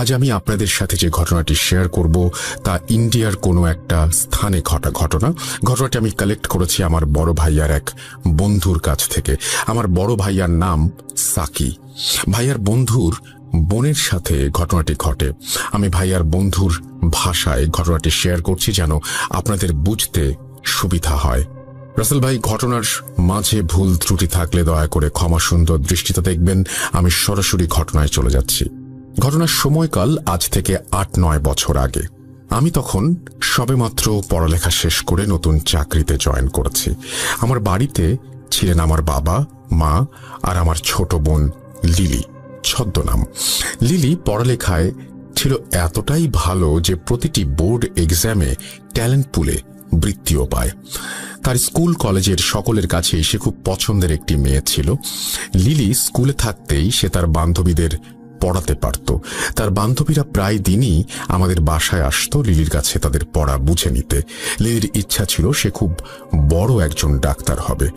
আজ আমি আপনাদের সাথে যে ঘটনাটি শেয়ার করব তা ইন্ডিয়ার কোনো একটা স্থানে ঘটা ঘটনাটি আমি কালেক্ট করেছি আমার বড় ভাইয়ার এক বন্ধুর কাছ থেকে। আমার বড় ভাইয়ার নাম সাকি। ভাইয়ার বন্ধুর বোনের সাথে ঘটনাটি ঘটে। আমি ভাইয়ার বন্ধুর ভাষায় ঘটনাটি শেয়ার করছি যেন আপনাদের বুঝতে সুবিধা হয়। রাসেল ভাই, ঘটনার মাঝে ভুল ত্রুটি থাকলে দয়া করে ক্ষমা সুন্দর দৃষ্টিতে দেখবেন। আমি সরাসরি ঘটনায় চলে যাচ্ছি। ঘটনার সময়কাল আজ থেকে ৮-৯ বছর আগে। আমি তখন সবেমাত্র পড়ালেখা শেষ করে নতুন চাকরিতে জয়েন করেছি। আমার বাড়িতে ছিলেন আমার বাবা, মা আর আমার ছোট বোন লিলি, ছদ্মনাম। লিলি পড়ালেখায় ছিল এতটাই ভালো যে প্রতিটি বোর্ড এক্সামে ট্যালেন্ট পুলে বৃত্তিও পায়। তার স্কুল কলেজের সকলের কাছেই সে খুব পছন্দের একটি মেয়ে ছিল। লিলি স্কুলে থাকতেই সে তার বান্ধবীদের পড়াতে পারত। তার বান্ধবীরা প্রায় দিনই আমাদের বাসায় আসতো লিলির কাছে তাদের পড়া বুঝে নিতে। লিলির ইচ্ছা ছিল সে খুব বড় একজন ডাক্তার হবে।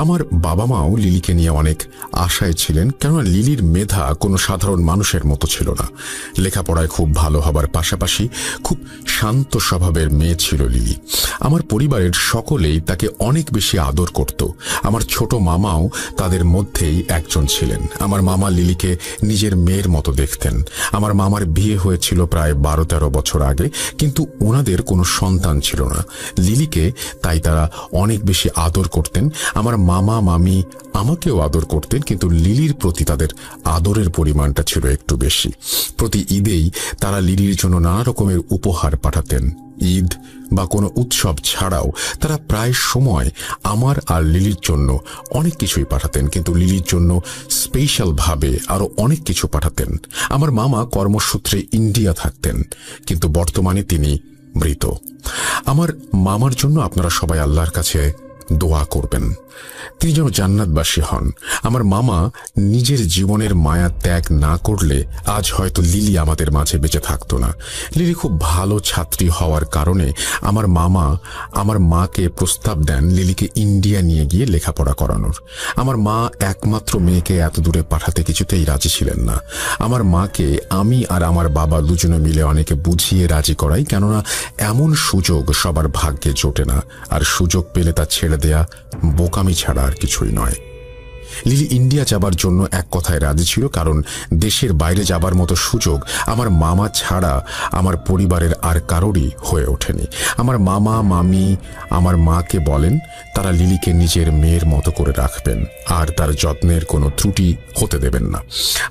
আমার বাবা মাও লিলিকে নিয়ে অনেক আশায় ছিলেন, কেননা লিলির মেধা কোনো সাধারণ মানুষের মতো ছিল না। লেখাপড়ায় খুব ভালো হবার পাশাপাশি খুব শান্ত স্বভাবের মেয়ে ছিল লিলি। আমার পরিবারের সকলেই তাকে অনেক বেশি আদর করত। আমার ছোট মামাও তাদের মধ্যেই একজন ছিলেন। আমার মামা লিলিকে নিজের মেয়ের মতো দেখতেন। আমার মামার বিয়ে হয়েছিল প্রায় 12-13 বছর আগে, কিন্তু ওনাদের কোনো সন্তান ছিল না। লিলিকে তাই তারা অনেক বেশি আদর করতেন। আমার মামা মামি আমাকেও আদর করতেন, কিন্তু লিলির প্রতি তাদের আদরের পরিমাণটা ছিল একটু বেশি। প্রতি ঈদেই তারা লিলির জন্য নানা রকমের উপহার পাঠাতেন। ঈদ বা কোনো উৎসব ছাড়াও তারা প্রায় সময় আমার আর লিলির জন্য অনেক কিছুই পাঠাতেন, কিন্তু লিলির জন্য স্পেশাল ভাবে আরো অনেক কিছু পাঠাতেন। আমার মামা কর্মসূত্রে ইন্ডিয়া থাকতেন, কিন্তু বর্তমানে তিনি মৃত। আমার মামার জন্য আপনারা সবাই আল্লাহর কাছে দোয়া করবেন, তিনি যেন জান্নাতবাসী হন। আমার মামা নিজের জীবনের মায়া ত্যাগ না করলে আজ হয়তো লিলি আমাদের মাঝে বেঁচে থাকতো না। লিলি খুব ভালো ছাত্রী হওয়ার কারণে আমার মামা আমার মাকে প্রস্তাব দেন লিলিকে ইন্ডিয়া নিয়ে গিয়ে লেখাপড়া করানোর। আমার মা একমাত্র মেয়েকে এত দূরে পাঠাতে কিছুতেই রাজি ছিলেন না। আমার মাকে আমি আর আমার বাবা দুজনে মিলে অনেকে বুঝিয়ে রাজি করাই, কেননা এমন সুযোগ সবার ভাগ্যে জোটে না, আর সুযোগ পেলে তা ছেড়ে দেয়া বোকামি ছাড়া আর কিছুই নয়। লিলি ইন্ডিয়া যাবার জন্য এক কথায় রাজি ছিল, কারণ দেশের বাইরে যাবার মতো সুযোগ আমার মামা ছাড়া আমার পরিবারের আর কারোরই হয়ে ওঠেনি। আমার মামা মামি আমার মাকে বলেন তারা লিলিকে নিজের মেয়ের মতো করে রাখবেন আর তার যত্নের কোনো ত্রুটি হতে দেবেন না।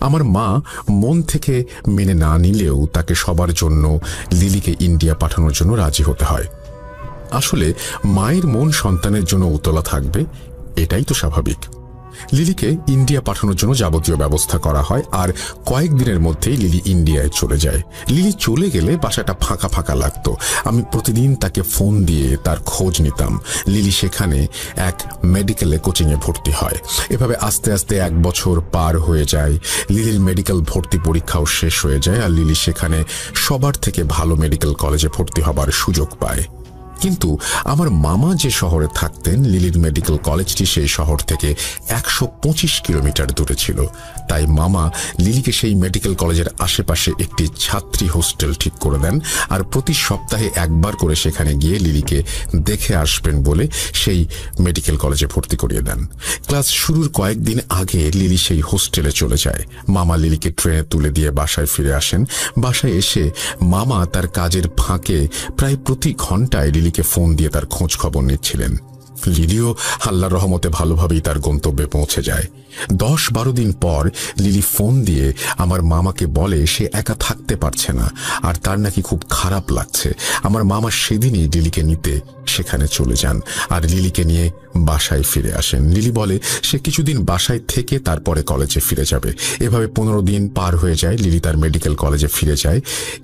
আমার মা মন থেকে মেনে না নিলেও তাকে সবার জন্য লিলিকে ইন্ডিয়া পাঠানোর জন্য রাজি হতে হয়। আসলে মায়ের মন সন্তানের জন্য উতলা থাকবে, এটাই তো স্বাভাবিক। লিলিকে ইন্ডিয়া পাঠানোর জন্য যাবতীয় ব্যবস্থা করা হয়, আর কয়েকদিনের মধ্যেই লিলি ইন্ডিয়ায় চলে যায়। লিলি চলে গেলে বাসাটা ফাঁকা ফাঁকা লাগতো। আমি প্রতিদিন তাকে ফোন দিয়ে তার খোঁজ নিতাম। লিলি সেখানে এক মেডিকেলে কোচিংয়ে ভর্তি হয়। এভাবে আস্তে আস্তে 1 বছর পার হয়ে যায়। লিলির মেডিকেল ভর্তি পরীক্ষাও শেষ হয়ে যায়, আর লিলি সেখানে সবার থেকে ভালো মেডিকেল কলেজে ভর্তি হবার সুযোগ পায়। কিন্তু আমার মামা যে শহরে থাকতেন, লিলির মেডিকেল কলেজটি সেই শহর থেকে 125 কিলোমিটার দূরে ছিল। তাই মামা লিলিকে সেই মেডিকেল কলেজের আশেপাশে একটি ছাত্রী হোস্টেল ঠিক করে দেন, আর প্রতি সপ্তাহে একবার করে সেখানে গিয়ে লিলিকে দেখে আসবেন বলে সেই মেডিকেল কলেজে ভর্তি করিয়ে দেন। ক্লাস শুরুর কয়েকদিন আগে লিলি সেই হোস্টেলে চলে যায়। মামা লিলিকে ট্রেনে তুলে দিয়ে বাসায় ফিরে আসেন। বাসায় এসে মামা তার কাজের ফাঁকে প্রায় প্রতি ঘন্টায় লিলিকে ফোন দিয়ে তার খোঁজ খবর নিচ্ছিলেন। লিলিও আল্লাহর রহমতে ভালোভাবেই তার গন্তব্যে পৌঁছে যায়। 10-12 দিন পর লিলি ফোন দিয়ে আমার মামাকে বলে সে একা থাকতে পারছে না, আর তার নাকি খুব খারাপ লাগছে। আমার মামা সেদিনই লিলিকে নিতে সেখানে চলে যান, আর লিলিকে নিয়ে বাসায় ফিরে আসেন। লিলি বলে সে কিছুদিন বাসায় থেকে তারপরে কলেজে ফিরে যাবে। এভাবে 15 দিন পার হয়ে যায়। লিলি তার মেডিকেল কলেজে ফিরে যায়।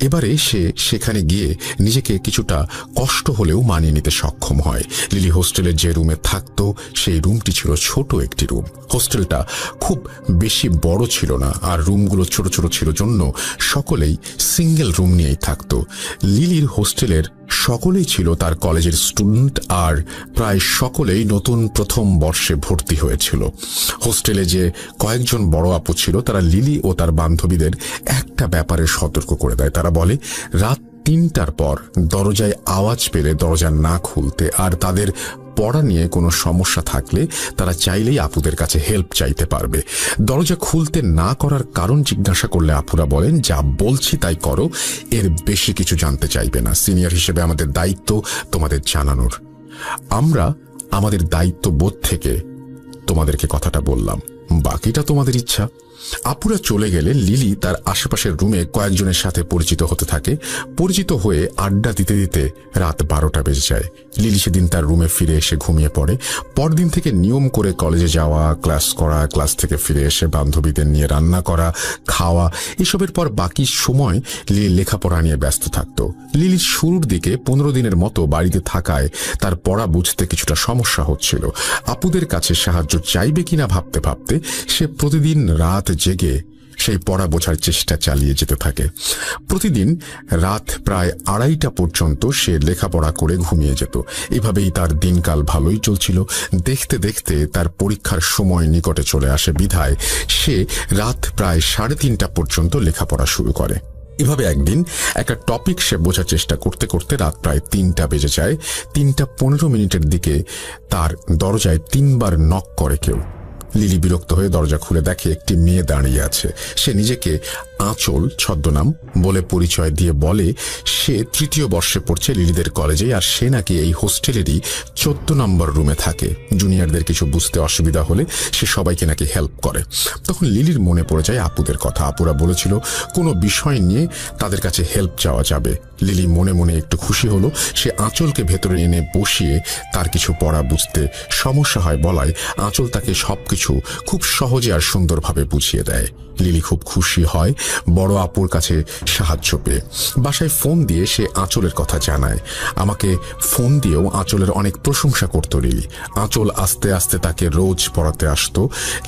এবারে সে সেখানে গিয়ে নিজেকে কিছুটা কষ্ট হলেও মানিয়ে নিতে সক্ষম হয়। লিলি হোস্টেলের যে যে রুমে থাকতো সেই রুমটি ছিল ছোট একটি রুম। হোস্টেলটা খুব বেশি বড় ছিল না, আর রুমগুলো ছোট ছোট ছিল জন্য সকলেই সিঙ্গেল রুম নিয়েই থাকতো। লিলির হোস্টেলের সকলেই ছিল তার কলেজের স্টুডেন্ট, আর প্রায় সকলেই নতুন প্রথম বর্ষে ভর্তি হয়েছিল। হোস্টেলে যে কয়েকজন বড় আপু ছিল তারা লিলি ও তার বান্ধবীদের একটা ব্যাপারে সতর্ক করে দেয়। তারা বলে রাত 3টার পর দরজায় আওয়াজ পেলে দরজা না খুলতে, আর তাদের পড়া নিয়ে কোনো সমস্যা থাকলে তারা চাইলেই আপুদের কাছে হেল্প চাইতে পারবে। দরজা খুলতে না করার কারণ জিজ্ঞাসা করলে আপুরা বলেন, যা বলছি তাই করো, এর বেশি কিছু জানতে চাইবে না। সিনিয়র হিসেবে আমাদের দায়িত্ব তোমাদের জানানোর। আমরা আমাদের দায়িত্ববোধ থেকে তোমাদেরকে কথাটা বললাম, বাকিটা তোমাদের ইচ্ছা। আপুরা চলে গেলে লিলি তার আশেপাশের রুমে কয়েকজনের সাথে পরিচিত হতে থাকে। পরিচিত হয়ে আড্ডা দিতে দিতে রাত 12টা বেজে যায়। লিলি সেদিন তার রুমে ফিরে এসে ঘুমিয়ে পড়ে। পরদিন থেকে নিয়ম করে কলেজে যাওয়া, ক্লাস করা, ক্লাস থেকে ফিরে এসে বান্ধবীদের নিয়ে রান্না করা, খাওয়া, এসবের পর বাকি সময় লিলি লেখাপড়া নিয়ে ব্যস্ত থাকত। লিলির শুরুর দিকে 15 দিনের মতো বাড়িতে থাকায় তার পড়া বুঝতে কিছুটা সমস্যা হচ্ছিল। আপুদের কাছে সাহায্য চাইবে কিনা ভাবতে ভাবতে সে প্রতিদিন রাত জেগে সেই পড়া বোঝার চেষ্টা চালিয়ে যেতে থাকে। প্রতিদিন রাত প্রায় 2:30টা পর্যন্ত সে লেখাপড়া করে ঘুমিয়ে যেত। এভাবেই তার দিনকাল ভালোই চলছিল। দেখতে দেখতে তার পরীক্ষার সময় নিকটে চলে আসে বিধায় সে রাত প্রায় 3:30টা পর্যন্ত লেখাপড়া শুরু করে। এভাবে একদিন একটা টপিক সে বোঝার চেষ্টা করতে করতে রাত প্রায় 3টা বেজে যায়। 3:15 দিকে তার দরজায় 3বার নক করে কেউ। লিলি বিরক্ত হয়ে দরজা খুলে দেখে একটি মেয়ে দাঁড়িয়ে আছে। সে নিজেকে আঁচল ছদ্মনাম বলে পরিচয় দিয়ে বলে সে 3য় বর্ষে পড়ছে লিলিদের কলেজে, আর সে নাকি এই হোস্টেলেরই 14 নম্বর রুমে থাকে। জুনিয়রদের কিছু বুঝতে অসুবিধা হলে সে সবাইকে নাকি হেল্প করে। তখন লিলির মনে পড়ে যায় আপুদের কথা। আপুরা বলেছিল কোনো বিষয় নিয়ে তাদের কাছে হেল্প চাওয়া যাবে। লিলি মনে মনে একটু খুশি হলো। সে আঁচলকে ভেতরে এনে বসিয়ে তার কিছু পড়া বুঝতে সমস্যা হয় বলায় আঁচল তাকে সবকিছু খুব সহজে আর সুন্দরভাবে বুঝিয়ে দেয়। লিলি খুব খুশি হয় বড় আপুর কাছে সাহায্য পেয়ে। বাসায় ফোন দিয়ে সে আঁচলের কথা জানায়। আমাকে ফোন দিয়েও আঁচলের অনেক প্রশংসা করত লিলি। আঁচল আস্তে আস্তে তাকে রোজ পড়াতে আসতো।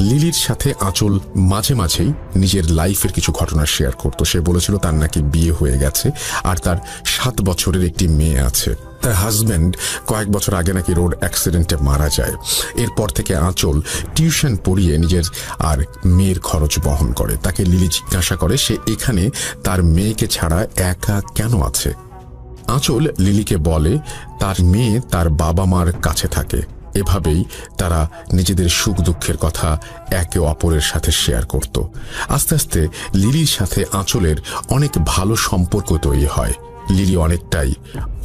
লিলির সাথে আঁচল মাঝে মাঝেই নিজের লাইফের কিছু ঘটনা শেয়ার করত। সে বলেছিল তার নাকি বিয়ে হয়ে গেছে আর তার 7 বছরের একটি মেয়ে আছে। তার হাজব্যান্ড কয়েক বছর আগে নাকি রোড অ্যাক্সিডেন্টে মারা যায়। এরপর থেকে আঁচল টিউশন পড়িয়ে নিজের আর মেয়ের খরচ বহন করে। তাকে লিলি জিজ্ঞাসা করে সে এখানে তার মেয়েকে ছাড়া একা কেন আছে। আঁচল লিলিকে বলে তার মেয়ে তার বাবা মার কাছে থাকে। এভাবেই তারা নিজেদের সুখ দুঃখের কথা একে অপরের সাথে শেয়ার করত। আস্তে আস্তে লিলির সাথে আঁচলের অনেক ভালো সম্পর্ক তৈরি হয়। লিলি অনেকটাই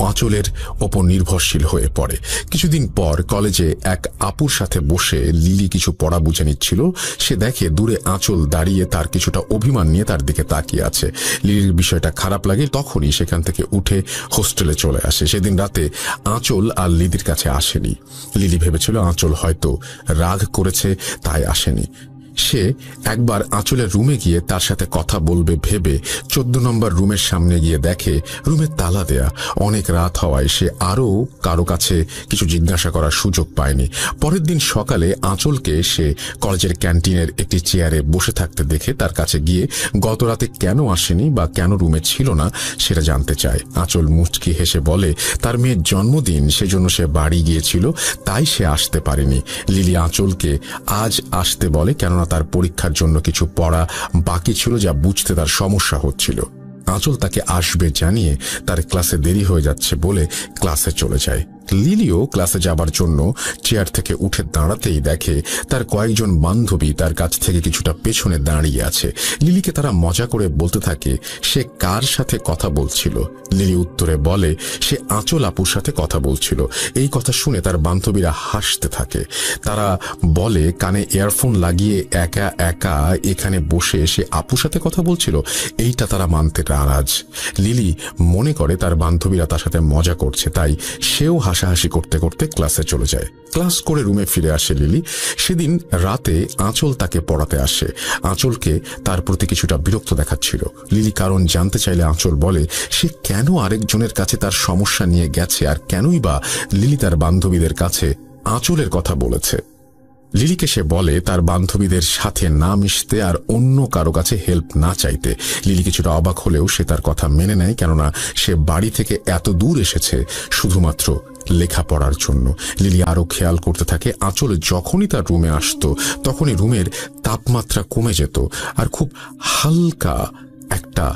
আঁচলের ওপর নির্ভরশীল হয়ে পড়ে। কিছুদিন পর কলেজে এক আপুর সাথে বসে লিলি কিছু পড়া বুঝে নিচ্ছিল। সে দেখে দূরে আঁচল দাঁড়িয়ে তার কিছুটা অভিমান নিয়ে তার দিকে তাকিয়ে আছে। লিলির বিষয়টা খারাপ লাগে। তখনই সেখান থেকে উঠে হোস্টেলে চলে আসে। সেদিন রাতে আঁচল আর লিলির কাছে আসেনি। লিলি ভেবেছিল আঁচল হয়তো রাগ করেছে তাই আসেনি। সে একবার আঁচলের রুমে গিয়ে তার সাথে কথা বলবে ভেবে 14 নম্বর রুমের সামনে গিয়ে দেখে রুমে তালা দেয়া। অনেক রাত হওয়ায় সে আরও কারো কাছে কিছু জিজ্ঞাসা করার সুযোগ পায়নি। পরের দিন সকালে আঁচলকে সে কলেজের ক্যান্টিনের একটি চেয়ারে বসে থাকতে দেখে তার কাছে গিয়ে গত রাতে কেন আসেনি বা কেন রুমে ছিল না সেটা জানতে চায়। আঁচল মুচকি হেসে বলে তার মেয়ের জন্মদিন, সেজন্য সে বাড়ি গিয়েছিল, তাই সে আসতে পারেনি। লিলি আঁচলকে আজ আসতে বলে কেননা তার পরীক্ষার জন্য কিছু পড়া বাকি ছিল যা বুঝতে তার সমস্যা হচ্ছিল। আঁচল তাকে আসবে জানিয়ে তার ক্লাসে দেরি হয়ে যাচ্ছে বলে ক্লাসে চলে যায়। লিলিও ক্লাসে যাবার জন্য চেয়ার থেকে উঠে দাঁড়াতেই দেখে তার কয়েকজন বান্ধবী তার কাছ থেকে কিছুটা পেছনে দাঁড়িয়ে আছে। লিলিকে তারা মজা করে বলতে থাকে সে কার সাথে কথা বলছিল। লিলি উত্তরে বলে সে আঁচল আপুর সাথে কথা বলছিল। এই কথা শুনে তার বান্ধবীরা হাসতে থাকে। তারা বলে কানে ইয়ারফোন লাগিয়ে একা একা এখানে বসে সে আপুর সাথে কথা বলছিল। এইটা তারা মানতে নারাজ। লিলি মনে করে তার বান্ধবীরা তার সাথে মজা করছে, তাই সেও হাসাহাসি করতে করতে ক্লাসে চলে যায়। ক্লাস করে রুমে ফিরে আসে লিলি। সেদিন রাতে আঁচল তাকে পড়াতে আসে। আঁচলকে তার প্রতি কিছুটা বিরক্ত দেখাচ্ছিল। লিলি কারণ জানতে চাইলে আঁচল বলে সে কেন আরেকজনের কাছে তার সমস্যা নিয়ে গেছে আর কেনই বা লিলি তার বান্ধবীদের কাছে আঁচলের কথা বলেছে। লিলিকে সে বলে তার বান্ধবীদের সাথে না মিশতে আর অন্য কারো কাছে হেল্প না চাইতে। লিলি কিছুটা অবাক হলেও সে তার কথা মেনে নেয়, কেননা সে বাড়ি থেকে এত দূর এসেছে শুধুমাত্র লেখাপড়ার জন্য। লিলি আরো খেয়াল করতে থাকে আঁচল যখনই তার রুমে আসতো তখনই রুমের তাপমাত্রা কমে যেত আর খুব হালকা একটা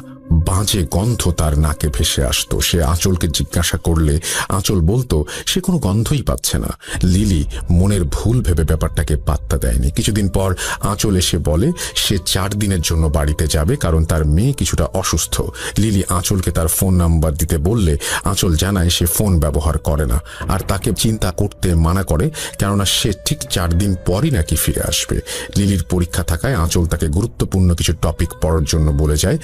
বাজে গন্ধ তার নাকে ভেসে আসতো। সে আঁচলকে জিজ্ঞাসা করলে আঁচল বলতো সে কোনো গন্ধই পাচ্ছে না। লিলি মনের ভুল ভেবে ব্যাপারটাকে পাত্তা দেয়নি। কিছুদিন পর আঁচল এসে বলে সে 4 দিনের জন্য বাড়িতে যাবে, কারণ তার মেয়ে কিছুটা অসুস্থ। লিলি আঁচলকে তার ফোন নাম্বার দিতে বললে আঁচল জানায় সে ফোন ব্যবহার করে না আর তাকে চিন্তা করতে মানা করে, কেননা সে ঠিক 4 দিন পরই নাকি ফিরে আসবে। লিলির পরীক্ষা থাকায় আঁচল তাকে গুরুত্বপূর্ণ কিছু টপিক পড়ার জন্য বলে যায়।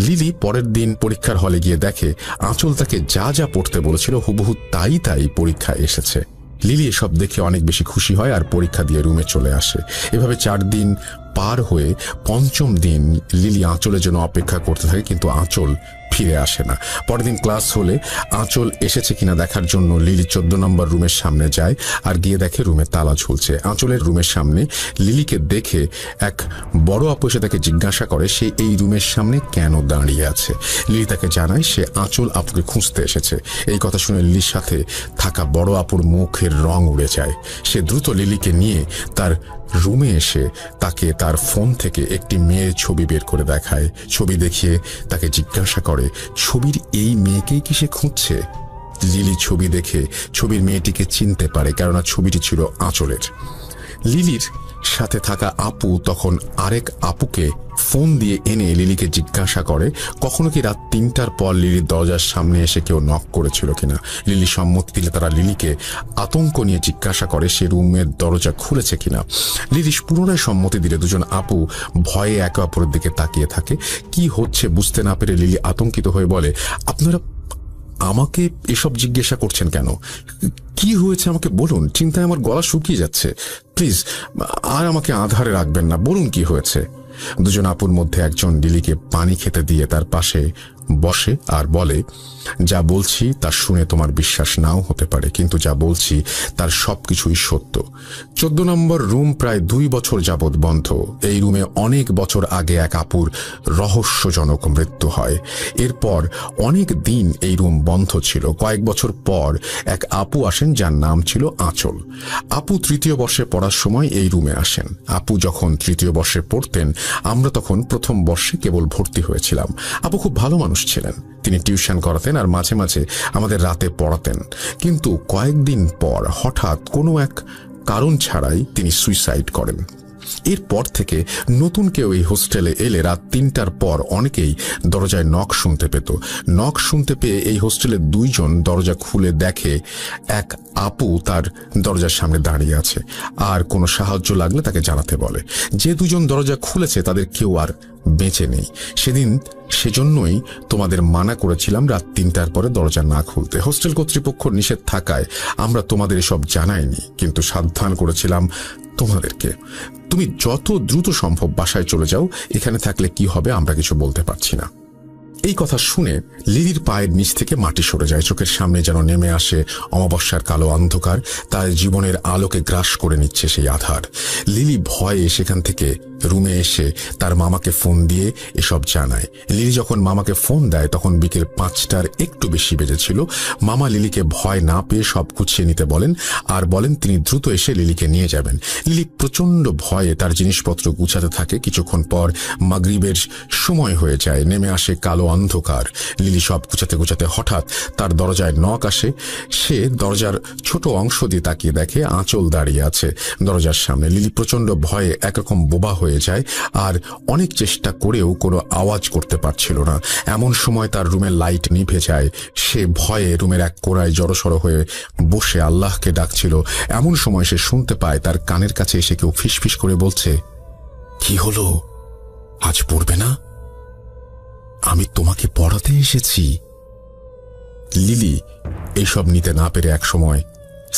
লিলি পরের দিন পরীক্ষার হলে গিয়ে দেখে আঁচল তাকে যা যা পড়তে বলেছিল হুবহু তাই পরীক্ষায় এসেছে। লিলি এসব দেখে অনেক বেশি খুশি হয় আর পরীক্ষা দিয়ে রুমে চলে আসে। এভাবে 4 দিন পার হয়ে 5ম দিন লিলি আঁচলের জন্য অপেক্ষা করতে থাকে, কিন্তু আঁচল ফিরে আসে না। পরের দিন ক্লাস হলে আঁচল এসেছে কিনা দেখার জন্য লিলি 14 নম্বর রুমের সামনে যায় আর গিয়ে দেখে রুমে তালা ঝুলছে। আঁচলের রুমের সামনে লিলিকে দেখে এক বড় আপু এসে তাকে জিজ্ঞাসা করে সে এই রুমের সামনে কেন দাঁড়িয়ে আছে। লিলি তাকে জানায় সে আঁচল আপুকে খুঁজতে এসেছে। এই কথা শুনে লিলির সাথে থাকা বড় আপুর মুখের রং উড়ে যায়। সে দ্রুত লিলিকে নিয়ে তার রুমে এসে তাকে তার ফোন থেকে একটি মেয়ের ছবি বের করে দেখায়। ছবি দেখিয়ে তাকে জিজ্ঞাসা করে ছবির এই মেয়েকেই কি সে খুঁজছে। লিলি ছবি দেখে ছবির মেয়েটিকে চিনতে পারে, কেননা ছবিটি ছিল আঁচলের। লিলির সাথে থাকা আপু তখন আরেক আপুকে ফোন দিয়ে এনে লিলিকে জিজ্ঞাসা করে কখনো কি রাত 3টার পর লিলির দরজার সামনে এসে কেউ নক করেছিল কিনা। লিলি সম্মতি দিলে তারা লিলিকে আতঙ্ক নিয়ে জিজ্ঞাসা করে সে রুমের দরজা খুলেছে কিনা। লিলি পুনরায় সম্মতি দিলে দুজন আপু ভয়ে একে অপরের দিকে তাকিয়ে থাকে। কি হচ্ছে বুঝতে না পেরে লিলি আতঙ্কিত হয়ে বলে আপনারা আমাকে এসব জিজ্ঞাসা করছেন কেন? কি হয়েছে আমাকে বলুন, চিন্তায় আমার গলা শুকিয়ে যাচ্ছে। প্লিজ আর আমাকে আধারে রাখবেন না, বলুন কি হয়েছে। দুজন আপুর মধ্যে একজন লিলিকে পানি খেতে দিয়ে তার পাশে বসে আর বলে যা বলছি তা শুনে তোমার বিশ্বাস নাও হতে পারে, কিন্তু যা বলছি তার সবকিছুই সত্য। 14 নম্বর রুম প্রায় 2 বছর যাবৎ বন্ধ। এই রুমে অনেক বছর আগে এক আপুর রহস্যজনক মৃত্যু হয়। এরপর অনেক দিন এই রুম বন্ধ ছিল। কয়েক বছর পর এক আপু আসেন যার নাম ছিল আঁচল। আপু 3য় বর্ষে পড়ার সময় এই রুমে আসেন। আপু যখন 3য় বর্ষে পড়তেন আমরা তখন 1ম বর্ষে কেবল ভর্তি হয়েছিলাম। আপু খুব ভালো মানুষ ছিলেন। তিনি টিউশন করাতেন আর মাঝে মাঝে আমাদের রাতে পড়াতেন, কিন্তু কয়েকদিন পর হঠাৎ কোনো এক কারণ ছাড়াই তিনি সুইসাইড করেন। এরপর থেকে নতুন কেউ এই হোস্টেলে এলে রাত 3টার পর অনেকেই দরজায় নক শুনতে পেত। নক শুনতে পেয়ে এই হোস্টেলের 2 জন দরজা খুলে দেখে এক আপু তার দরজার সামনে দাঁড়িয়ে আছে আর কোনো সাহায্য লাগলে তাকে জানাতে বলে। যে 2 জন দরজা খুলেছে তাদের কেউ আর বেঁচে নেই। সেজন্যই তোমাদের মানা করেছিলাম রাত 3টার পরে দরজা না খুলতে। হোস্টেল কর্তৃপক্ষ নিষেধ থাকায় আমরা তোমাদের এসব জানাইনি, কিন্তু সাবধান করেছিলাম তোমাদেরকে। তুমি যত দ্রুত সম্ভব বাসায় চলে যাও, এখানে থাকলে কি হবে আমরা কিছু বলতে পারছি না। এই কথা শুনে লিলির পায়ের নিচ থেকে মাটি সরে যায়। চোখের সামনে যেন নেমে আসে অমাবস্যার কালো অন্ধকার। তার জীবনের আলোকে গ্রাস করে নিচ্ছে সেই আধার। লিলি ভয়ে সেখান থেকে রুমে এসে তার মামাকে ফোন দিয়ে এসব জানায়। লিলি যখন মামাকে ফোন দেয় তখন বিকেল 5টার একটু বেশি বেজেছিল। মামা লিলিকে ভয় না পেয়ে সব গুছিয়ে নিতে বলেন আর বলেন তিনি দ্রুত এসে লিলিকে নিয়ে যাবেন। লিলি প্রচন্ড ভয়ে তার জিনিসপত্র গুছাতে থাকে। কিছুক্ষণ পর মাগরিবের সময় হয়ে যায়, নেমে আসে কালো অন্ধকার। লিলি সব গুছাতে হঠাৎ তার দরজায় নক আসে। সে দরজার ছোট অংশ দিয়ে তাকিয়ে দেখে আঁচল দাঁড়িয়ে আছে দরজার সামনে। লিলি প্রচন্ড ভয়ে একরকম বোবা হয়ে যায় আর অনেক চেষ্টা করেও কোনো আওয়াজ করতে পারছিল না। এমন সময় তার রুমের লাইট নিভে যায়। সে ভয়ে রুমের এক কোণায় জড়সড় হয়ে বসে আল্লাহকে ডাকছিল। এমন সময় সে শুনতে পায় তার কানের কাছে এসে কেউ ফিসফিস করে বলছে, কি হলো, আজ পড়বে না? আমি তোমাকে পড়াতে এসেছি। লিলি এইসব নিতে না পেরে এক সময়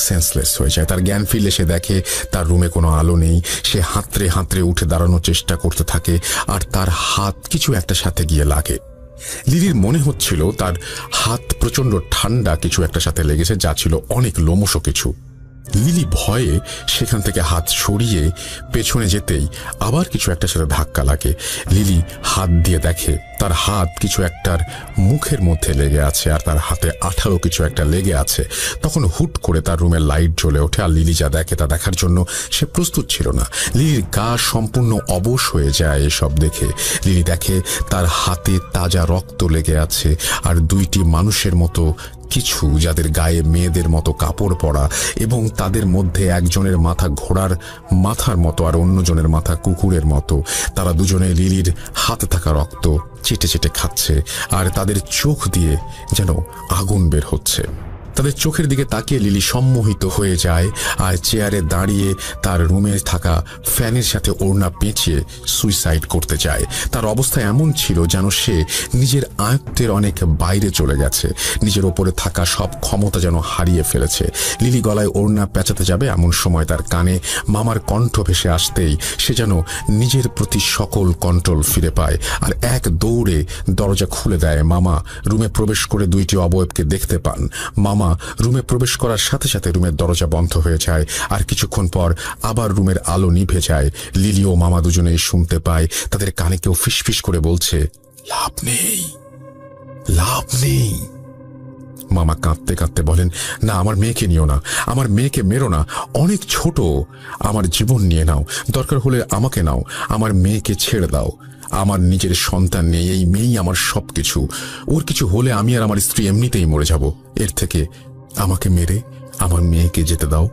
সেন্সলেস হয়ে যায়। তার জ্ঞান ফিরলে সে দেখে তার রুমে কোনো আলো নেই। সে হাতড়ে উঠে দাঁড়ানোর চেষ্টা করতে থাকে আর তার হাত কিছু একটা সাথে গিয়ে লাগে। লিলির মনে হচ্ছিল তার হাত প্রচন্ড ঠান্ডা কিছু একটা সাথে লেগেছে, যা ছিল অনেক লোমশ কিছু। লিলি ভয়ে সেখান থেকে হাত সরিয়ে পেছনে যেতেই আবার কিছু একটার সাথে ধাক্কা লাগে। লিলি হাত দিয়ে দেখে তার হাত কিছু একটার মুখের মধ্যে লেগে আছে, আর তার হাতে আঠালো কিছু একটা লেগে আছে। তখন হুট করে তার রুমের লাইট জ্বলে ওঠে, আর লিলি যা দেখে তা দেখার জন্য সে প্রস্তুত ছিল না। লিলির গা সম্পূর্ণ অবশ হয়ে যায় এসব দেখে। লিলি দেখে তার হাতে তাজা রক্ত লেগে আছে, আর দুইটি মানুষের মতো কিছু, যাদের গায়ে মেয়েদের মতো কাপড় পরা, এবং তাদের মধ্যে একজনের মাথা ঘোড়ার মাথার মতো আর অন্যজনের মাথা কুকুরের মতো। তারা দুজনে লিলির হাতে থাকা রক্ত চেটে চেটে খাচ্ছে, আর তাদের চোখ দিয়ে যেন আগুন বের হচ্ছে। তাদের চোখের দিকে তাকিয়ে লিলি সম্মোহিত হয়ে যায়, আর চেয়ারে দাঁড়িয়ে তার রুমে থাকা ফ্যানের সাথে ওড়না পেঁচিয়ে সুইসাইড করতে যায়। তার অবস্থা এমন ছিল যেন সে নিজের আয়ত্তের অনেক বাইরে চলে গেছে, নিজের ওপরে থাকা সব ক্ষমতা যেন হারিয়ে ফেলেছে। লিলি গলায় ওড়না পেঁচাতে যাবে, এমন সময় তার কানে মামার কণ্ঠ ভেসে আসতেই সে যেন নিজের প্রতি সকল কন্ট্রোল ফিরে পায়, আর এক দৌড়ে দরজা খুলে দেয়। মামা রুমে প্রবেশ করে দুইটি অবয়বকে দেখতে পান। মামা রুমে প্রবেশ করার সাথে সাথে রুমের দরজা বন্ধ হয়ে যায়, আর কিছুক্ষণ পর আবার রুমের আলো নিভে যায়। লিলি ও মামা দুজনেই শুনতে পায় তাদের কানে কেউ ফিসফিস করে বলছে, লাভ নেই, লাভ নেই। মামা কাঁদতে কাঁদতে বলেন, না, আমার মেয়েকে নিও না, আমার মেয়েকে মেরো না, অনেক ছোট, আমার জীবন নিয়ে নাও, দরকার হলে আমাকে নাও, আমার মেয়েকে ছেড়ে দাও। আমার নিজের সন্তান নেই, এই মেয়েই আমার সবকিছু, ওর কিছু হলে আমি আর আমার স্ত্রী এমনিতেই মরে যাব। এর থেকে আমাকে মেরে আমার মেয়েকে যেতে দাও,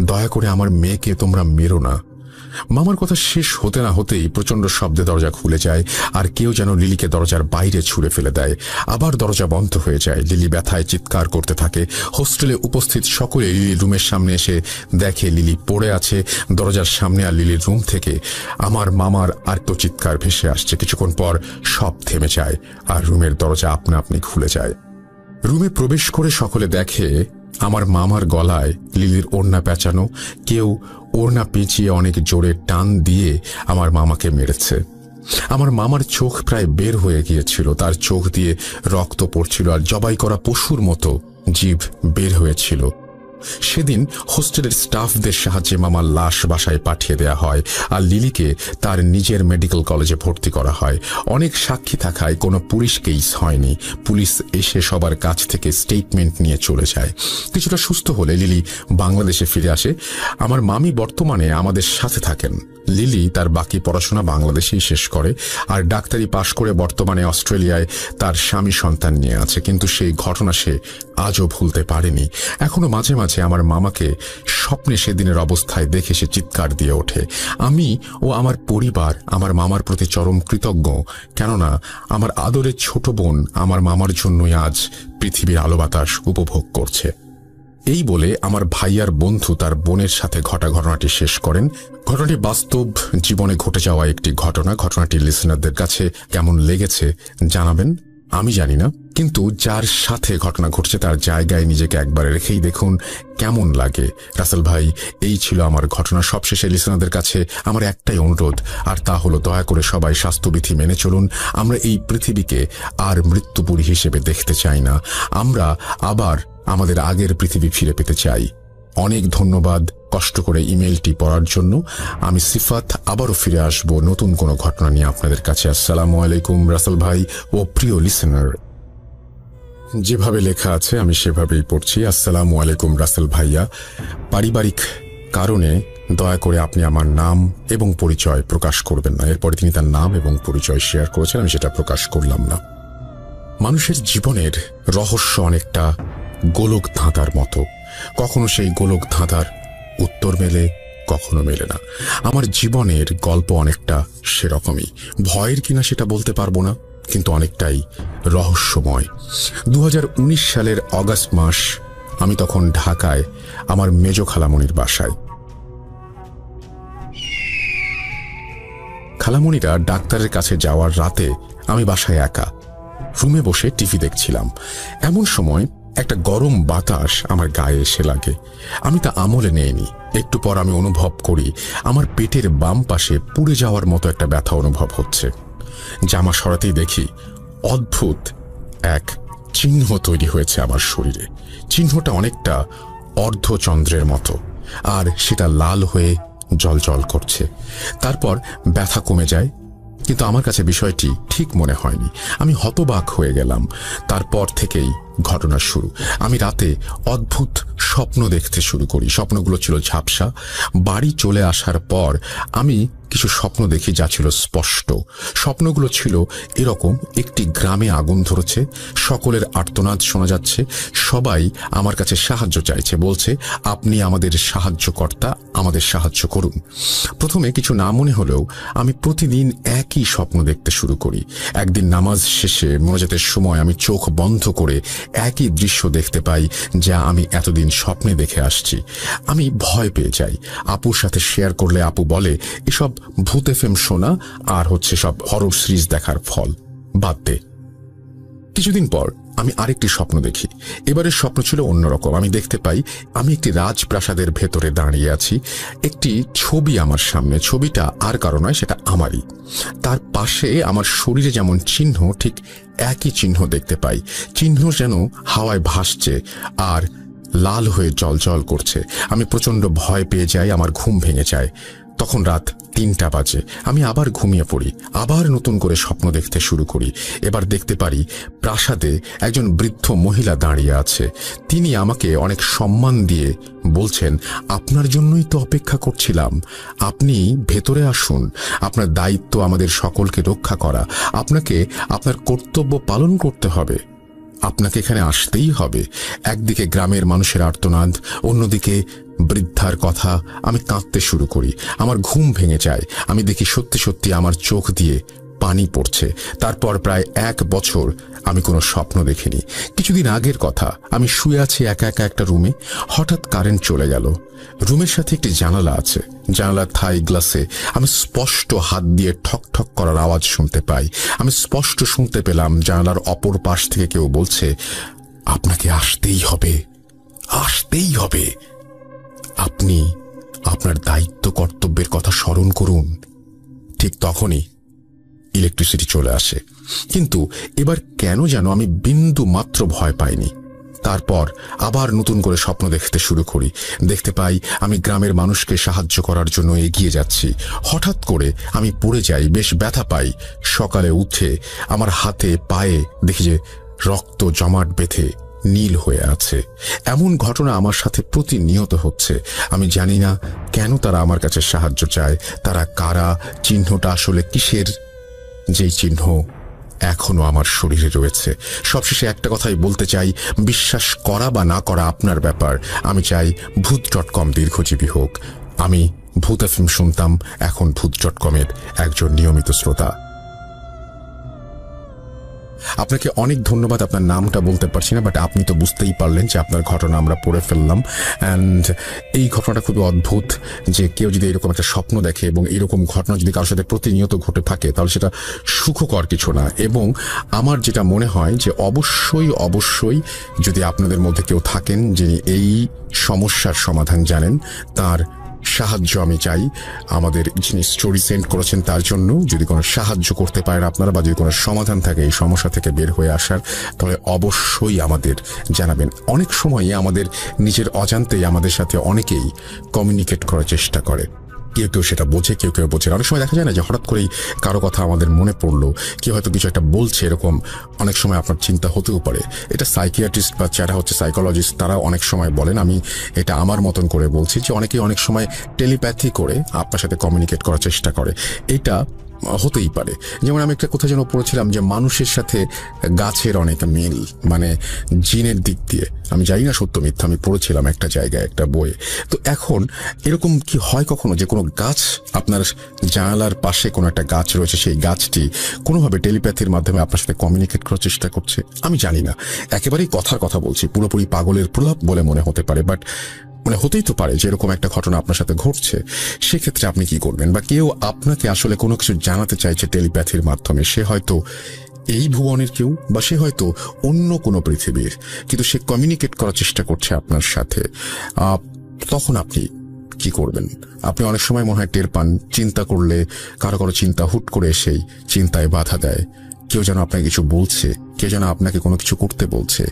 দয়া করে আমার মেয়েকে তোমরা মেরো না। মামার কথা শেষ হতে না হতেই প্রচন্ড শব্দে দরজা খুলে যায়, আর কেউ যেন লিলিকে দরজার বাইরে ছুঁড়ে ফেলে দেয়। আবার দরজা বন্ধ হয়ে যায়। লিলি ব্যথায় চিৎকার করতে থাকে। হোস্টেলে উপস্থিত সকলে লিলির রুমের সামনে এসে দেখে লিলি পড়ে আছে দরজার সামনে, আর লিলির রুম থেকে আমার মামার আর্তচিৎকার ভেসে আসছে। কিছুক্ষণ পর সব থেমে যায়, আর রুমের দরজা আপনা আপনি খুলে যায়। রুমে প্রবেশ করে সকলে দেখে আমার মামার গলায় লিলির ওড়না পেঁচানো, কেউ ওড়না পেঁচিয়ে অনেক জোরে টান দিয়ে আমার মামাকে মেরেছে। আমার মামার চোখ প্রায় বের হয়ে গিয়েছিল, তার চোখ দিয়ে রক্ত পড়ছিল, আর জবাই করা পশুর মতো জিভ বের হয়েছিল। সেদিন হোস্টেলের স্টাফদের সাহায্যে মামার লাশ বাসায় পাঠিয়ে দেয়া হয়, আর লিলিকে তার নিজের মেডিকেল কলেজে ভর্তি করা হয়। অনেক সাক্ষী থাকায় কোনো পুলিশ কেস হয়নি। পুলিশ এসে সবার কাছ থেকে স্টেটমেন্ট নিয়ে চলে যায়। কিছুটা সুস্থ হলে লিলি বাংলাদেশে ফিরে আসে। আমার মামি বর্তমানে আমাদের সাথে থাকেন। লিলি তার বাকি পড়াশোনা বাংলাদেশেই শেষ করে, আর ডাক্তারি পাশ করে বর্তমানে অস্ট্রেলিয়ায় তার স্বামী সন্তান নিয়ে আছে। কিন্তু সেই ঘটনা সে আজও ভুলতে পারেনি। এখনো মাঝে মাঝে আমার মামাকে স্বপ্নে সেদিনের অবস্থায় দেখে সে চিৎকার দিয়ে ওঠে। আমি ও আমার পরিবার আমার মামার প্রতি চরম কৃতজ্ঞ, কেননা আমার আদরের ছোট বোন আমার মামার জন্যই আজ পৃথিবীর আলো বাতাস উপভোগ করছে। এই বলে আমার ভাইয়ার বন্ধু তার বোনের সাথে ঘটা ঘটনাটি শেষ করেন। ঘটনাটি বাস্তব জীবনে ঘটে যাওয়া একটি ঘটনা। ঘটনাটি লিসেনারদের কাছে কেমন লেগেছে জানাবেন, আমি জানি না, কিন্তু যার সাথে ঘটনা ঘটছে তার জায়গায় নিজেকে একবার রেখেই দেখুন কেমন লাগে। রাসেল ভাই, এই ছিল আমার ঘটনা। সবশেষে লিসেনারদের কাছে আমার একটাই অনুরোধ, আর তা হলো দয়া করে সবাই স্বাস্থ্যবিধি মেনে চলুন। আমরা এই পৃথিবীকে আর মৃত্যুপুরী হিসেবে দেখতে চাই না। আমরা আবার আমাদের আগের পৃথিবী ফিরে পেতে চাই। অনেক ধন্যবাদ কষ্ট করে ইমেলটি পড়ার জন্য। আমি সিফাত আবারও ফিরে আসব নতুন কোনো ঘটনা নিয়ে আপনাদের কাছে। আসসালামু আলাইকুম রাসেল ভাই ও প্রিয় লিসেনার। যেভাবে লেখা আছে আমি সেভাবেই পড়ছি। আসসালামু আলাইকুম রাসেল ভাইয়া, পারিবারিক কারণে দয়া করে আপনি আমার নাম এবং পরিচয় প্রকাশ করবেন না। এরপরে তিনি তার নাম এবং পরিচয় শেয়ার করেছেন, আমি সেটা প্রকাশ করলাম না। মানুষের জীবনের রহস্য অনেকটা গোলক ধাঁধার মতো। কখনো সেই গোলক ধাঁধার উত্তর মেলে, কখনো মেলে না। আমার জীবনের গল্প অনেকটা সেরকমই। ভয়ের কিনা সেটা বলতে পারবো না, কিন্তু অনেকটাই রহস্যময়। 2019 সালের অগাস্ট মাস। আমি তখন ঢাকায় আমার মেজ খালামণির বাসায়। খালামণিরা ডাক্তারের কাছে যাওয়ার রাতে আমি বাসায় একা রুমে বসে টিভি দেখছিলাম। এমন সময় একটা গরম বাতাস আমার গায়ে এসে লাগে। আমি তা আমলে নেইনি। একটু পর আমি অনুভব করি আমার পেটের বাম পাশে পুড়ে যাওয়ার মতো একটা ব্যথা অনুভব হচ্ছে। জামা সরাতেই দেখি অদ্ভুত এক চিহ্ন তৈরি হয়েছে আমার শরীরে। চিহ্নটা অনেকটা অর্ধচন্দ্রের মতো। আর সেটা লাল হয়ে জ্বলজ্বল করছে। তারপর ব্যথা কমে যায়, কিন্তু আমার কাছে বিষয়টি ঠিক মনে হয়নি। আমি হতবাক হয়ে গেলাম। তারপর থেকেই ঘটনা শুরু। আমি রাতে অদ্ভুত স্বপ্ন দেখতে শুরু করি। স্বপ্নগুলো ছিল ঝাপসা। বাড়ি চলে আসার পর আমি কিছু স্বপ্ন দেখি যা ছিল স্পষ্ট। স্বপ্নগুলো ছিল এরকম: একটি গ্রামে আগুন ধরেছে, সকলের আর্তনাদ শোনা যাচ্ছে, সবাই আমার কাছে সাহায্য চাইছে, বলছে আপনি আমাদের সাহায্যকর্তা, আমাদের সাহায্য করুন। প্রথমে কিছু না মনে হলেও আমি প্রতিদিন একই স্বপ্ন দেখতে শুরু করি। একদিন নামাজ শেষে মোনাজাতের সময় আমি চোখ বন্ধ করে একই দৃশ্য দেখতে পাই যা আমি এতদিন স্বপ্নে দেখে আসছি। আমি ভয় পেয়ে যাই। আপুর সাথে শেয়ার করলে আপু বলে, এসব ভূত এফএম শোনা আর হচ্ছে সব হরর সিরিজ দেখার ফল, বাদ দে। কিছুদিন পর আমি আরেকটি স্বপ্ন দেখি। এবারের স্বপ্ন ছিল অন্যরকম। আমি দেখতে পাই আমি একটি রাজপ্রাসাদের ভেতরে দাঁড়িয়ে আছি। একটি ছবি আমার সামনে। ছবিটা আর কারো নয়, সেটা আমারই। তার পাশে আমার শরীরে যেমন চিহ্ন, ঠিক একই চিহ্ন দেখতে পাই। চিহ্ন যেন হাওয়ায় ভাসছে আর লাল হয়ে জ্বলজ্বল করছে। আমি প্রচণ্ড ভয় পেয়ে যাই। আমার ঘুম ভেঙে যায়। তখন রাত 3টা বাজে। আমি আবার ঘুমিয়ে পড়ি। আবার নতুন করে স্বপ্ন দেখতে শুরু করি। এবার দেখতে পারি প্রাসাদে একজন বৃদ্ধ মহিলা দাঁড়িয়ে আছে। তিনি আমাকে অনেক সম্মান দিয়ে বলছেন, আপনার জন্যই তো অপেক্ষা করছিলাম, আপনি ভেতরে আসুন, আপনার দায়িত্ব আমাদের সকলকে রক্ষা করা, আপনাকে আপনার কর্তব্য পালন করতে হবে, আপনাকে এখানে আসতেই হবে। একদিকে গ্রামের মানুষের আর্তনাদ, অন্যদিকে বৃদ্ধার কথা। আমি কাঁদতে শুরু করি। আমার ঘুম ভেঙে যায়। আমি দেখি সত্যি সত্যি আমার চোখ দিয়ে পানি পড়ছে। তারপর প্রায় 1 বছর আমি কোনো স্বপ্ন দেখিনি। কিছুদিন আগের কথা, আমি শুয়ে আছি একা একা একটা রুমে। হঠাৎ কারেন্ট চলে গেল। রুমের সাথে একটি জানালা আছে। জানালার থাই গ্লাসে আমি স্পষ্ট হাত দিয়ে ঠক ঠক করার আওয়াজ শুনতে পাই। আমি স্পষ্ট শুনতে পেলাম জানালার অপর পাশ থেকে কেউ বলছে, আপনাকে আসতেই হবে, আসতেই হবে, আপনি আপনার দায়িত্ব কর্তব্যের কথা স্মরণ করুন। ঠিক তখনই ইলেকট্রিসিটি চলে আসে। কিন্তু এবার কেন যেন আমি বিন্দু মাত্র ভয় পাইনি। তারপর আবার নতুন করে স্বপ্ন দেখতে শুরু করি। দেখতে পাই আমি গ্রামের মানুষকে সাহায্য করার জন্য এগিয়ে যাচ্ছি। হঠাৎ করে আমি পড়ে যাই, বেশ ব্যথা পাই। সকালে উঠে আমার হাতে পায়ে দেখি যে রক্ত জমাট বেঁধে নীল হয়ে আছে। এমন ঘটনা আমার সাথে প্রতিনিয়ত হচ্ছে। আমি জানি না কেন তারা আমার কাছে সাহায্য চায়, তারা কারা, চিহ্নটা আসলে কিসের। যেই চিহ্ন এখনো আমার শরীরে রয়েছে। সবশেষে একটা কথাই বলতে চাই, বিশ্বাস করা বা না করা আপনার ব্যাপার। আমি চাই ভূত.com দীর্ঘজীবী হোক। আমি ভূত এফএম শুনতাম, এখন ভূত.com-এর একজন নিয়মিত শ্রোতা। আপনাকে অনেক ধন্যবাদ। আপনার নামটা বলতে পারছি না, বাট আপনি তো বুঝতেই পারলেন যে আপনার ঘটনা আমরা পড়ে ফেললাম। অ্যান্ড এই ঘটনাটা খুবই অদ্ভুত যে কেউ যদি এরকম একটা স্বপ্ন দেখে এবং এরকম ঘটনা যদি কারোর সাথে প্রতিনিয়ত ঘটে থাকে তাহলে সেটা সুখকর কিছু না। এবং আমার যেটা মনে হয় যে অবশ্যই অবশ্যই যদি আপনাদের মধ্যে কেউ থাকেন যিনি এই সমস্যার সমাধান জানেন, তার সাহায্য আমি চাই। আমাদের যিনি স্টোরি সেন্ড করেছেন তার জন্য যদি কোনো সাহায্য করতে পারেন আপনারা, বা যদি কোনো সমাধান থাকে এই সমস্যা থেকে বের হয়ে আসার, তাহলে অবশ্যই আমাদের জানাবেন। অনেক সময়ই আমাদের নিজের অজান্তেই আমাদের সাথে অনেকেই কমিউনিকেট করার চেষ্টা করে। কেউ কেউ সেটা বোঝে, কেউ কেউ বোঝে। অনেক সময় দেখা যায় না যে হঠাৎ করেই কারো কথা আমাদের মনে পড়লো, কেউ হয়তো কিছু একটা বলছে, এরকম অনেক সময় আপনার চিন্তা হতেও পারে। এটা সাইকিয়াট্রিস্ট বা যারা হচ্ছে সাইকোলজিস্ট তারা অনেক সময় বলেন, আমি এটা আমার মতন করে বলছি, যে অনেকেই অনেক সময় টেলিপ্যাথি করে আপনার সাথে কমিউনিকেট করার চেষ্টা করে। এটা হতেই পারে। যেমন আমি একটা কথা যেন পড়েছিলাম যে মানুষের সাথে গাছের অনেক মিল, মানে জিনের দিক দিয়ে। আমি জানি না সত্য মিথ্যা, আমি পড়েছিলাম একটা জায়গায় একটা বইয়ে। তো এখন এরকম কি হয় কখনো যে কোনো গাছ, আপনার জানালার পাশে কোনো একটা গাছ রয়েছে, সেই গাছটি কোনোভাবে টেলিপ্যাথির মাধ্যমে আপনার সাথে কমিউনিকেট করার চেষ্টা করছে? আমি জানি না, একেবারেই কথার কথা বলছি, পুরোপুরি পাগলের প্রলাপ বলে মনে হতে পারে, বাট মানে হতেই তো পারে যে এরকম একটা ঘটনা আপনার সাথে ঘটছে। সেক্ষেত্রে আপনি কি করবেন? বা কেউ আপনাকে আসলে কোনো কিছু জানাতে চাইছে টেলিপ্যাথির মাধ্যমে, সে হয়তো এই ভুবনের কেউ, বা সে হয়তো অন্য কোনো পৃথিবীর, কিন্তু সে কমিউনিকেট করার চেষ্টা করছে আপনার সাথে। তখন আপনি কি করবেন? আপনি অনেক সময় মনে হয় টের পান, চিন্তা করলে কারো কারো চিন্তা হুট করে এসেই চিন্তায় বাধা দেয়। কেউ যেন আপনাকে কিছু বলছে, কেউ যেন আপনাকে কোনো কিছু করতে বলছে।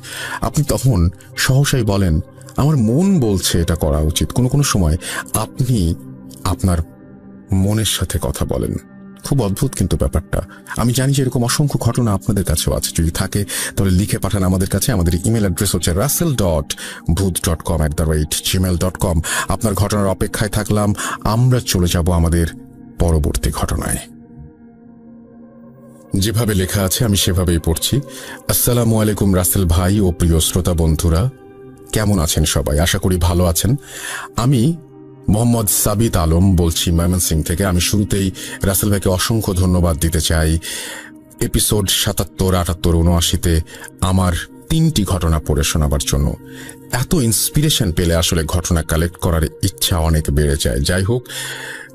আপনি তখন সহসাই বলেন, আমার মন বলছে এটা করা উচিত। কোনো কোনো সময় আপনি আপনার মনের সাথে কথা বলেন। খুব অদ্ভুত কিন্তু ব্যাপারটা। আমি জানি যে এরকম অসংখ্য ঘটনা আপনাদের কাছেও আছে। যদি থাকে তাহলে লিখে পাঠান আমাদের কাছে। আমাদের ইমেল অ্যাড্রেস হচ্ছে russell.booth.com@gmail.com। আপনার ঘটনার অপেক্ষায় থাকলাম। আমরা চলে যাব আমাদের পরবর্তী ঘটনায়। যেভাবে লেখা আছে আমি সেভাবেই পড়ছি। আসসালামু আলাইকুম রাসেল ভাই ও প্রিয় শ্রোতা বন্ধুরা, কেমন আছেন সবাই? আশা করি ভালো আছেন। আমি মোহাম্মদ সাবিত আলম বলছি ময়মনসিংহ থেকে। আমি শুরুতেই রাসেল ভাইকে অসংখ্য ধন্যবাদ দিতে চাই। এপিসোড 77, 78, 79-তে আমার 3টি ঘটনা পড়ে শোনাবার জন্য। এত ইন্সপিরেশন পেলে আসলে ঘটনা কালেক্ট করার ইচ্ছা অনেক বেড়ে যায়। যাই হোক,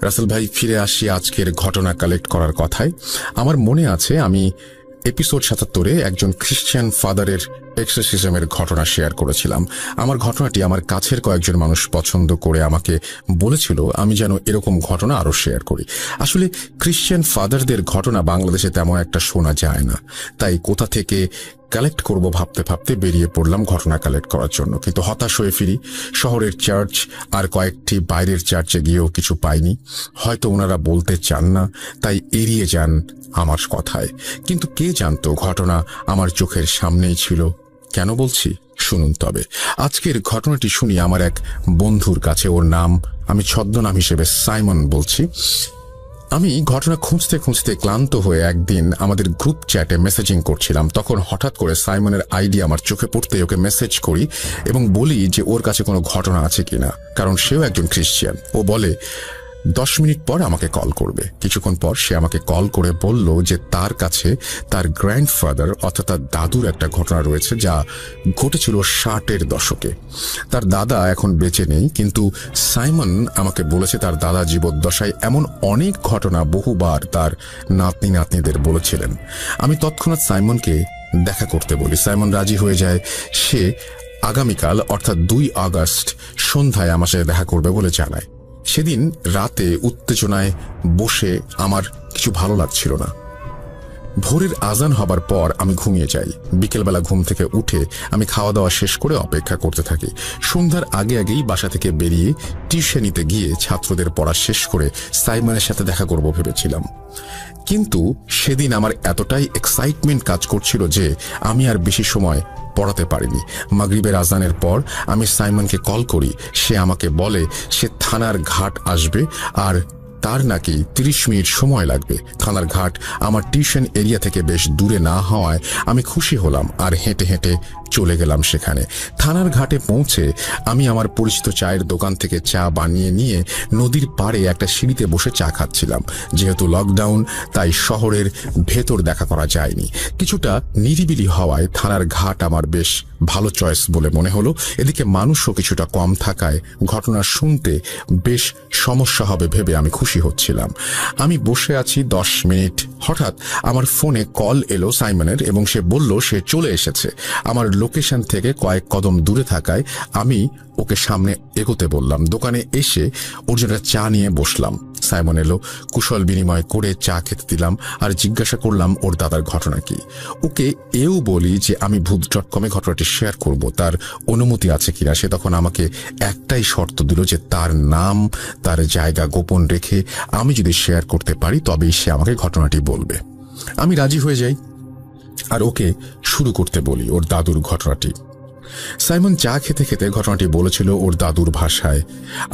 রাসেল ভাই, ফিরে আসি আজকের ঘটনা কালেক্ট করার কথায়। আমার মনে আছে আমি এপিসোড 77-এ একজন খ্রিস্টান ফাদারের এক্সোরসিজমের ঘটনা শেয়ার করেছিলাম। আমার ঘটনাটি আমার কাছের কয়েকজন মানুষ পছন্দ করে আমাকে বলেছিল আমি যেন এরকম ঘটনা আরো শেয়ার করি। আসলে খ্রিস্টান ফাদারদের ঘটনা বাংলাদেশে তেমন একটা শোনা যায় না, তাই কোথা থেকে কালেক্ট করব ভাবতে ভাবতে বেরিয়ে পড়লাম ঘটনা কালেক্ট করার জন্য। কিন্তু হতাশ হয়ে ফিরি। শহরের চার্চ আর কয়েকটি বাইরের চার্চে গিয়েও কিছু পাইনি। হয়তো ওনারা বলতে চান না, তাই এড়িয়ে যান আমার কথায়। কিন্তু কে জানতো ঘটনা আমার চোখের সামনেই ছিল। কেন বলছি শুনুন তবে। আজকের ঘটনাটি শুনি আমার এক বন্ধুর কাছে। ওর নাম আমি ছদ্মনাম হিসেবে সাইমন বলছি। আমি ঘটনা খুঁজতে খুঁজতে ক্লান্ত হয়ে একদিন আমাদের গ্রুপ চ্যাটে মেসেজিং করছিলাম। তখন হঠাৎ করে সাইমনের আইডি আমার চোখে পড়তে ওকে মেসেজ করি এবং বলি যে ওর কাছে কোনো ঘটনা আছে কিনা, কারণ সেও একজন খ্রিস্টান। ও বলে 10 মিনিট পর আমাকে কল করবে। কিছুক্ষণ পর সে আমাকে কল করে বলল যে তার কাছে তার গ্র্যান্ডফাদার অর্থাৎ তার দাদুর একটা ঘটনা রয়েছে যা ঘটেছিল 60-এর দশকে। তার দাদা এখন বেঁচে নেই, কিন্তু সাইমন আমাকে বলেছে তার দাদা জীবদ্দশায় এমন অনেক ঘটনা বহুবার তার নাতনি নাতনিদের বলেছিলেন। আমি তৎক্ষণাৎ সাইমনকে দেখা করতে বলি। সাইমন রাজি হয়ে যায়। সে আগামীকাল অর্থাৎ 2 আগস্ট সন্ধ্যায় আমার সাথে দেখা করবে বলে জানায়। সেদিন রাতে উত্তেজনায় বসে আমার কিছু ভালো লাগছিল না। ভোরের আজান হবার পর আমি ঘুমিয়ে যাই। বিকেলবেলা ঘুম থেকে উঠে আমি খাওয়া দাওয়া শেষ করে অপেক্ষা করতে থাকি। সন্ধ্যার আগে আগেই বাসা থেকে বেরিয়ে টিউশনিতে গিয়ে ছাত্রদের পড়া শেষ করে সাইমনের সাথে দেখা করব ভেবেছিলাম। কিন্তু সেদিন আমার এতটাই এক্সাইটমেন্ট কাজ করছিল যে আমি আর বেশি সময় পড়াতে পারিনি। মাগরিবের আজানের পর আমি সাইমনকে কল করি। সে আমাকে বলে সে থানার ঘাট আসবে আর তার নাকি 30 মিনিট সময় লাগবে। থানার ঘাট আমার টিউশন এরিয়া থেকে বেশ দূরে না হওয়ায় আমি খুশি হলাম আর হেঁটে হেঁটে চলে গেলাম সেখানে। থানার ঘাটে পৌঁছে আমি আমার পরিচিত চায়ের দোকান থেকে চা বানিয়ে নিয়ে নদীর পাড়ে একটা সিঁড়িতে বসে চা খাচ্ছিলাম। যেহেতু লকডাউন তাই শহরের ভেতর দেখা করা যায়নি। কিছুটা নিরিবিলি হওয়ায় থানার ঘাট আমার বেশ ভালো চয়েস বলে মনে হলো। এদিকে মানুষও কিছুটা কম থাকায় ঘটনা শুনতে বেশ সমস্যা হবে ভেবে আমি খুশি হচ্ছিলাম। আমি বসে আছি 10 মিনিট। হঠাৎ আমার ফোনে কল এলো সাইমনের এবং সে বলল সে চলে এসেছে। আমার লোকেশন থেকে কয়েক কদম দূরে থাকায় আমি ওকে সামনে এগোতে বললাম। দোকানে এসে ওর জন্য চা নিয়ে বসলাম। সাইমন এলো। কুশল বিনিময় করে চা খেতে দিলাম আর জিজ্ঞাসা করলাম ওর দাদার ঘটনা কি। ওকে এও বলি যে আমি ভূত.com-এ ঘটনাটি শেয়ার করব, তার অনুমতি আছে কিনা। সে তখন আমাকে একটাই শর্ত দিল যে তার নাম তার জায়গা গোপন রেখে আমি যদি শেয়ার করতে পারি তবেই সে আমাকে ঘটনাটি বলবে। আমি রাজি হয়ে যাই আর ওকে শুরু করতে বলি ওর দাদুর ঘটনাটি। সাইমন চা খেতে খেতে ঘটনাটি বলেছিল ওর দাদুর ভাষায়।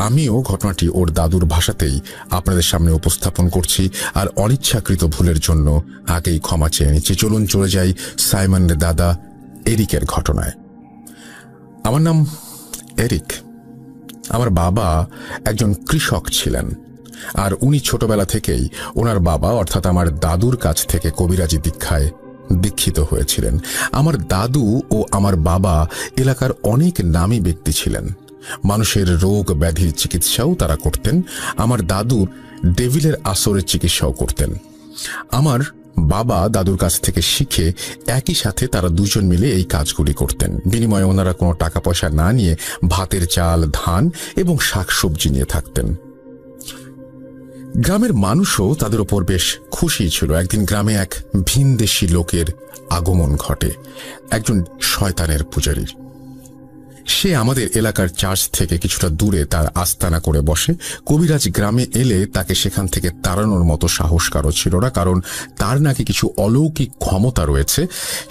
আমিও ঘটনাটি ওর দাদুর ভাষাতেই আপনাদের সামনে উপস্থাপন করছি আর অনিচ্ছাকৃত ভুলের জন্য আগেই ক্ষমা চেয়ে নিচ্ছি। চলুন চলে যাই সাইমনের দাদা এরিকের ঘটনায়। আমার নাম এরিক। আমার বাবা একজন কৃষক ছিলেন আর উনি ছোটবেলা থেকেই ওনার বাবা অর্থাৎ আমার দাদুর কাছ থেকে কবিরাজি দীক্ষায় দীক্ষিত হয়েছিলেন। আমার দাদু ও আমার বাবা এলাকার অনেক নামী ব্যক্তি ছিলেন। মানুষের রোগ ব্যাধির চিকিৎসাও তারা করতেন। আমার দাদুর ডেভিলের আসরের চিকিৎসাও করতেন। আমার বাবা দাদুর কাছ থেকে শিখে একই সাথে তারা দুজন মিলে এই কাজগুলি করতেন। বিনিময়ে ওনারা কোনো টাকা পয়সা না নিয়ে ভাতের চাল, ধান এবং শাকসবজি নিয়ে থাকতেন। গ্রামের মানুষও তাদের ওপর বেশ খুশি ছিল। একদিন গ্রামে এক ভিনদেশী লোকের আগমন ঘটে, একজন শয়তানের পূজারীর। সে আমাদের এলাকার চার্চ থেকে কিছুটা দূরে তার আস্তানা করে বসে। কবিরাজ গ্রামে এলে তাকে সেখান থেকে তাড়ানোর মতো সাহস কারো ছিল না, কারণ তার নাকি কিছু অলৌকিক ক্ষমতা রয়েছে।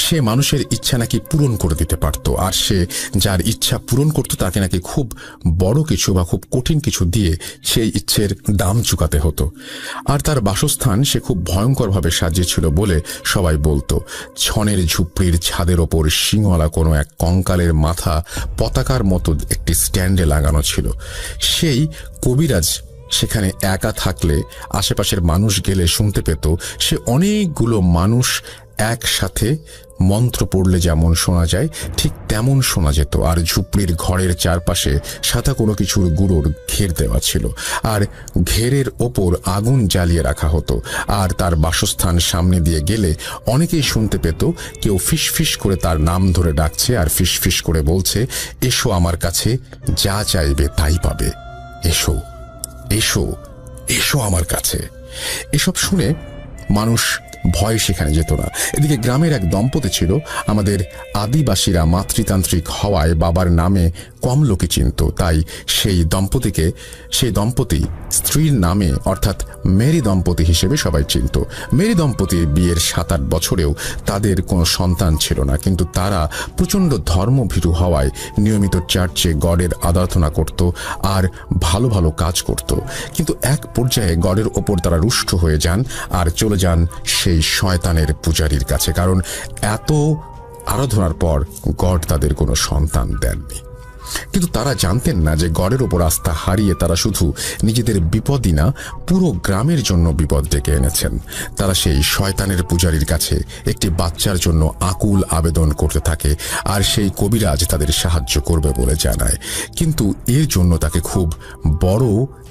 সে মানুষের ইচ্ছা নাকি পূরণ করে দিতে পারত, আর সে যার ইচ্ছা পূরণ করত তাকে নাকি খুব বড় কিছু বা খুব কঠিন কিছু দিয়ে সেই ইচ্ছের দাম চুকাতে হতো। আর তার বাসস্থান সে খুব ভয়ঙ্করভাবে সাজিয়েছিল বলে সবাই বলতো। ছনের ঝুপড়ির ছাদের ওপর শিংওয়ালা কোনো এক কঙ্কালের মাথা পতাকার মতো একটি স্ট্যান্ডে লাগানো ছিল। সেই কবিরাজ সেখানে একা থাকলে আশেপাশের মানুষ গেলে শুনতে পেত সে অনেকগুলো মানুষ একসাথে মন্ত্র পড়লে যেমন শোনা যায় ঠিক তেমন শোনা যেত। আর ঝুপড়ির ঘরের চারপাশে সাদা কোনো কিছুর গুঁড়োর ঘের দেওয়া ছিল, আর ঘেরের ওপর আগুন জ্বালিয়ে রাখা হতো। আর তার বাসস্থান সামনে দিয়ে গেলে অনেকেই শুনতে পেত কেউ ফিসফিস করে তার নাম ধরে ডাকছে আর ফিসফিস করে বলছে, এসো আমার কাছে, যা চাইবে তাই পাবে, এসো এসো এসো আমার কাছে। এসব শুনে মানুষ ভয় সেখানে যেত না। এদিকে গ্রামের এক দম্পতি ছিল। আমাদের আদিবাসীরা মাতৃতান্ত্রিক হওয়ায় বাবার নামে কম লোকে চিনত, তাই সেই দম্পতি স্ত্রীর নামে অর্থাৎ মেরি দম্পতি হিসেবে সবাই চিনত। মেরি দম্পতির বিয়ের 7-8 বছরেও তাদের কোনো সন্তান ছিল না, কিন্তু তারা প্রচণ্ড ধর্মভীরু হওয়ায় নিয়মিত চার্চে গডের আরাধনা করত আর ভালো ভালো কাজ করত। কিন্তু এক পর্যায়ে গডের ওপর তারা রুষ্ট হয়ে যান আর চলে যান সেই শয়তানের পূজারীর কাছে, কারণ এত আরাধনার পর গড তাদের কোনো সন্তান দেননি। কিন্তু তারা জানতেন না যে গডের ওপর আস্থা হারিয়ে তারা শুধু নিজেদের বিপদই না, পুরো গ্রামের জন্য বিপদ ডেকে এনেছেন। তারা সেই শয়তানের পূজারীর কাছে একটি বাচ্চার জন্য আকুল আবেদন করতে থাকে, আর সেই কবিরাজ তাদের সাহায্য করবে বলে জানায়। কিন্তু এর জন্য তাকে খুব বড়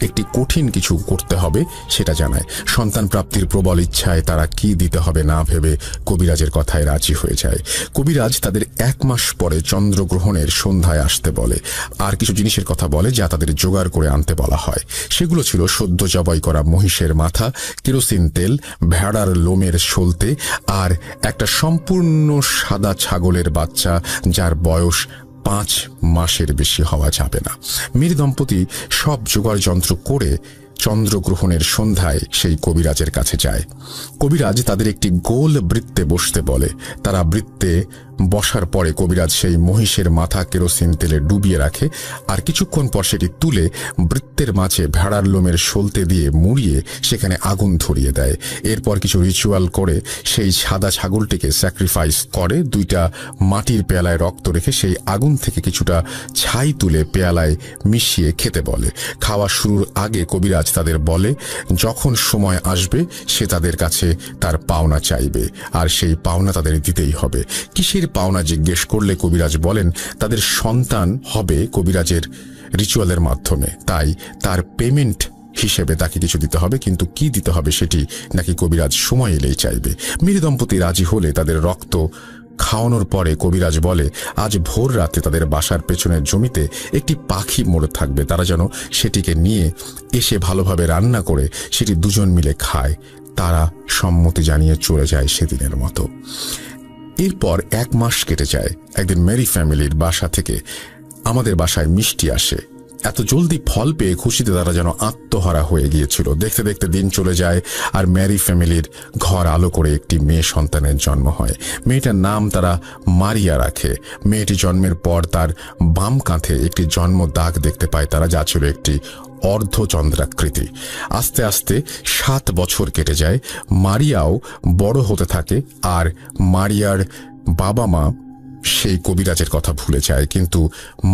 একটি কঠিন কিছু করতে হবে সেটা জানায়। সন্তান প্রাপ্তির প্রবল ইচ্ছায় তারা কি দিতে হবে না ভেবে কবিরাজের কথায় রাজি হয়ে যায়। কবিরাজ তাদের 1 মাস পরে চন্দ্রগ্রহণের সন্ধ্যায় আসতে বলে, আর কিছু জিনিসের কথা বলে যা তাদের জোগাড় করে আনতে বলা হয়। সেগুলো ছিল সদ্য জবাই করা মহিষের মাথা, কেরোসিন তেল, ভেড়ার লোমের সলতে, আর একটা সম্পূর্ণ সাদা ছাগলের বাচ্চা যার বয়স 5 মাসের বেশি হওয়া যাবে না। মেরি দম্পতি সব জোগাড় যন্ত্র করে চন্দ্রগ্রহণের সন্ধ্যায় সেই কবিরাজের কাছে যায়। কবিরাজ তাদের একটি গোল বৃত্তে বসতে বলে। তারা বৃত্তে বসার পরে কবিরাজ সেই মহিষের মাথা কেরোসিন তেলে ডুবিয়ে রাখে, আর কিছুক্ষণ পর সেটি তুলে বৃত্তের মাঝে ভেড়ার লোমের সলতে দিয়ে মুড়িয়ে সেখানে আগুন ধরিয়ে দেয়। এরপর কিছু রিচুয়াল করে সেই সাদা ছাগলটিকে স্যাক্রিফাইস করে। 2টা মাটির পেয়ালায় রক্ত রেখে সেই আগুন থেকে কিছুটা ছাই তুলে পেয়ালায় মিশিয়ে খেতে বলে। খাওয়া শুরুর আগে কবিরাজ তাদের বলে যখন সময় আসবে সে তাদের কাছে তার পাওনা চাইবে, আর সেই পাওনা তাদের দিতেই হবে। কিসের পাওনা জিজ্ঞেস করলে কবিরাজ বলেন তাদের সন্তান হবে কবিরাজের রিচুয়ালের মাধ্যমে, তাই তার পেমেন্ট হিসেবে তাকে কিছু দিতে হবে, কিন্তু কি দিতে হবে সেটি নাকি কবিরাজ সময় এলেই চাইবে। মেরি দম্পতি রাজি হলে তাদের রক্ত খাওয়ানোর পরে কবিরাজ বলে আজ ভোর রাতে তাদের বাসার পেছনের জমিতে একটি পাখি মরে থাকবে, তারা যেন সেটিকে নিয়ে এসে ভালোভাবে রান্না করে সেটি দুজন মিলে খায়। তারা সম্মতি জানিয়ে চলে যায় সেদিনের মতো। এরপর 1 মাস কেটে যায়। একদিন মেরি ফ্যামিলির বাসা থেকে আমাদের বাসায় মিষ্টি আসে। এত জলদি ফল পেয়ে খুশিতে তারা যেন আত্মহারা হয়ে গিয়েছিল। দেখতে দেখতে দিন চলে যায়, আর মেরি ফ্যামিলির ঘর আলো করে একটি মেয়ে সন্তানের জন্ম হয়। মেয়েটার নাম তারা মারিয়া রাখে। মেয়েটি জন্মের পর তার বাম কাঁধে একটি জন্ম দাগ দেখতে পায় তারা, যা ছিল একটি অর্ধচন্দ্রাকৃতি। আস্তে আস্তে 7 বছর কেটে যায়। মারিয়াও বড় হতে থাকে, আর মারিয়ার বাবা মা সেই কবিরাজের কথা ভুলে যায়। কিন্তু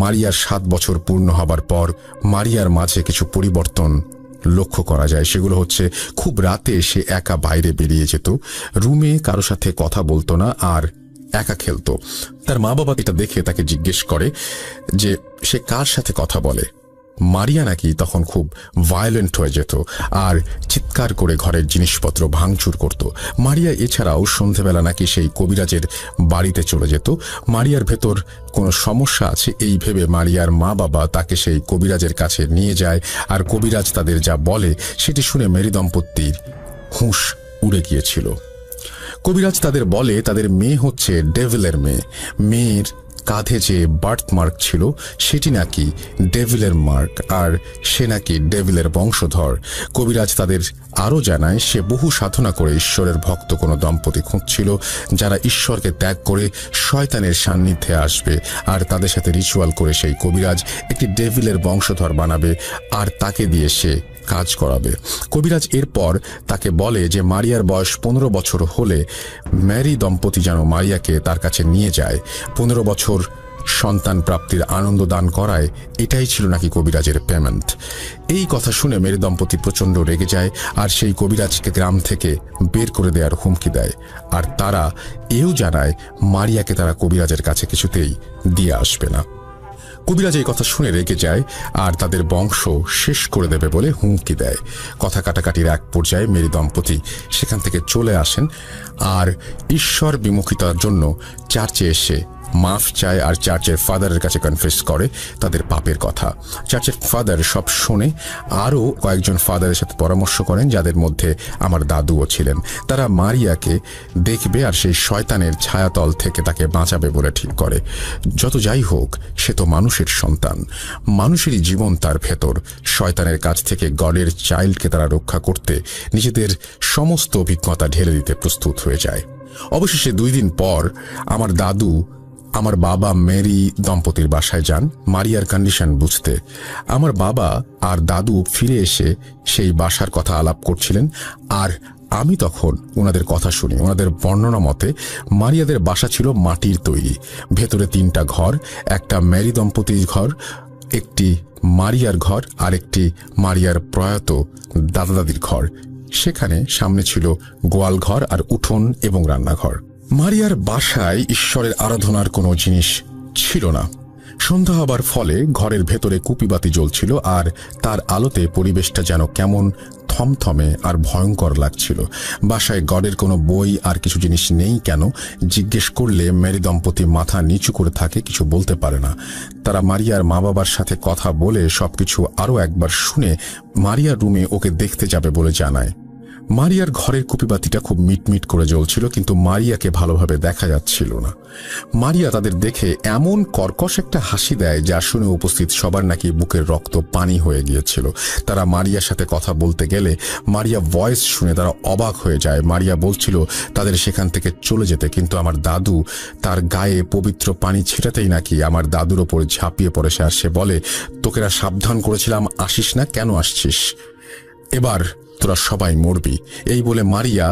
মারিয়ার 7 বছর পূর্ণ হবার পর মারিয়ার মাঝে কিছু পরিবর্তন লক্ষ্য করা যায়। সেগুলো হচ্ছে খুব রাতে সে একা বাইরে বেরিয়ে যেত, রুমে কারো সাথে কথা বলতো না, আর একা খেলতো। তার মা বাবা এটা দেখে তাকে জিজ্ঞেস করে যে সে কার সাথে কথা বলে। মারিয়া নাকি তখন খুব ভায়োলেন্ট হয়ে যেত আর চিৎকার করে ঘরের জিনিসপত্র ভাঙচুর করত। মারিয়া এছাড়াও সন্ধেবেলা নাকি সেই কবিরাজের বাড়িতে চলে যেত। মারিয়ার ভেতর কোনো সমস্যা আছে এই ভেবে মারিয়ার মা বাবা তাকে সেই কবিরাজের কাছে নিয়ে যায়, আর কবিরাজ তাদের যা বলে সেটি শুনে মেরি দম্পতির হুঁশ উড়ে গিয়েছিল। কবিরাজ তাদের বলে তাদের মেয়ে হচ্ছে ডেভিলের মেয়ে। মেয়ের কাঁধে যে বার্থ মার্ক ছিল সেটি নাকি ডেভিলের মার্ক, আর সে নাকি ডেভিলের বংশধর। কবিরাজ তাদের আরও জানায় সে বহু সাধনা করে ঈশ্বরের ভক্ত কোনো দম্পতি খুঁজছিল যারা ঈশ্বরকে ত্যাগ করে শয়তানের সান্নিধ্যে আসবে, আর তাদের সাথে রিচুয়াল করে সেই কবিরাজ একটি ডেভিলের বংশধর বানাবে আর তাকে দিয়ে সে কাজ করাবে। কবিরাজ এরপর তাকে বলে যে মারিয়ার বয়স 15 বছর হলে ম্যারি দম্পতি যেন মারিয়াকে তার কাছে নিয়ে যায়। 15 বছর সন্তান প্রাপ্তির আনন্দ দান করায় এটাই ছিল নাকি কবিরাজের পেমেন্ট। এই কথা শুনে মেরি দম্পতি প্রচণ্ড রেগে যায় আর সেই কবিরাজকে গ্রাম থেকে বের করে দেওয়ার হুমকি দেয়। আর তারা এও জানায় মারিয়াকে তারা কবিরাজের কাছে কিছুতেই দিয়ে আসবে না। কবিরাজ এই কথা শুনে রেগে যায় আর তাদের বংশ শেষ করে দেবে বলে হুমকি দেয়। কথা কাটাকাটির এক পর্যায়ে মেরি দম্পতি সেখান থেকে চলে আসেন আর ঈশ্বর বিমুখিতার জন্য চার্চে এসে মাফ চায় আর চার্চের ফাদারের কাছে কনফেস করে তাদের পাপের কথা। চার্চের ফাদার সব শুনে আরও কয়েকজন ফাদারের সাথে পরামর্শ করেন, যাদের মধ্যে আমার দাদুও ছিলেন। তারা মারিয়াকে দেখবে আর সেই শয়তানের ছায়াতল থেকে তাকে বাঁচাবে বলে ঠিক করে। যত যাই হোক, সে তো মানুষের সন্তান, মানুষেরই জীবন তার ভেতর। শয়তানের কাছ থেকে গডের চাইল্ডকে তারা রক্ষা করতে নিজেদের সমস্ত অভিজ্ঞতা ঢেলে দিতে প্রস্তুত হয়ে যায়। অবশেষে 2 দিন পর আমার দাদু আমার বাবা মেরি দম্পতির বাসায় যান মারিয়ার কন্ডিশন বুঝতে। আমার বাবা আর দাদু ফিরে এসে সেই বাসার কথা আলাপ করছিলেন আর আমি তখন ওনাদের কথা শুনি। ওনাদের বর্ণনা মতে মারিয়াদের বাসা ছিল মাটির তৈরি, ভেতরে 3টা ঘর, একটা মেরি দম্পতির ঘর, একটি মারিয়ার ঘর আর একটি মারিয়ার প্রয়াত দাদা দাদির ঘর। সেখানে সামনে ছিল গোয়াল ঘর আর উঠোন এবং রান্নাঘর। মারিয়ার বাসায় ঈশ্বরের আরাধনার কোনো জিনিস ছিল না। সন্ধ্যা হবার ফলে ঘরের ভেতরে কুপিবাতি জ্বলছিল আর তার আলোতে পরিবেশটা যেন কেমন থমথমে আর ভয়ঙ্কর লাগছিল। বাসায় গডের কোনো বই আর কিছু জিনিস নেই কেন জিজ্ঞেস করলে মেরি দম্পতি মাথা নিচু করে থাকে, কিছু বলতে পারে না। তারা মারিয়ার মা বাবার সাথে কথা বলে সবকিছু আরও একবার শুনে মারিয়ার রুমে ওকে দেখতে যাবে বলে জানায়। মারিয়ার ঘরের কুপিবাতিটা খুব মিটমিট করে জ্বলছিল, কিন্তু মারিয়াকে ভালোভাবে দেখা যাচ্ছিল না। মারিয়া তাদের দেখে এমন কর্কশ একটা হাসি দেয় যা শুনে উপস্থিত সবার নাকি বুকের রক্ত পানি হয়ে গিয়েছিল। তারা মারিয়ার সাথে কথা বলতে গেলে মারিয়া ভয়েস শুনে তারা অবাক হয়ে যায়। মারিয়া বলছিল তাদের সেখান থেকে চলে যেতে, কিন্তু আমার দাদু তার গায়ে পবিত্র পানি ছেটাতেই নাকি আমার দাদুর ওপর ঝাঁপিয়ে পড়ে সে, আর সে বলে, তোকেরা সাবধান করেছিলাম আসিস না, কেন আসছিস? এবার তোরা সবাই মরবি। এই বলে মারিয়া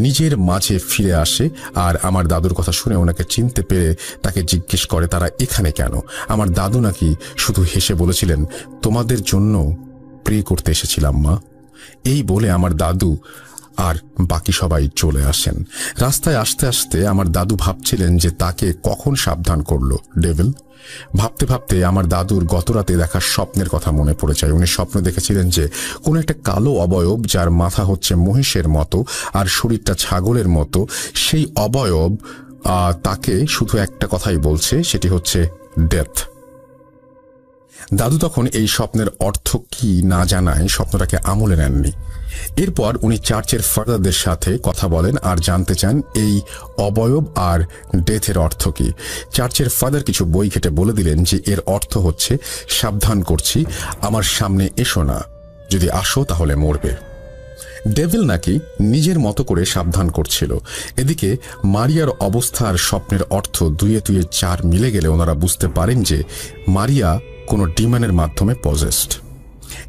নিজের মাঝে ফিরে আসে আর আমার দাদুর কথা শুনে ওনাকে চিনতে পেরে তাকে জিজ্ঞেস করে তারা এখানে কেন। আমার দাদু নাকি শুধু হেসে বলেছিলেন, তোমাদের জন্য প্রে করতে এসেছিলাম মা। এই বলে আমার দাদু আর বাকি সবাই চলে আসেন। রাস্তায় আসতে আসতে আমার দাদু ভাবছিলেন যে তাকে কখন সাবধান করলো ডেভিল। ভাবতে ভাবতে আমার দাদুর গতরাতে দেখা স্বপ্নের কথা মনে পড়ে যায়। উনি স্বপ্ন দেখেছিলেন যে কোন একটা কালো অবয়ব, যার মাথা হচ্ছে মহিষের মতো আর শরীরটা ছাগলের মতো, সেই অবয়ব তাকে শুধু একটা কথাই বলছে, সেটি হচ্ছে ডেথ। দাদু তখন এই স্বপ্নের অর্থ কি না জানায় স্বপ্নটাকে আমলে নেননি। এরপর উনি চার্চের ফাদারদের সাথে কথা বলেন আর জানতে চান এই অবয়ব আর ডেথের অর্থ কি। চার্চের ফাদার কিছু বই ঘেটে বলে দিলেন যে এর অর্থ হচ্ছে, সাবধান করছি, আমার সামনে এসো না, যদি আসো তাহলে মরবে। ডেভিল নাকি নিজের মতো করে সাবধান করছিল। এদিকে মারিয়ার অবস্থা আর স্বপ্নের অর্থ 2-2 4 মিলে গেলে ওনারা বুঝতে পারেন যে মারিয়া কোনো ডিমনের মাধ্যমে পজেসড।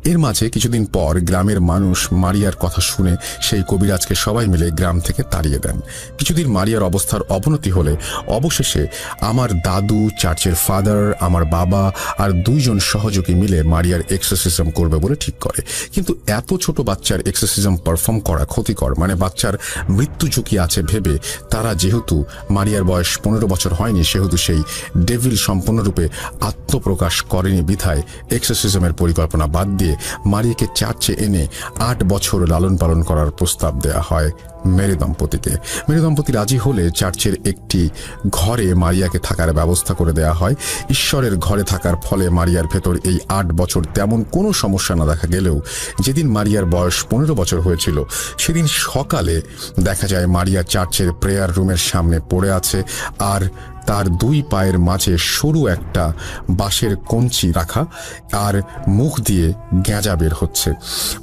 এর মাঝে কিছুদিন পর গ্রামের মানুষ মারিয়ার কথা শুনে সেই কবিরাজকে সবাই মিলে গ্রাম থেকে তাড়িয়ে দেন। কিছুদিন মারিয়ার অবস্থার অবনতি হলে অবশেষে আমার দাদু, চার্চের ফাদার, আমার বাবা আর 2 জন সহযোগী মিলে মারিয়ার এক্সোরসিজম করবে বলে ঠিক করে। কিন্তু এত ছোট বাচ্চার এক্সোরসিজম পারফর্ম করা ক্ষতিকর, মানে বাচ্চার মৃত্যু ঝুঁকি আছে ভেবে তারা, যেহেতু মারিয়ার বয়স 15 বছর হয়নি, সেহেতু সেই ডেভিল সম্পূর্ণরূপে আত্মপ্রকাশ করেনি বিধায় এক্সোরসিজমের পরিকল্পনা বাদ দিয়ে মারিয়াকে চার্চে এনে 8 বছর লালন পালন করার প্রস্তাব দেয়া হয় মেরি দম্পতিকে। মেরি দম্পতি রাজি হলে চার্চের একটি ঘরে মারিয়াকে থাকার ব্যবস্থা করে দেয়া হয়। ঈশ্বরের ঘরে থাকার ফলে মারিয়ার ভেতর এই 8 বছর তেমন কোনো সমস্যা না দেখা গেলেও যেদিন মারিয়ার বয়স 15 বছর হয়েছিল সেদিন সকালে দেখা যায় মারিয়া চার্চের প্রেয়ার রুমের সামনে পড়ে আছে আর তার দুই পায়ের মাঝে সরু একটা বাঁশের কঞ্চি রাখা, আর মুখ দিয়ে গেঁজা বের হচ্ছে।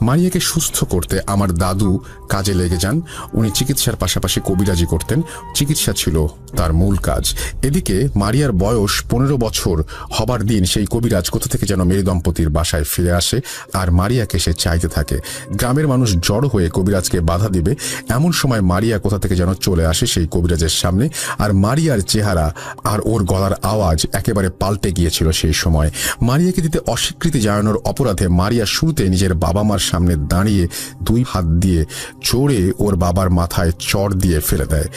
মারিয়াকে সুস্থ করতে আমার দাদু কাজে লেগে যান। উনি চিকিৎসার পাশাপাশি কবিরাজি করতেন। চিকিৎসা ছিল তার মূল কাজ। এদিকে মারিয়ার বয়স 15 বছর হবার দিন সেই কবিরাজ কোথা থেকে যেন মেরি দম্পতির বাসায় ফিরে আসে, আর মারিয়াকে সে চাইতে থাকে। গ্রামের মানুষ জড়ো হয়ে কবিরাজকে বাধা দিবে, এমন সময় মারিয়া কোথা থেকে যেন চলে আসে সেই কবিরাজের সামনে। আর মারিয়ার চেহারা আর ওর গলার আওয়াজ একেবারে পাল্টে গিয়েছিল সেই সময়। মারিয়াকে দিতে অস্বীকৃতি জানানোর অপরাধে মারিয়া শুরুতে নিজের বাবা মার সামনে দাঁড়িয়ে 2 হাত দিয়ে জোরে ওর বাবার মাথায় চড় দিয়ে ফেলে দেয়।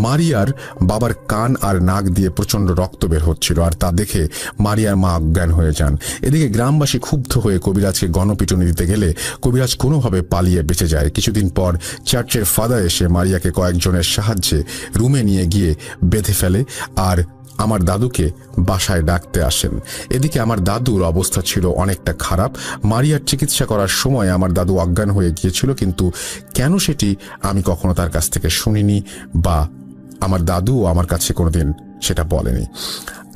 মারিয়ার বাবার কান আর নাক দিয়ে প্রচন্ড রক্ত বের হচ্ছিল, আর তা দেখে মারিয়ার মা অজ্ঞান হয়ে যান। এদিকে গ্রামবাসী ক্ষুব্ধ হয়ে কবিরাজকে গণপিটুনি দিতে গেলে কবিরাজ কোনোভাবে পালিয়ে বেঁচে যায়। কিছুদিন পর চার্চের ফাদার এসে মারিয়াকে কয়েকজনের সাহায্যে রুমে নিয়ে গিয়ে বেঁধে ফেলে, আর আমার দাদুকে বাসায় ডাকতে আসেন। এদিকে আমার দাদুর অবস্থা ছিল অনেকটা খারাপ। মারিয়ার চিকিৎসা করার সময় আমার দাদু অজ্ঞান হয়ে গিয়েছিল, কিন্তু কেন সেটি আমি কখনো তার কাছ থেকে শুনিনি, বা আমার দাদুও আমার কাছে কোনোদিন সেটা বলেনি।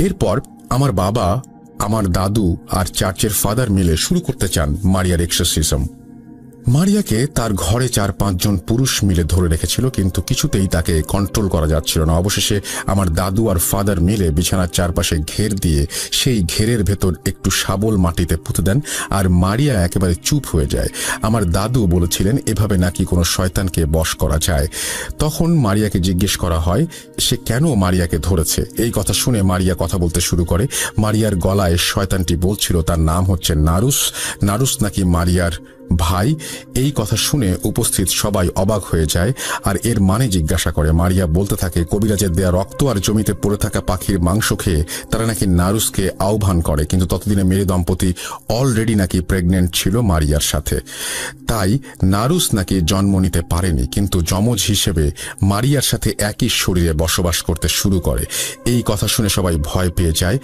এরপর আমার বাবা, আমার দাদু আর চার্চের ফাদার মিলে শুরু করতে চান মারিয়ার এক্সরসিজম। মারিয়াকে তার ঘরে 4-5 জন পুরুষ মিলে ধরে রেখেছিল, কিন্তু কিছুতেই তাকে কন্ট্রোল করা যাচ্ছিল না। অবশেষে আমার দাদু আর ফাদার মিলে বিছানার চারপাশে ঘের দিয়ে সেই ঘেরের ভেতর একটু শাবল মাটিতে পুঁতে দেন, আর মারিয়া একেবারে চুপ হয়ে যায়। আমার দাদু বলেছিলেন এভাবে নাকি কোনো শয়তানকে বশ করা যায়। তখন মারিয়াকে জিজ্ঞেস করা হয় সে কেন মারিয়াকে ধরেছে। এই কথা শুনে মারিয়া কথা বলতে শুরু করে। মারিয়ার গলায় শয়তানটি বলছিল তার নাম হচ্ছে নারুস। নারুস নাকি মারিয়ার ভাই। এই কথা শুনে উপস্থিত সবাই অবাক হয়ে যায়, আর এর মানে জিজ্ঞাসা করে। মারিয়া বলতে থাকে কবিরাজের দেয়া রক্ত আর জমিতে পড়ে থাকা পাখির মাংস খেয়ে তারা নাকি নারুসকে আহ্বান করে, কিন্তু ততদিনে মেরি দম্পতি অলরেডি নাকি প্রেগনেন্ট ছিল মারিয়ার সাথে। তাই নারুস নাকি জন্ম নিতে পারেনি, কিন্তু যমজ হিসেবে মারিয়ার সাথে একই শরীরে বসবাস করতে শুরু করে। এই কথা শুনে সবাই ভয় পেয়ে যায়,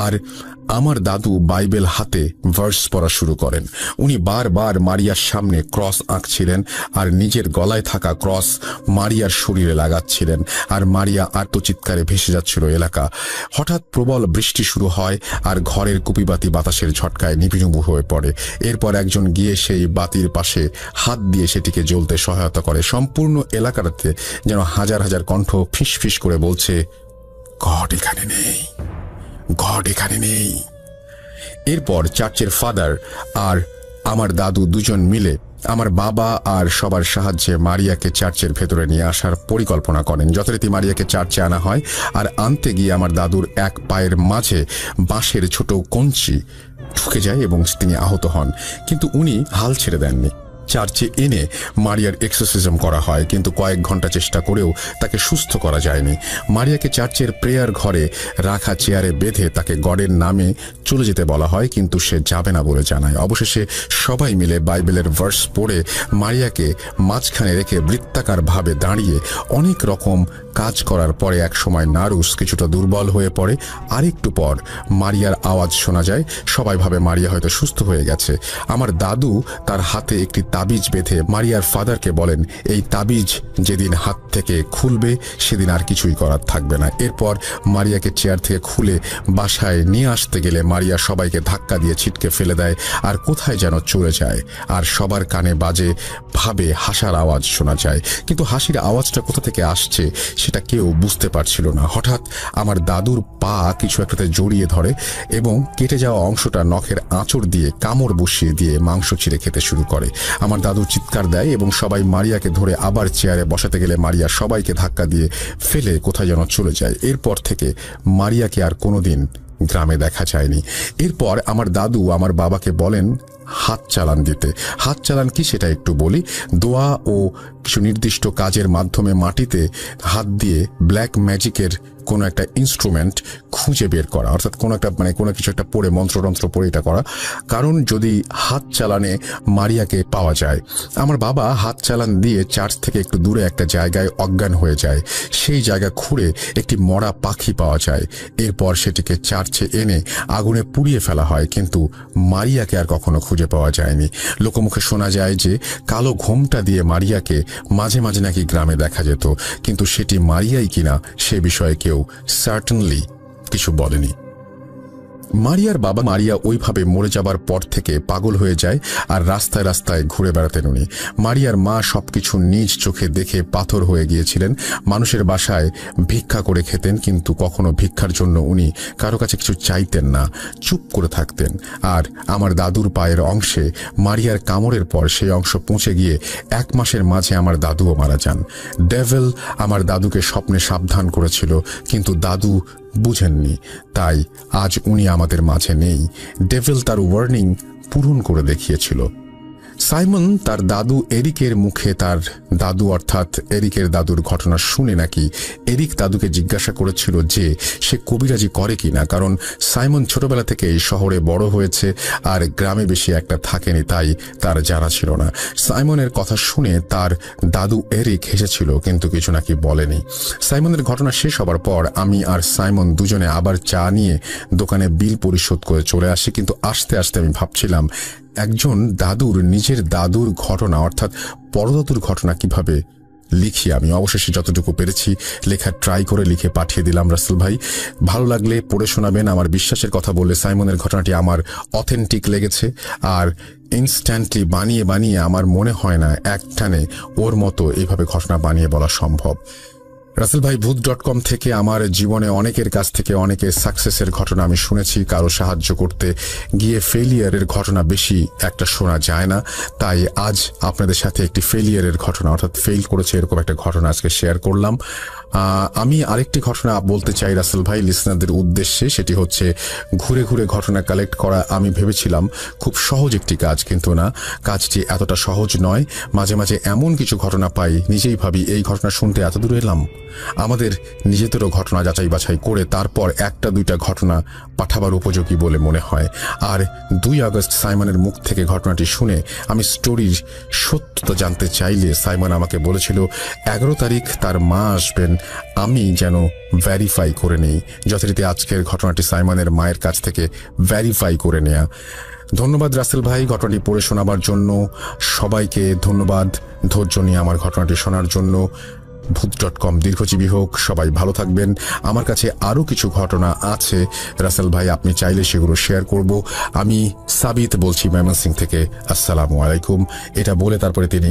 আর আমার দাদু বাইবেল হাতে ভার্স পড়া শুরু করেন। উনি বারবার মারিয়ার সামনে ক্রস আঁকছিলেন, আর নিজের গলায় থাকা ক্রস মারিয়ার শরীরে লাগাচ্ছিলেন, আর মারিয়া আর্তচিৎকারে ভেসে যাচ্ছিল এলাকা। হঠাৎ প্রবল বৃষ্টি শুরু হয়, আর ঘরের কুপিবাতি বাতাসের ঝটকায় নিভিনিভু হয়ে পড়ে। এরপর একজন গিয়ে সেই বাতির পাশে হাত দিয়ে সেটিকে জ্বলতে সহায়তা করে। সম্পূর্ণ এলাকাটাতে যেন হাজার হাজার কণ্ঠ ফিস ফিস করে বলছে, গড এখানে নেই, গড এখানে নেই। এরপর চার্চের ফাদার আর আমার দাদু দুজন মিলে আমার বাবা আর সবার সাহায্যে মারিয়াকে চার্চের ভেতরে নিয়ে আসার পরিকল্পনা করেন। যথারীতি মারিয়াকে চার্চে আনা হয়, আর আনতে গিয়ে আমার দাদুর এক পায়ের মাঝে বাঁশের ছোট কঞ্চি ঢুকে যায় এবং তিনি আহত হন, কিন্তু উনি হাল ছেড়ে দেননি। চার্চে এনে মারিয়ার এক্সারসাইজম করা হয়, কিন্তু কয়েক ঘন্টা চেষ্টা করেও তাকে সুস্থ করা যায়নি। মারিয়াকে চার্চের প্রেয়ার ঘরে রাখা চেয়ারে বেঁধে তাকে গডের নামে চলে যেতে বলা হয়, কিন্তু সে যাবে না বলে জানায়। অবশেষে সবাই মিলে বাইবেলের ভার্স পড়ে মারিয়াকে মাঝখানে রেখে বৃত্তাকার ভাবে দাঁড়িয়ে অনেক রকম কাজ করার পরে এক সময় নারুস কিছুটা দুর্বল হয়ে পড়ে। আরেকটু পর মারিয়ার আওয়াজ শোনা যায়। সবাই ভাবে মারিয়া হয়তো সুস্থ হয়ে গেছে। আমার দাদু তার হাতে একটি তাবিজ বেঁধে মারিয়ার ফাদারকে বলেন, এই তাবিজ যেদিন হাত থেকে খুলবে সেদিন আর কিছুই করার থাকবে না। এরপর মারিয়াকে চেয়ার থেকে খুলে বাসায় নিয়ে আসতে গেলে মারিয়া সবাইকে ধাক্কা দিয়ে ছিটকে ফেলে দেয়, আর কোথায় যেন চলে যায়। আর সবার কানে বাজে ভাবে হাসার আওয়াজ শোনা যায়, কিন্তু হাসির আওয়াজটা কোথা থেকে আসছে সেটা কেউ বুঝতে পারছিল না। হঠাৎ আমার দাদুর পা কিছু একটাতে জড়িয়ে ধরে এবং কেটে যাওয়া অংশটা নখের আঁচড় দিয়ে কামড় বসিয়ে দিয়ে মাংস চিড়ে খেতে শুরু করে। আমার দাদু চিৎকার দেয় এবং সবাই মারিয়াকে ধরে আবার চেয়ারে বসাতে গেলে মারিয়া সবাইকে ধাক্কা দিয়ে ফেলে কোথায় যেন চলে যায়। এরপর থেকে মারিয়াকে আর কোনোদিন গ্রামে দেখা যায়নি। এরপর আমার দাদু আমার বাবাকে বলেন হাত চালান দিতে। হাত চালান কি সেটা একটু বলি। দোয়া ও কিছু নির্দিষ্ট কাজের মাধ্যমে মাটিতে হাত দিয়ে ব্ল্যাক ম্যাজিকের কোনো একটা ইনস্ট্রুমেন্ট খুঁজে বের করা, অর্থাৎ কোনো কিছু একটা পড়ে মন্ত্রতন্ত্র পড়ে এটা করা, কারণ যদি হাত চালানে মারিয়াকে পাওয়া যায়। আমার বাবা হাত চালান দিয়ে চার্চ থেকে একটু দূরে একটা জায়গায় অজ্ঞান হয়ে যায়। সেই জায়গা খুঁড়ে একটি মরা পাখি পাওয়া যায়। এরপর সেটিকে চার্চে এনে আগুনে পুড়িয়ে ফেলা হয়, কিন্তু মারিয়াকে আর কখনো খুঁজে পাওয়া যায়নি। লোকমুখে শোনা যায় যে কালো ঘোমটা দিয়ে মারিয়াকে মাঝে মাঝে নাকি গ্রামে দেখা যেত, কিন্তু সেটি মারিয়াই কিনা সে বিষয়ে কেউ কেউ সার্টেনলি কিছু বলেনি। মারিয়ার বাবা মারিয়া ওইভাবে মরে যাবার পর থেকে পাগল হয়ে যায় আর রাস্তায় রাস্তায় ঘুরে বেড়াতেন উনি। মারিয়ার মা সবকিছু নিজ চোখে দেখে পাথর হয়ে গিয়েছিলেন। মানুষের বাসায় ভিক্ষা করে খেতেন, কিন্তু কখনো ভিক্ষার জন্য উনি কারো কাছে কিছু চাইতেন না, চুপ করে থাকতেন। আর আমার দাদুর পায়ের অংশে মারিয়ার কামড়ের পর সেই অংশ পৌঁছে গিয়ে 1 মাসের মাঝে আমার দাদুও মারা যান। ডেভিল আমার দাদুকে স্বপ্নে সাবধান করেছিল, কিন্তু দাদু বুঝেননি, তাই আজ উনি আমাদের মাঝে নেই। ডেভিল তার ওয়ার্নিং পূরণ করে দেখিয়েছিল। সাইমন তার দাদু এরিকের মুখে তার দাদু অর্থাৎ এরিকের দাদুর ঘটনা শুনে নাকি এরিক দাদুকে জিজ্ঞাসা করেছিল যে সে কবিরাজি করে কিনা, কারণ সাইমন ছোটবেলা থেকে এই শহরে বড় হয়েছে আর গ্রামে বেশি একটা থাকেনি, তাই তার জানা ছিল না। সাইমনের কথা শুনে তার দাদু এরিক হেসেছিল, কিন্তু কিছু নাকি বলেনি। সাইমনের ঘটনা শেষ হবার পর আমি আর সাইমন দুজনে আবার চা নিয়ে দোকানে বিল পরিশোধ করে চলে আসি। কিন্তু আস্তে আস্তে আমি ভাবছিলাম, একজন দাদুর নিজের দাদুর ঘটনা অর্থাৎ পরদাদুর ঘটনা কিভাবে লিখি আমি। অবশেষে যতটুকু পেরেছি লেখার ট্রাই করে লিখে পাঠিয়ে দিলাম। রাসেল ভাই, ভালো লাগলে পড়ে শোনাবেন। আমার বিশ্বাসের কথা বললে সাইমনের ঘটনাটি আমার অথেন্টিক লেগেছে, আর ইনস্ট্যান্টলি বানিয়ে বানিয়ে আমার মনে হয় না একটানে ওর মতো এইভাবে ঘটনা বানিয়ে বলা সম্ভব। রাসেল ভাই, ভূত.com থেকে আমার জীবনে অনেকের কাছ থেকে অনেকের সাকসেসের ঘটনা আমি শুনেছি। কারো সাহায্য করতে গিয়ে ফেলিয়ারের ঘটনা বেশি একটা শোনা যায় না, তাই আজ আপনাদের সাথে একটি ফেলিয়ারের ঘটনা অর্থাৎ ফেল করেছে এরকম একটা ঘটনা আজকে শেয়ার করলাম। আমি আরেকটি ঘটনা বলতে চাই রাসেল ভাই লিসনারদের উদ্দেশ্যে, সেটি হচ্ছে ঘুরে ঘুরে ঘটনা কালেক্ট করা। আমি ভেবেছিলাম খুব সহজ একটি কাজ, কিন্তু না, কাজটি এতটা সহজ নয়। মাঝে মাঝে এমন কিছু ঘটনা পাই, নিজেই ভাবি এই ঘটনা শুনতে এত দূর এলাম। আমাদের নিজেদেরও ঘটনা যাচাই বাছাই করে তারপর 1-2টা ঘটনা পাঠাবার উপযোগী বলে মনে হয়। আর 2 আগস্ট সাইমনের মুখ থেকে ঘটনাটি শুনে আমি স্টোরির সত্যতা জানতে চাইলে সাইমন আমাকে বলেছিল 11 তারিখ তার মা আসবেন, আমি যেন ভেরিফাই করে নেই। যথারীতি আজকের ঘটনাটি সাইমনের মায়ের কাছ থেকে ভেরিফাই করে নেয়া। ধন্যবাদ রাসেল ভাই ঘটনাটি পড়ে শোনাবার জন্য। সবাইকে ধন্যবাদ ধৈর্য নিয়ে আমার ঘটনাটি শোনার জন্য। ভূত.com দীর্ঘজীবী হোক, সবাই ভালো থাকবেন। আমার কাছে আরও কিছু ঘটনা আছে রাসেল ভাই, আপনি চাইলে সেগুলো শেয়ার করব। আমি সাবিত বলছি ময়মনসিংহ থেকে। আসসালামু আলাইকুম। এটা বলে তারপরে তিনি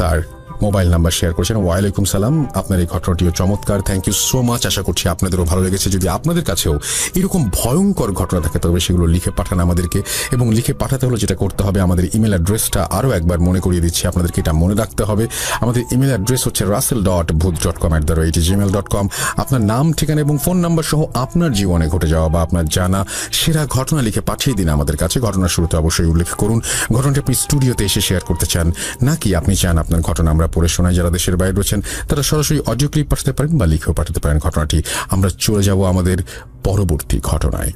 তার মোবাইল নাম্বার শেয়ার করেছেন। ওয়ালাইকুম সালাম। আপনার এই ঘটনাটিও চমৎকার, থ্যাংক ইউ সো মাচ। আশা করছি আপনাদেরও ভালো লেগেছে। যদি আপনাদের কাছেও এরকম ভয়ঙ্কর ঘটনা থাকে তবে সেগুলো লিখে পাঠান আমাদেরকে, এবং লিখে পাঠাতে হলে যেটা করতে হবে, আমাদের ইমেল অ্যাড্রেসটা আরও একবার মনে করিয়ে দিচ্ছি আপনাদেরকে, এটা মনে রাখতে হবে। আমাদের ইমেল অ্যাড্রেস হচ্ছে russell.booth.com@gmail.com। আপনার নাম, ঠিকানা এবং ফোন নাম্বার সহ আপনার জীবনে ঘটে যাওয়া বা আপনার জানা সেরা ঘটনা লিখে পাঠিয়ে দিন আমাদের কাছে। ঘটনার শুরুতে অবশ্যই উল্লেখ করুন ঘটনাটি আপনি স্টুডিওতে এসে শেয়ার করতে চান, নাকি আপনি চান আপনার ঘটনা আমরা পড়ে শোনাই। যারা দেশের বাইরে রয়েছেন তারা সরাসরি অডিও ক্লিপ পাঠাতে পারেন বা লিখেও পাঠাতে পারেন ঘটনাটি। আমরা চলে যাব আমাদের পরবর্তী ঘটনায়।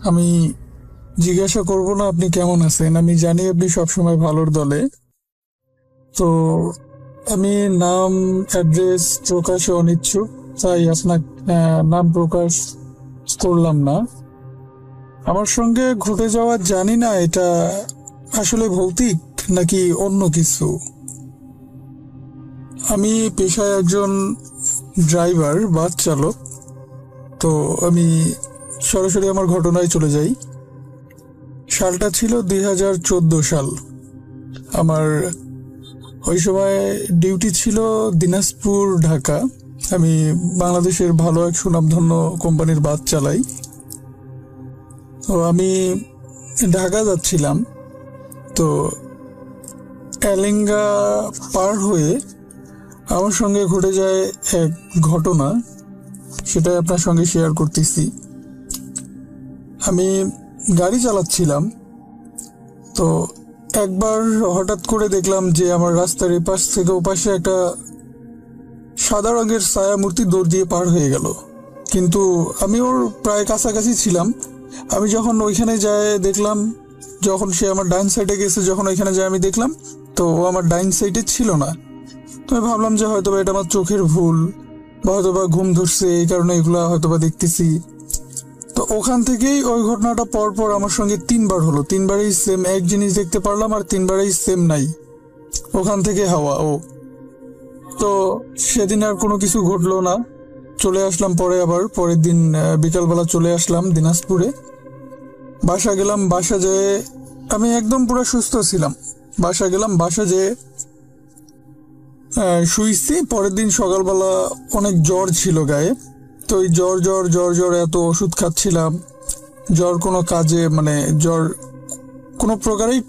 আমি জিজ্ঞাসা করব না আপনি কেমন আছেন, আমি জানি আপনি সবসময় ভালোর দলে। তো আমি নাম অ্যাড্রেস প্রকাশে অনিচ্ছুক, তাই আপনার নাম প্রকাশ করলাম না। আমার সঙ্গে ঘটে যাওয়া জানি না এটা আসলে ভৌতিক নাকি অন্য কিছু। আমি পেশায় একজন ড্রাইভার, বাস চালক। তো আমি সরাসরি আমার ঘটনায় চলে যাই। সালটা ছিল 2014 সাল। আমার ওই সময় ডিউটি ছিল দিনাজপুর ঢাকা। আমি বাংলাদেশের ভালো এক সুনামধন্য কোম্পানির বাস চালাই। তো আমি ঢাকা যাচ্ছিলাম। তো এলেঙ্গা পার হয়ে আমার সঙ্গে ঘটে যায় এক ঘটনা, সেটাই আপনার সঙ্গে শেয়ার করতেছি। আমি গাড়ি চালাচ্ছিলাম, তো একবার হঠাৎ করে দেখলাম যে আমার রাস্তার এপাশ থেকে ওপাশে একটা সাদা রঙের ছায়া মূর্তি দৌড় দিয়ে পার হয়ে গেল। কিন্তু আমি ওর প্রায় কাছাকাছি ছিলাম। আমি যখন ওইখানে যায় দেখলাম, যখন সে আমার ডাইন সাইডে গেছে, যখন ওইখানে যায় আমি দেখলাম তো ও আমার ডাইন সাইডে ছিল না। তো আমি ভাবলাম যে হয়তোবা এটা আমার চোখের ভুল বা হয়তোবা ঘুম ধরছে, এই কারণে এগুলা হয়তোবা দেখতেছি। তো ওখান থেকেই ওই ঘটনাটা পরপর আমার সঙ্গে 3বার হলো। 3বারই সেম এক জিনিস দেখতে পারলাম, আর 3বারই সেম নাই, ওখান থেকে হাওয়া। তো সেদিন আর কোনো কিছু ঘটলো না। চলে আসলাম পরে, আবার পরের দিন বিকালবেলা চলে আসলাম দিনাজপুরে। বাসা গেলাম, বাসা যেয়ে আমি একদম পুরো সুস্থ ছিলাম। বাসা গেলাম, বাসা যেয়ে শুইছি। পরের দিন সকালবেলা অনেক জ্বর ছিল গায়ে। তো ওই জ্বর জ্বর জ্বর জ্বর এত ওষুধ খাচ্ছিলাম, জ্বর কোনো কাজে মানে জ্বর কোনো প্রকারেই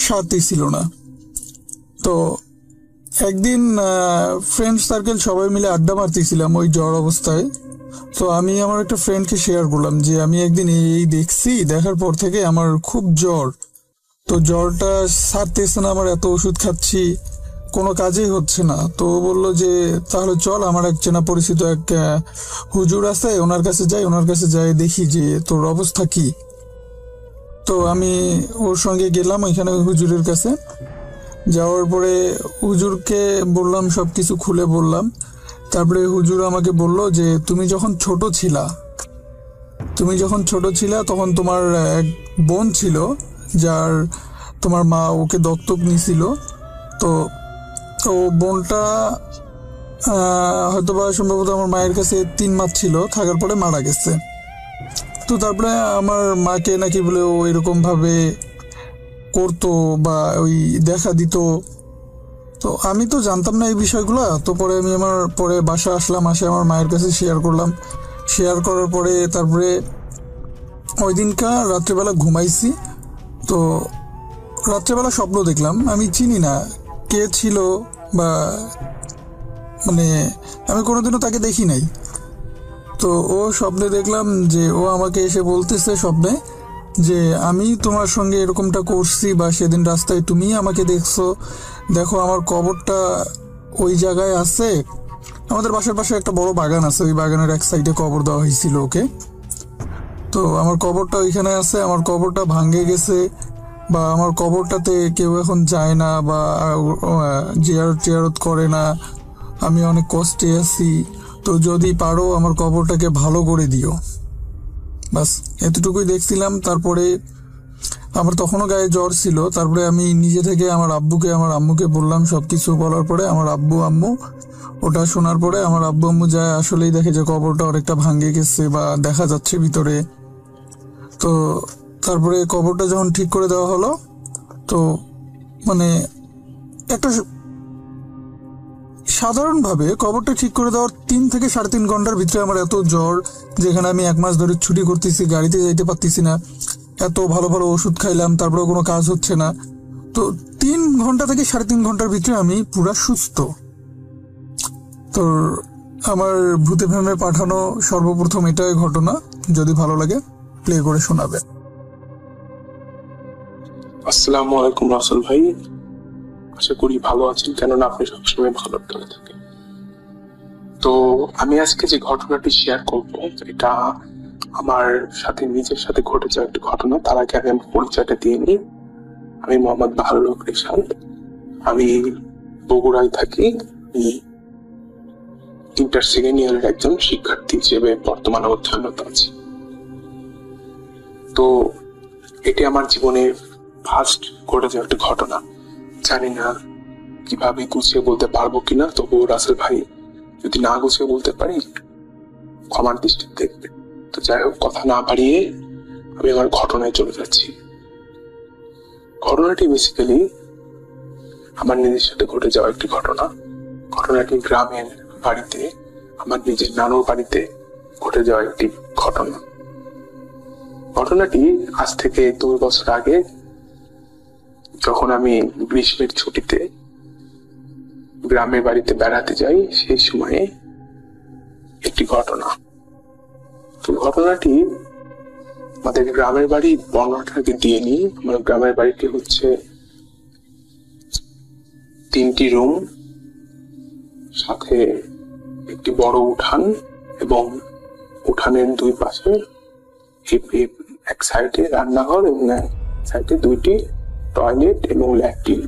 সারতেই ছিল না। তো একদিন ফ্রেন্ড সার্কেল সবাই মিলে আড্ডা মারতেছিলাম ওই জ্বর অবস্থায়। তো আমি আমার একটা ফ্রেন্ডকে শেয়ার করলাম যে আমি একদিন এই দেখছি, দেখার পর থেকে আমার খুব জ্বর। তো জ্বরটা সারতেছে না, আমার এত ওষুধ খাচ্ছি কোনো কাজেই হচ্ছে না। তো ও বললো যে তাহলে চল, আমার এক চেনা পরিচিত এক হুজুর আছে, ওনার কাছে যাই, ওনার কাছে যাই দেখি যে তোর অবস্থা কি। তো আমি ওর সঙ্গে গেলাম ওইখানে হুজুরের কাছে। যাওয়ার পরে হুজুরকে বললাম, সব কিছু খুলে বললাম। তারপরে হুজুর আমাকে বলল যে তুমি যখন ছোট ছিলা তখন তোমার এক বোন ছিল, যার তোমার মা ওকে দত্তক নিছিল। তো তো বোনটা হয়তোবা সম্ভবত আমার মায়ের কাছে 3 মাস ছিল, থাকার পরে মারা গেছে। তো তারপরে আমার মাকে নাকি বলে ও এরকম ভাবে করতো বা ওই দেখা দিত। তো আমি তো জানতাম না এই বিষয়গুলো। তো পরে আমি পরে বাসা আসলাম, আসে আমার মায়ের কাছে শেয়ার করলাম। শেয়ার করার পরে তারপরে ওই দিনকার রাত্রেবেলা ঘুমাইছি। তো রাত্রেবেলা স্বপ্ন দেখলাম, আমি চিনি না কে ছিল বা মানে আমি কোনোদিনও তাকে দেখি নাই। তো ও স্বপ্নে দেখলাম যে ও আমাকে এসে বলতেছে স্বপ্নে যে আমি তোমার সঙ্গে এরকমটা করছি, বা সেদিন রাস্তায় তুমি আমাকে দেখছো, দেখো আমার কবরটা ওই জায়গায় আছে। আমাদের বাসার পাশে একটা বড় বাগান আছে, ওই বাগানের এক সাইডে কবর দেওয়া হয়েছিল ওকে। তো আমার কবরটা ওইখানে আছে, আমার কবরটা ভাঙ্গে গেছে, বা আমার কবরটাতে কেউ এখন যায় না বা জিয়ারত টিয়ারত করে না, আমি অনেক কষ্টে আছি। তো যদি পারো আমার কবরটাকে ভালো করে দিও। বাস এতটুকুই দেখছিলাম। তারপরে আমার তখনও গায়ে জ্বর ছিল। তারপরে আমি নিজে থেকে আমার আম্মুকে বললাম, সবকিছু বলার পরে আমার আম্মু ওটা শোনার পরে আমার আম্মু যায়, আসলেই দেখে যে কবরটা অনেকটা ভাঙ্গে গেছে বা দেখা যাচ্ছে ভিতরে। তো তারপরে কবরটা যখন ঠিক করে দেওয়া হলো, তো মানে একটা সাধারণভাবে কবরটা ঠিক করে দেওয়ার 3 থেকে 3.5 ঘন্টার ভিতরে আমার এত জ্বর, যেখানে আমি 1 মাস ধরে ছুটি করতেছি, গাড়িতে যাইতে পারতেছি না, এত ভালো ভালো ওষুধ খাইলাম, তারপরেও কোনো কাজ হচ্ছে না। তো 3 ঘন্টা থেকে 3.5 ঘন্টার ভিতরে আমি পুরা সুস্থ। তো আমার ভূতে ফ্রেমে পাঠানো সর্বপ্রথম এটাই ঘটনা। যদি ভালো লাগে প্লে করে শোনাবে। আসসালামু আলাইকুম রাসেল ভাই, আশা করি ভালো আছেন, কেননা আপনি সবসময় ভালো করে থাকেন। তো আমি আজকে যে ঘটনাটি শেয়ার করব, এটা আমার সাথে নিজের সাথে ঘটে যাওয়া একটা ঘটনা। তার আগে আমি আমার পরিচয়টা দিয়ে নিই। আমি মোহাম্মদ বাহারুল হক রিশাদ, আমি বগুড়ায় থাকি। ইন্টার সেকেন্ড ইয়ারের একজন শিক্ষার্থী হিসেবে বর্তমানে অধ্যয়নরত আছি। তো এটি আমার জীবনের ফার্স্ট ঘটে যাওয়া একটা ঘটনা। জানি না কিভাবে গুছিয়ে বলতে পারবো কিনা, তবু রাসেল ভাই যদি না গুছিয়ে বলতে পারি ক্ষমার দৃষ্টিতে দেখবে। তো যাই হোক, কথা না বাড়িয়ে আমি আমার ঘটনায় চলে যাচ্ছি। ঘটনাটি বেসিক্যালি আমার নিজের সাথে ঘটে যাওয়া একটি ঘটনা। ঘটনাটি গ্রামের বাড়িতে, আমার নিজের নানুর বাড়িতে ঘটে যাওয়া একটি ঘটনা। ঘটনাটি আজ থেকে 2 বছর আগে, যখন আমি গ্রীষ্মের ছুটিতে গ্রামের বাড়িতে বেড়াতে যাই, সেই সময়ে একটি ঘটনা। তো ঘটনাটি আমাদের গ্রামের বাড়ি বর্ণনাটাকে দিয়ে নিই। আমার গ্রামের বাড়িটি হচ্ছে 3টি রুম, সাথে একটি বড় উঠান, এবং উঠানের 2 পাশে এক সাইডে রান্নাঘর এবং এক সাইডে 2টি টয়লেট এবং ল্যাট্রিন।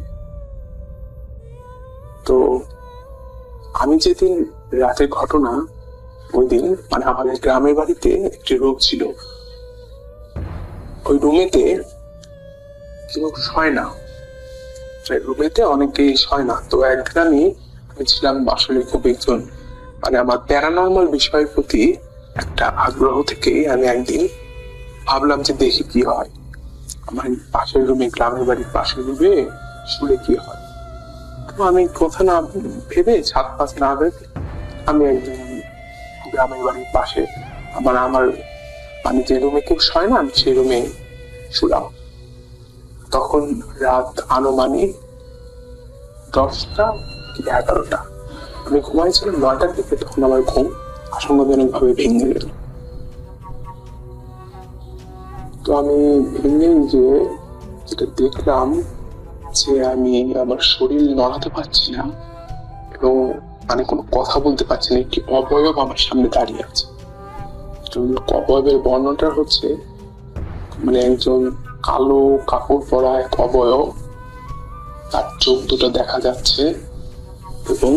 তো আমি যেদিন রাতের ঘটনা, ওই দিন মানে আমাদের গ্রামের বাড়িতে একটি রুম ছিল, ওই রুমেতে কেউ শয় না, রুমেতে অনেকেই শয় না। তো একদিন আমি ছিলাম আসলে খুব একজন মানে আমার প্যারানর্মাল বিষয়ের প্রতি একটা আগ্রহ থেকেই আমি একদিন ভাবলাম যে দেখি কি হয়, আমার পাশের রুমে, গ্রামের বাড়ির পাশের রুমে শুলে কি হয়। তো আমি কথা না ভেবে, ছাদ পাশ না ভেবে, আমি একদিন গ্রামের বাড়ির পাশে আমার মানে যে রুমে কেউ শয় না, আমি সেই রুমে শুলাম। তখন রাত আনুমানিক 10টা কি 11টা, আমি ঘুমাইছিলাম 9টার দিকে। তখন আমার ঘুম আশঙ্কাজনক ভাবে ভেঙে গেল। তো আমি ভেঙে যে যেটা দেখলাম যে আমি আমার শরীর নড়াতে পারছি না এবং মানে কোনো কথা বলতে পারছি না। একটি অবয়ব আমার সামনে দাঁড়িয়ে আছে। অবয়বের বর্ণটা হচ্ছে মানে একজন কালো কাপড় পরা এক অবয়ব, তার চোখ দুটো দেখা যাচ্ছে এবং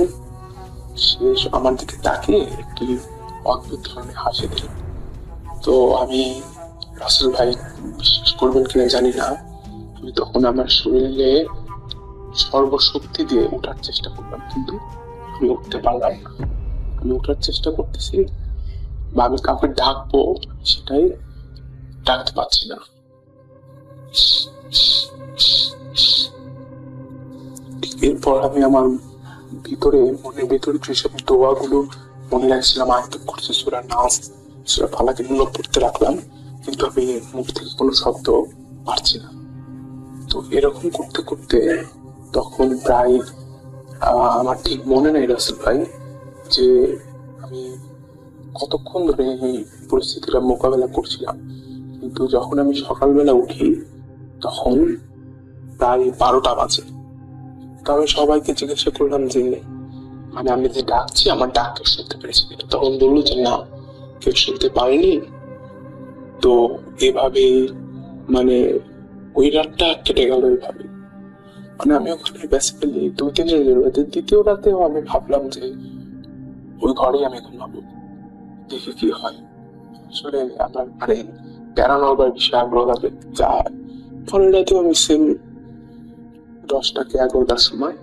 সে আমার দিকে তাকিয়ে একটি অদ্ভুত ধরনের হাসি দিল। তো আমি, রাসেল ভাই বিশ্বাস করবেন কিনা জানি না, আমি তখন আমার শরীরে সর্বশক্তি দিয়ে ওঠার চেষ্টা করলাম, কিন্তু আমি উঠতে পারলাম না। আমি ওঠার চেষ্টা করতেছি বা আমি কাউকে ডাকবো, সেটাই ডাকতে পারছি না। এরপর আমি আমার মনের ভিতরে যেসব দোয়াগুলো মনে রাখছিলাম, আয়ত্ত করছি, সূরা নাস, সূরা ফালাক, এগুলো পড়তে রাখলাম, কিন্তু আমি মুখ থেকে কোনো শব্দ পারছি না। তো এরকম করতে করতে তখন প্রায় আমার ঠিক মনে নেই রাসেল ভাই যে আমি কতক্ষণ ধরে এই পরিস্থিতিটা মোকাবেলা করছিলাম। কিন্তু যখন আমি সকালবেলা উঠি তখন প্রায় 12টা বাজে। তো আমি সবাইকে জিজ্ঞাসা করলাম যে মানে আমি যে ডাকছি, আমার ডাক কেউ শুনতে পেরেছি কিনা। তখন বললো যে না, কেউ শুনতে পারেনি। তো এভাবে মানে ওই রাতটা কেটে গেল এইভাবে। মানে আমি ওখানে বেসিক্যালি 2-3 দিন রয়েছে। দ্বিতীয় রাতেও আমি ভাবলাম যে ওই ঘরেই আমি ঘুমাবো, দেখি কি হয়। আসলে আমার মানে প্যারানর্মাল বিষয়ে আগ্রহ লাগে যা। পরের রাতেও আমি সেম 10টা কি 11টার সময়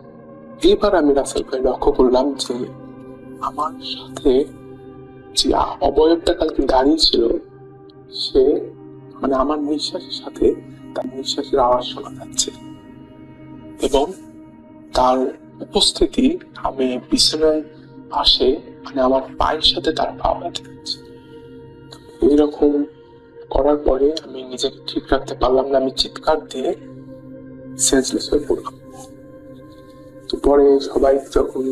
এইবার আমি রাসেল ভাই লক্ষ্য করলাম যে আমার সাথে যে অবয়বটা কালকে দাঁড়িয়ে ছিল, সে মানে আমার নিঃশ্বাসের সাথে তার নিঃশ্বাসের আওয়াজ শোনা যাচ্ছে এবং তার উপস্থিতি আমি বিছানার পাশে মানে আমার পায়ের সাথে তার পা বাঁধতে যাচ্ছে। এইরকম করার পরে আমি নিজেকে ঠিক রাখতে পারলাম না, আমি চিৎকার দিয়ে সেন্সলেস হয়ে পড়লাম। তো পরে সবাই যখন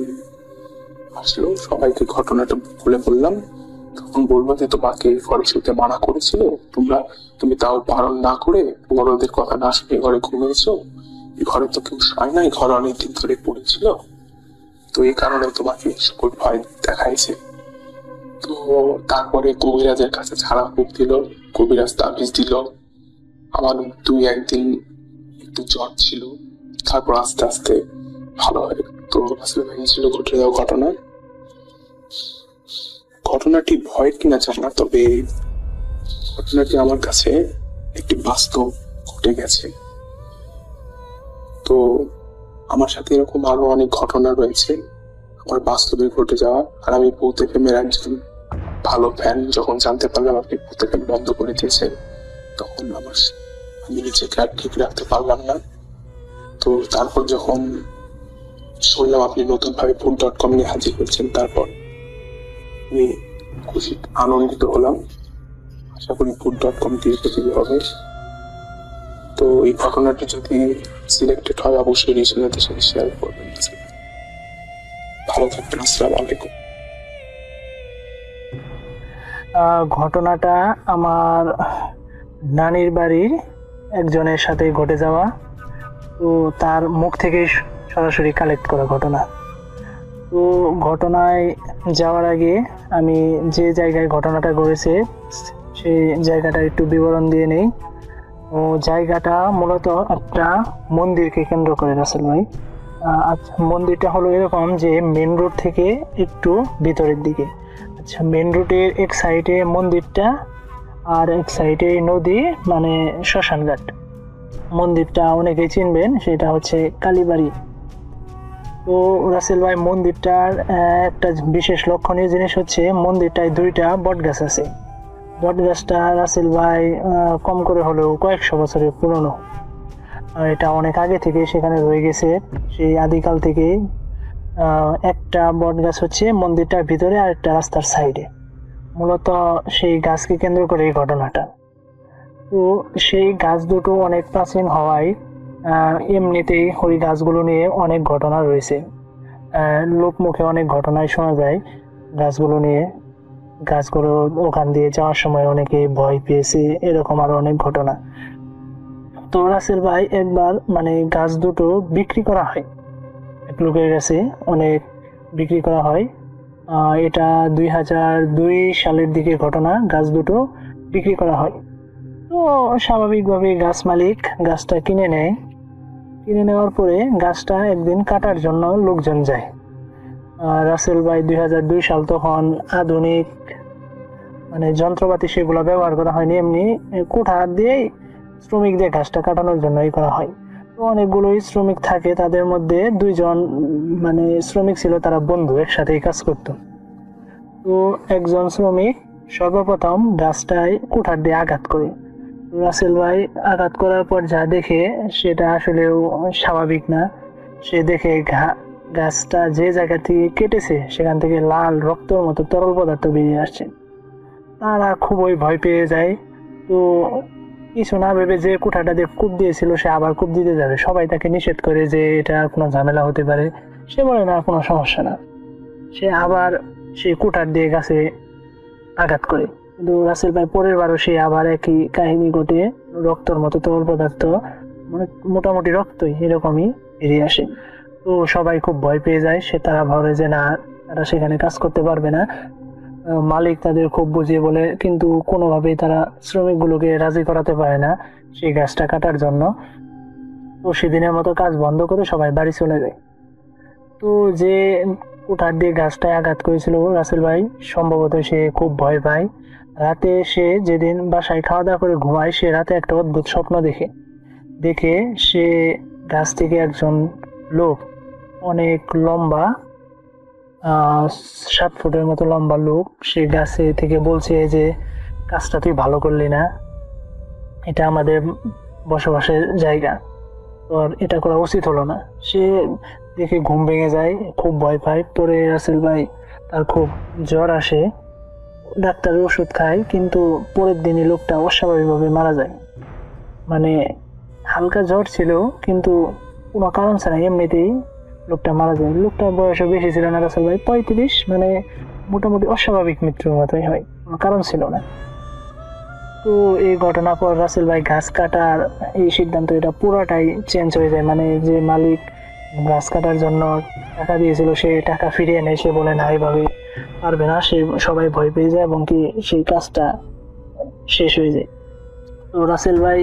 আসলো, সবাইকে ঘটনাটা খুলে বললাম। তখন বলবো যে তোমাকে ঘরে শুতে মানা করেছিল, তুমি তাও বারণ না করে বড়দের কথা না শুনে ঘরে ঘুমিয়েছো। ঘরে তো কেউ শয় নাই, ঘরে অনেকদিন ধরে পড়েছিল, তো এই কারণে তোমাকে সকল ভয় দেখাইছে। তো তারপরে কবিরাজের কাছে ছাড়া খুব দিল, কবিরাজ তাবিজ দিল। আমার 2-1 দিন একটু জ্বর ছিল, তারপর আস্তে আস্তে ভালো হয়। তো আসলে ছিল ঘটে যাওয়া ঘটনাটি ভয়ের কিনা জানি না, তবে ঘটনাটি আমার কাছে একটি বাস্তব ঘটে গেছে। তো আমার সাথে এরকম আরো অনেক ঘটনা রয়েছে আমার বাস্তবে ঘটে যাওয়া। আর আমি ভূত এফএমের একজন ভালো ফ্যান। যখন জানতে পারলাম আপনি ভূত এফএম বন্ধ করে দিয়েছেন, তখন আমি নিজেকে আর ঠিক রাখতে পারলাম না। তো তারপর যখন শুনলাম আপনি নতুন ভাবে ভূত.com নিয়ে হাজির হয়েছেন, তারপর আমি খুশি আনন্দিত হলাম। আশা করি ভূত.com দীর্ঘজীবী হবে। তো এই ঘটনাটি যদি সিলেক্টেড হয় অবশ্যই রিসেন্টের সাথে শেয়ার করবেন। ভালো থাকবেন, আসসালামু আলাইকুম। ঘটনাটা আমার নানির বাড়ির একজনের সাথে ঘটে যাওয়া, তো তার মুখ থেকে সরাসরি কালেক্ট করা ঘটনা। তো ঘটনায় যাওয়ার আগে আমি যে জায়গায় ঘটনাটা ঘটেছে সেই জায়গাটা একটু বিবরণ দিয়ে নেই। ও জায়গাটা মূলত একটা মন্দিরকে কেন্দ্র করে রাসেল ভাই। আচ্ছা, মন্দিরটা হলো এরকম যে মেন রোড থেকে একটু ভিতরের দিকে। আচ্ছা, মেন রোডের এক সাইডে মন্দিরটা আর এক সাইডে নদী, মানে শ্মশানঘাট। মন্দিরটা অনেকেই চিনবেন, সেটা হচ্ছে কালীবাড়ি। তো রাসেল ভাই মন্দিরটার একটা বিশেষ লক্ষণীয় জিনিস হচ্ছে মন্দিরটায় 2টা বট গাছ আছে। বট গাছটা রাসেল ভাই কম করে হলেও কয়েকশো বছরের পুরনো। আর এটা অনেক আগে থেকে সেখানে রয়ে গেছে, সেই আদিকাল থেকেই। একটা বট গাছ হচ্ছে মন্দিরটার ভিতরে আর একটা রাস্তার সাইডে। মূলত সেই গাছকে কেন্দ্র করে এই ঘটনাটা। তো সেই গাছ দুটো অনেক প্রাচীন হওয়ায় এমনিতেই ওই গাছগুলো নিয়ে অনেক ঘটনা রয়েছে। লোকমুখে অনেক ঘটনাই শোনা যায় গাছগুলো নিয়ে। গাছগুলো ওখান দিয়ে যাওয়ার সময় অনেকে ভয় পেয়েছে, এরকম আরো অনেক ঘটনা। তো রাসেল ভাই একবার গাছ দুটো বিক্রি করা হয় এক লোকের কাছে, অনেক বিক্রি করা হয়। এটা 2002 সালের দিকে ঘটনা। গাছ দুটো বিক্রি করা হয়। তো স্বাভাবিকভাবে গাছ মালিক গাছটা কিনে নেয়। কিনে নেওয়ার পরে গাছটা একদিন কাটার জন্য লোকজন যায়। রাসেল ভাই 2002 সাল, তখন আধুনিক যন্ত্রপাতি সেগুলো ব্যবহার করা হয়নি, এমনি কুঠার দিয়ে শ্রমিক দিয়ে গাছটা কাটানোর জন্যই করা হয়। তো অনেকগুলোই শ্রমিক থাকে, তাদের মধ্যে 2জন শ্রমিক ছিল, তারা বন্ধু, একসাথেই কাজ করতো। তো একজন শ্রমিক সর্বপ্রথম গাছটায় কুঠার দিয়ে আঘাত করে। রাসেল ভাই আঘাত করার পর যা দেখে সেটা আসলেও স্বাভাবিক না। সে দেখে গাছটা যে জায়গা থেকে কেটেছে সেখান থেকে লাল রক্তের মতো তরল পদার্থ বেরিয়ে আসছে। তারা খুবই ভয় পেয়ে যায়। তো কিছু না ভেবে যে কুঠারটা দিয়ে কূপ দিয়েছিল সে আবার কূপ দিতে যাবে। সবাই তাকে নিষেধ করে যে এটা কোনো ঝামেলা হতে পারে। সে বলে না, কোনো সমস্যা না। সে আবার সেই কুঠার দিয়ে গাছে আঘাত করে। কিন্তু রাসেল ভাই পরের বারও সে আবার একই কাহিনী ঘটে, রক্তর মতো তরল পদার্থ, মোটামুটি রক্তই এরকমই বেরিয়ে আসে। তো সবাই খুব ভয় পেয়ে যায়। তারা ভাবে যে না, তারা সেখানে কাজ করতে পারবে না। মালিক তাদের খুব বুঝিয়ে বলে, কিন্তু কোনোভাবেই তারা শ্রমিকগুলোকে রাজি করাতে পারে না সেই গাছটা কাটার জন্য। তো সেদিনের মতো কাজ বন্ধ করে সবাই বাড়ি চলে যায়। তো যে কুঠার দিয়ে গাছটায় আঘাত করেছিল রাসেল ভাই, সম্ভবত সে খুব ভয় পায়। রাতে সে যেদিন বাসায় খাওয়া দাওয়া করে ঘুমায়, সে রাতে একটা অদ্ভুত স্বপ্ন দেখে সে গাছ থেকে একজন লোক, অনেক লম্বা, 7 ফুটের মতো লম্বা লোক, সে গাছে থেকে বলছে যে কাজটা তুই ভালো করলি না, এটা আমাদের বসবাসের জায়গা, তোর এটা করা উচিত হলো না। সে দেখে ঘুম ভেঙে যায়, খুব ভয় পায়। পরে রাসেল ভাই তার খুব জ্বর আসে, ডাক্তারের ওষুধ খায়, কিন্তু পরের দিনই লোকটা অস্বাভাবিকভাবে মারা যায়। হালকা জ্বর ছিল কিন্তু কোনো কারণ ছাড়া এমনিতেই লোকটা মারা যায়। লোকটার বয়সও বেশি ছিল না, রাসেল ভাই 35, মোটামুটি অস্বাভাবিক মৃত্যুর মতোই হয়, কোনো কারণ ছিল না। তো এই ঘটনার পর রাসেল ভাই গাছ কাটার এই সিদ্ধান্ত, এটা পুরোটাই চেঞ্জ হয়ে যায়। যে মালিক গাছ কাটার জন্য টাকা দিয়েছিল সে টাকা ফিরিয়ে নেয়। সে বলে না, এইভাবে পারবে না। সবাই ভয় পেয়ে যায় এবং কি সেই কাজটা শেষ হয়ে যায়। তো রাসেল ভাই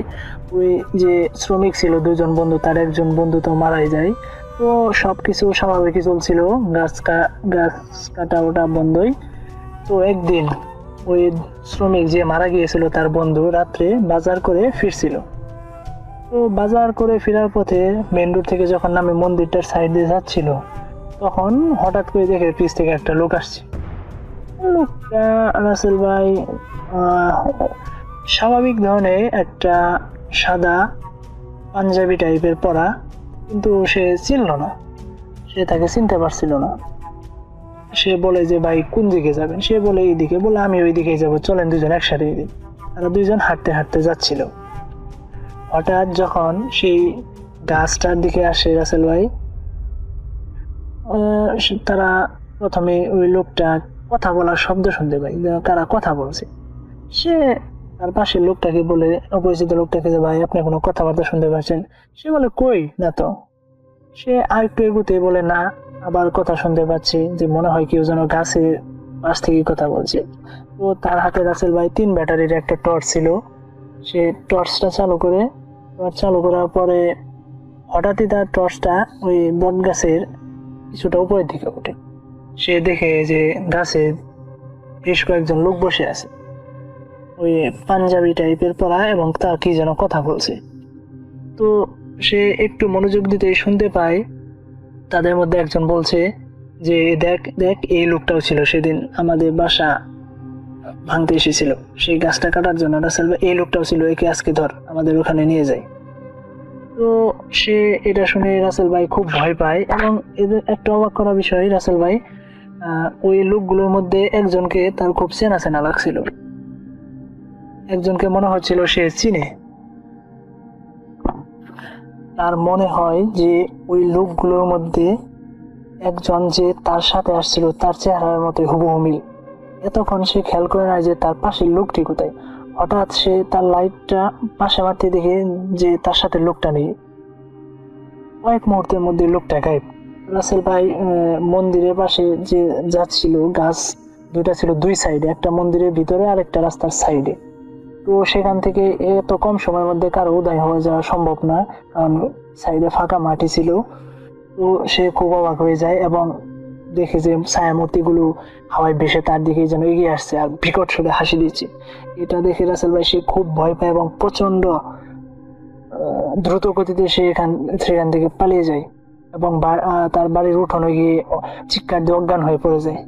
ওই যে শ্রমিক ছিল 2জন বন্ধু, তার একজন বন্ধু তো মারাই যায়। তো সবকিছু স্বাভাবিকই চলছিল, গাছ কাটা ওটা বন্ধই। তো একদিন ওই শ্রমিক যে মারা গিয়েছিল তার বন্ধু রাত্রে বাজার করে ফিরছিল। তো বাজার করে ফেরার পথে মেন রোড থেকে যখন নামে মন্দিরটার সাইড দিয়ে যাচ্ছিল, তখন হঠাৎ করে দেখে পিছ থেকে একটা লোক আসছে। লোকটা রাসেল ভাই স্বাভাবিক ধরনের একটা সাদা পাঞ্জাবি টাইপের পরা, কিন্তু সে চিনল না, সে তাকে চিনতে পারছিল না। সে বলে যে ভাই কোন দিকে যাবেন? সে বলে এইদিকে। বলে আমি ওই দিকেই যাবো, চলেন 2জন একসাথে। তারা 2জন হাঁটতে হাঁটতে যাচ্ছিল। হঠাৎ যখন সেই গাছটার দিকে আসে রাসেল ভাই, তারা প্রথমে ওই লোকটা কথা বলার শব্দ শুনতে পাই, কারা কথা বলছে। সে তার পাশের লোকটাকে বলে, অপরিচিত লোকটাকে, যে ভাই আপনি কোনো কথাবার্তা শুনতে পাচ্ছেন? সে বলে কই না তো। সে আরেকটু এগুতে বলে না, আবার কথা শুনতে পাচ্ছি, যে মনে হয় কেউ যেন গাছের পাশ থেকে কথা বলছে। তো তার হাতে রাসেল ভাই 3 ব্যাটারির একটা টর্চ ছিল। সে টর্চটা চালু করার পরে হঠাৎই তার টর্চটা ওই বট গাছের কিছুটা উপরের দিকে ওঠে। সে দেখে যে গাছে বেশ কয়েকজন লোক বসে আছে, ওই পাঞ্জাবি টাইপের পরা, এবং তা কি যেন কথা বলছে। তো সে একটু মনোযোগ দিতে শুনতে পায় তাদের মধ্যে একজন বলছে যে দেখ দেখ, এই লোকটাও ছিল সেদিন আমাদের বাসা ভাঙতে এসেছিল, সেই গাছটা কাটার জন্য রাসেল ভাই, এই লোকটাও ছিল, একে আজকে ধর আমাদের ওখানে নিয়ে যায়। তো সে এটা শুনে রাসেল ভাই খুব ভয় পায়। এবং এদের একটা অবাক করা বিষয়, রাসেল ভাই ওই লোকগুলোর মধ্যে একজনকে তার খুব চেনা চেনা লাগছিল, একজনকে মনে হচ্ছিল সে চিনে। তার মনে হয় যে ওই লোকগুলোর মধ্যে একজন যে তার সাথে আসছিল তার চেহারার মতো হুবহু মিল। এতক্ষণ সে খেয়াল করে না যে তার পাশের লোকটি কোথায়। হঠাৎ সে তার লাইটটা পাশে মারতে দেখে যে তার সাথে লোকটা নেই। কয়েক মুহূর্তের মধ্যে লোকটা গায়েব। রাসেল ভাই মন্দিরের পাশে যে যাচ্ছিল, গাছ দুইটা ছিল দুই সাইডে, একটা মন্দিরের ভিতরে আর একটা রাস্তার সাইডে। তো সেখান থেকে এত কম সময়ের মধ্যে কারো উদয় হয়ে যাওয়া সম্ভব না, কারণ সাইডে ফাঁকা মাটি ছিল। তো সে খুব অবাক হয়ে যায় এবং দেখে যে ছায়ামূর্তিগুলো হাওয়ায় ভেসে তার দিকে যেন এগিয়ে আসছে আর বিকট সুরে হাসি দিচ্ছে। এটা দেখে রাসেল ভাই সে খুব ভয় পায় এবং প্রচন্ড দ্রুত গতিতে সে সেখান থেকে পালিয়ে যায় এবং তার বাড়ির উঠোনে গিয়ে চিৎকার দিয়ে অজ্ঞান হয়ে পড়ে যায়।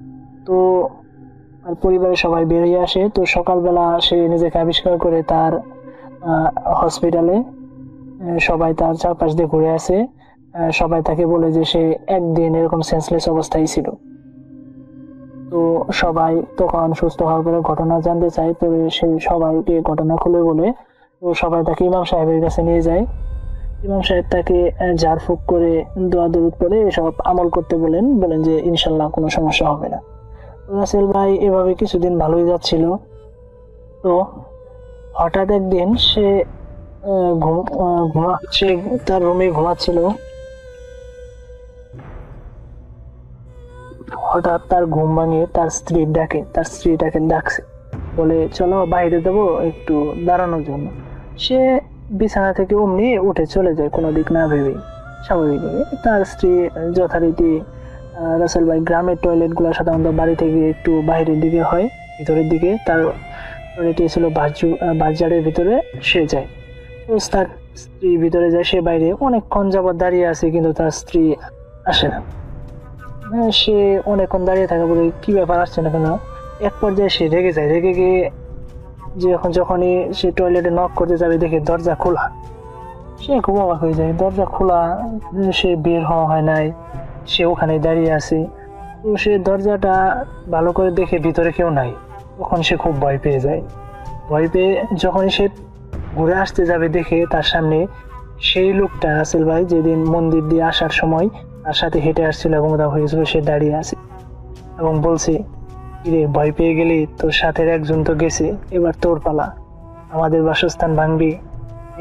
তো আর পরিবারের সবাই বেরিয়ে আসে। তো সকালবেলা সে নিজেকে আবিষ্কার করে তার হসপিটালে, সবাই তার চারপাশ দিয়ে ঘুরে আসে। সবাই তাকে বলে যে সে একদিন এরকম সেন্সলেস অবস্থায় ছিল। তো সবাই তখন সুস্থ হওয়ার পরে ঘটনা জানতে চায়, তো সে সবাইকে ঘটনা খুলে বলে। তো সবাই তাকে ইমাম সাহেবের কাছে নিয়ে যায়। ইমাম সাহেব তাকে ঝাড়ফুঁক করে দোয়া দরুদ করে এসব আমল করতে বলেন যে ইনশাল্লাহ কোনো সমস্যা হবে না। রাসেল ভাই এভাবে কিছুদিন ভালোই যাচ্ছিল। তো হঠাৎ একদিন সে তার রুমে ঘুমাচ্ছিল। হঠাৎ তার ঘুম ভাঙে তার স্ত্রীটাকে ডাকছে, বলে চলো বাইরে দেবো একটু দাঁড়ানোর জন্য। সে বিছানা থেকে অমনি উঠে চলে যায়, কোনো দিক না ভেবে স্বাভাবিকভাবে। তার স্ত্রী যথারীতি, রাসেল ভাই গ্রামের টয়লেট গুলো সাধারণত বাড়ি থেকে একটু বাইরের দিকে হয়, ভিতরের দিকে। তার টয়লেটটি ছিল বাজারের ভিতরে, সে যায়। তো তার স্ত্রী ভিতরে যায়, সে বাইরে অনেকক্ষণ যাবৎ দাঁড়িয়ে আছে, কিন্তু তার স্ত্রী আসে না। সে অনেকক্ষণ দাঁড়িয়ে থাকা বলে কি ব্যাপার, আসছে না কেন। এক পর্যায়ে সে রেগে যায়, রেগে গিয়ে যখনই সে টয়লেটে নক করতে যাবে দেখে দরজা খোলা। সে খুব অবাক হয়ে যায়, দরজা খোলা, সে বের হওয়া হয় নাই, সে ওখানে দাঁড়িয়ে আছে। তো সে দরজাটা ভালো করে দেখে ভিতরে কেউ নাই। তখন সে খুব ভয় পেয়ে যায়। ভয় পেয়ে যখনই সে ঘুরে আসতে যাবে দেখে তার সামনে সেই লোকটা, রাসেল ভাই যেদিন মন্দির দিয়ে আসার সময় তার সাথে হেঁটে আসছিল এবং উধাও হয়েছিল, সে দাঁড়িয়ে আছে এবং বলছে, কিরে ভয় পেয়ে গেলি, তোর সাথে একজন তো গেছে, এবার তোর পালা, আমাদের বাসস্থান ভাঙবি।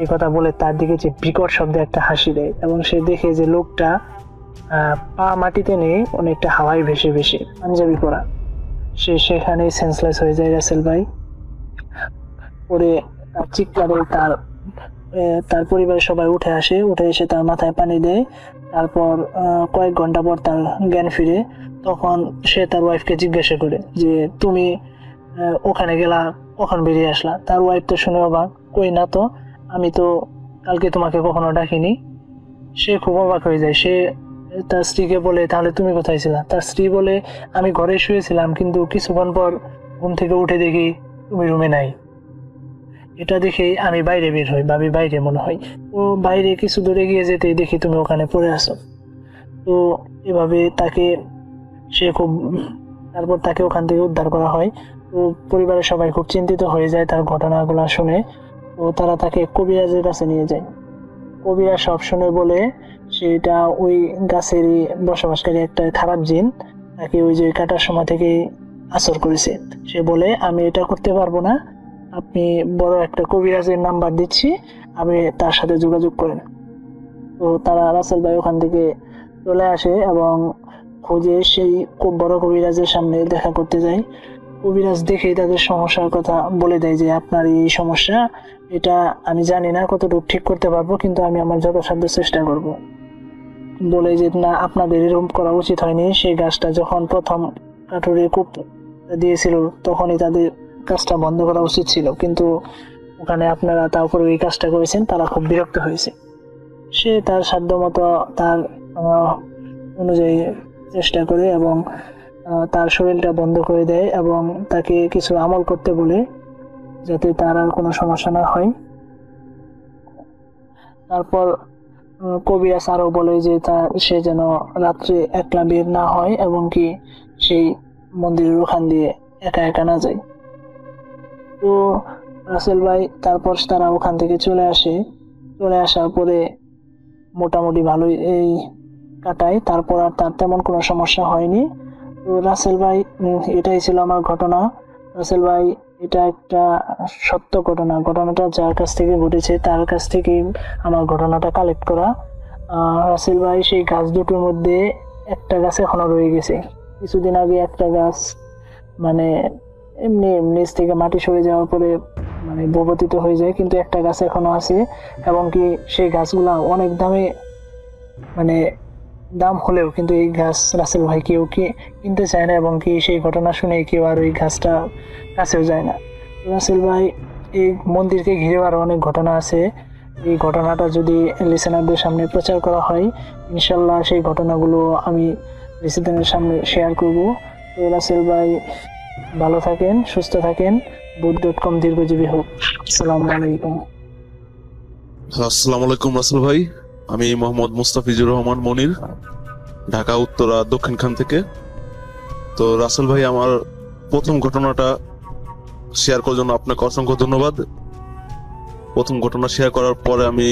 এই কথা বলে তার দিকে যে বিকট শব্দে একটা হাসি দেয় এবং সে দেখে যে লোকটা পা মাটিতে নেই, অনেকটা হাওয়ায় ভেসে ভেসে, পাঞ্জাবি পরা। সে সেখানেই সেন্সলেস হয়ে যায় রাসেল ভাই। পরে তার চিৎকারে তার পরিবারের সবাই উঠে এসে তার মাথায় পানি দেয়। তারপর কয়েক ঘন্টা পর তার জ্ঞান ফিরে। তখন সে তার ওয়াইফকে জিজ্ঞাসা করে যে তুমি ওখানে গেলা, কখন বেরিয়ে আসলা? তার ওয়াইফ তো শুনে অবাক, কই না তো, আমি তো কালকে তোমাকে কখনো ডাকিনি। সে খুব অবাক হয়ে যায়। সে তার স্ত্রীকে বলে, তাহলে তুমি কোথায় ছিলা? তার স্ত্রী বলে, আমি ঘরে শুয়েছিলাম, কিন্তু কিছুক্ষণ পর ঘুম থেকে উঠে দেখি তুমি রুমে নাই। এটা দেখে আমি বাইরে বের হই, ভাবি বাইরে মনে হয়। তো বাইরে কিছু দূরে গিয়ে যেতে দেখি তুমি ওখানে পড়ে আসো। তো এভাবে তারপর তাকে ওখান থেকে উদ্ধার করা হয়। তো পরিবারের সবাই খুব চিন্তিত হয়ে যায় তার ঘটনাগুলো শুনে। তো তারা তাকে কবিরাজের কাছে নিয়ে যায়। কবিরাজ সব শুনে বলে সেটা ওই গাছেরই বসবাসকারী একটা খারাপ জিন তাকে ওই যে কাটার সময় থেকে আসর করেছে। সে বলে, আমি এটা করতে পারবো না, আপনি বড় একটা কবিরাজের নাম্বার দিচ্ছি, আপনি তার সাথে যোগাযোগ করেন। তো তারা রাসেল ভাই ওখান থেকে চলে আসে এবং খোঁজে সেই খুব বড় কবিরাজের সামনে দেখা করতে যায়। কবিরাজ দেখেই তাদের সমস্যার কথা বলে দেয় যে আপনার এই সমস্যা, এটা আমি জানি না কতটুকু ঠিক করতে পারবো, কিন্তু আমি আমার যথাসাধ্য চেষ্টা করব। বলে যে না, আপনাদের এরকম করা উচিত হয়নি। সেই গাছটা যখন প্রথম কাঠুরে কূপ দিয়েছিল তখনই তাদের কাজটা বন্ধ করা উচিত ছিল, কিন্তু ওখানে আপনারা তারপরে ওই কাজটা করেছেন, তারা খুব বিরক্ত হয়েছে। সে তার সাধ্য মতো তার অনুযায়ী চেষ্টা করে এবং তার শরীরটা বন্ধ করে দেয় এবং তাকে কিছু আমল করতে বলে যাতে তার আর কোনো সমস্যা না হয়। তারপর কবিরাজ আরো বলে যে সে যেন রাত্রে একলা বের না হয় এবং কি সেই মন্দিরের ওখান দিয়ে একা একা না যায়। তো রাসেল ভাই তারপর তারা ওখান থেকে চলে আসার পরে মোটামুটি ভালোই এই কাটায়। তারপর আর তার তেমন কোনো সমস্যা হয়নি। তো রাসেল ভাই, এটাই ছিল আমার ঘটনা। রাসেল ভাই, এটা একটা সত্য ঘটনাটা যার কাছ থেকে ঘটেছে তার কাছ থেকে আমার ঘটনাটা কালেক্ট করা। রাসেল ভাই সেই গাছ দুটোর মধ্যে একটা গাছ এখনো রয়ে গেছে। কিছুদিন আগে একটা গাছ মানে এমনি নিচ থেকে মাটি সরে যাওয়ার পরে মানে ভূপতিত হয়ে যায়, কিন্তু একটা গাছ এখনো আছে এবং কি সেই গাছগুলা অনেক মানে দাম হলেও কিন্তু এই গাছ রাসেল ভাই কেউ কিনতে চায় না এবং কি সেই ঘটনা শুনে কেউ আর ওই গাছটা কাছেও যায় না। রাসেল ভাই, এই মন্দিরকে ঘিরে আরো অনেক ঘটনা আছে। এই ঘটনাটা যদি লিসেনারদের সামনে প্রচার করা হয়, ইনশাল্লাহ সেই ঘটনাগুলো আমি লিসেনারদের সামনে শেয়ার করব। তো রাসেল ভাই ভালো থাকেন, সুস্থ থাকেন, বুথ.com দীর্ঘজীবী হোক। আসসালামু আলাইকুম। আসসালামু আলাইকুম রাসেল ভাই, আমি মোহাম্মদ মুস্তাফিজুর রহমান মনির, ঢাকা উত্তরা দক্ষিণখান থেকে। তো রাসেল ভাই, আমার প্রথম ঘটনাটা শেয়ার করার জন্য আপনাকে অসংখ্য ধন্যবাদ। প্রথম ঘটনা শেয়ার করার পরে আমি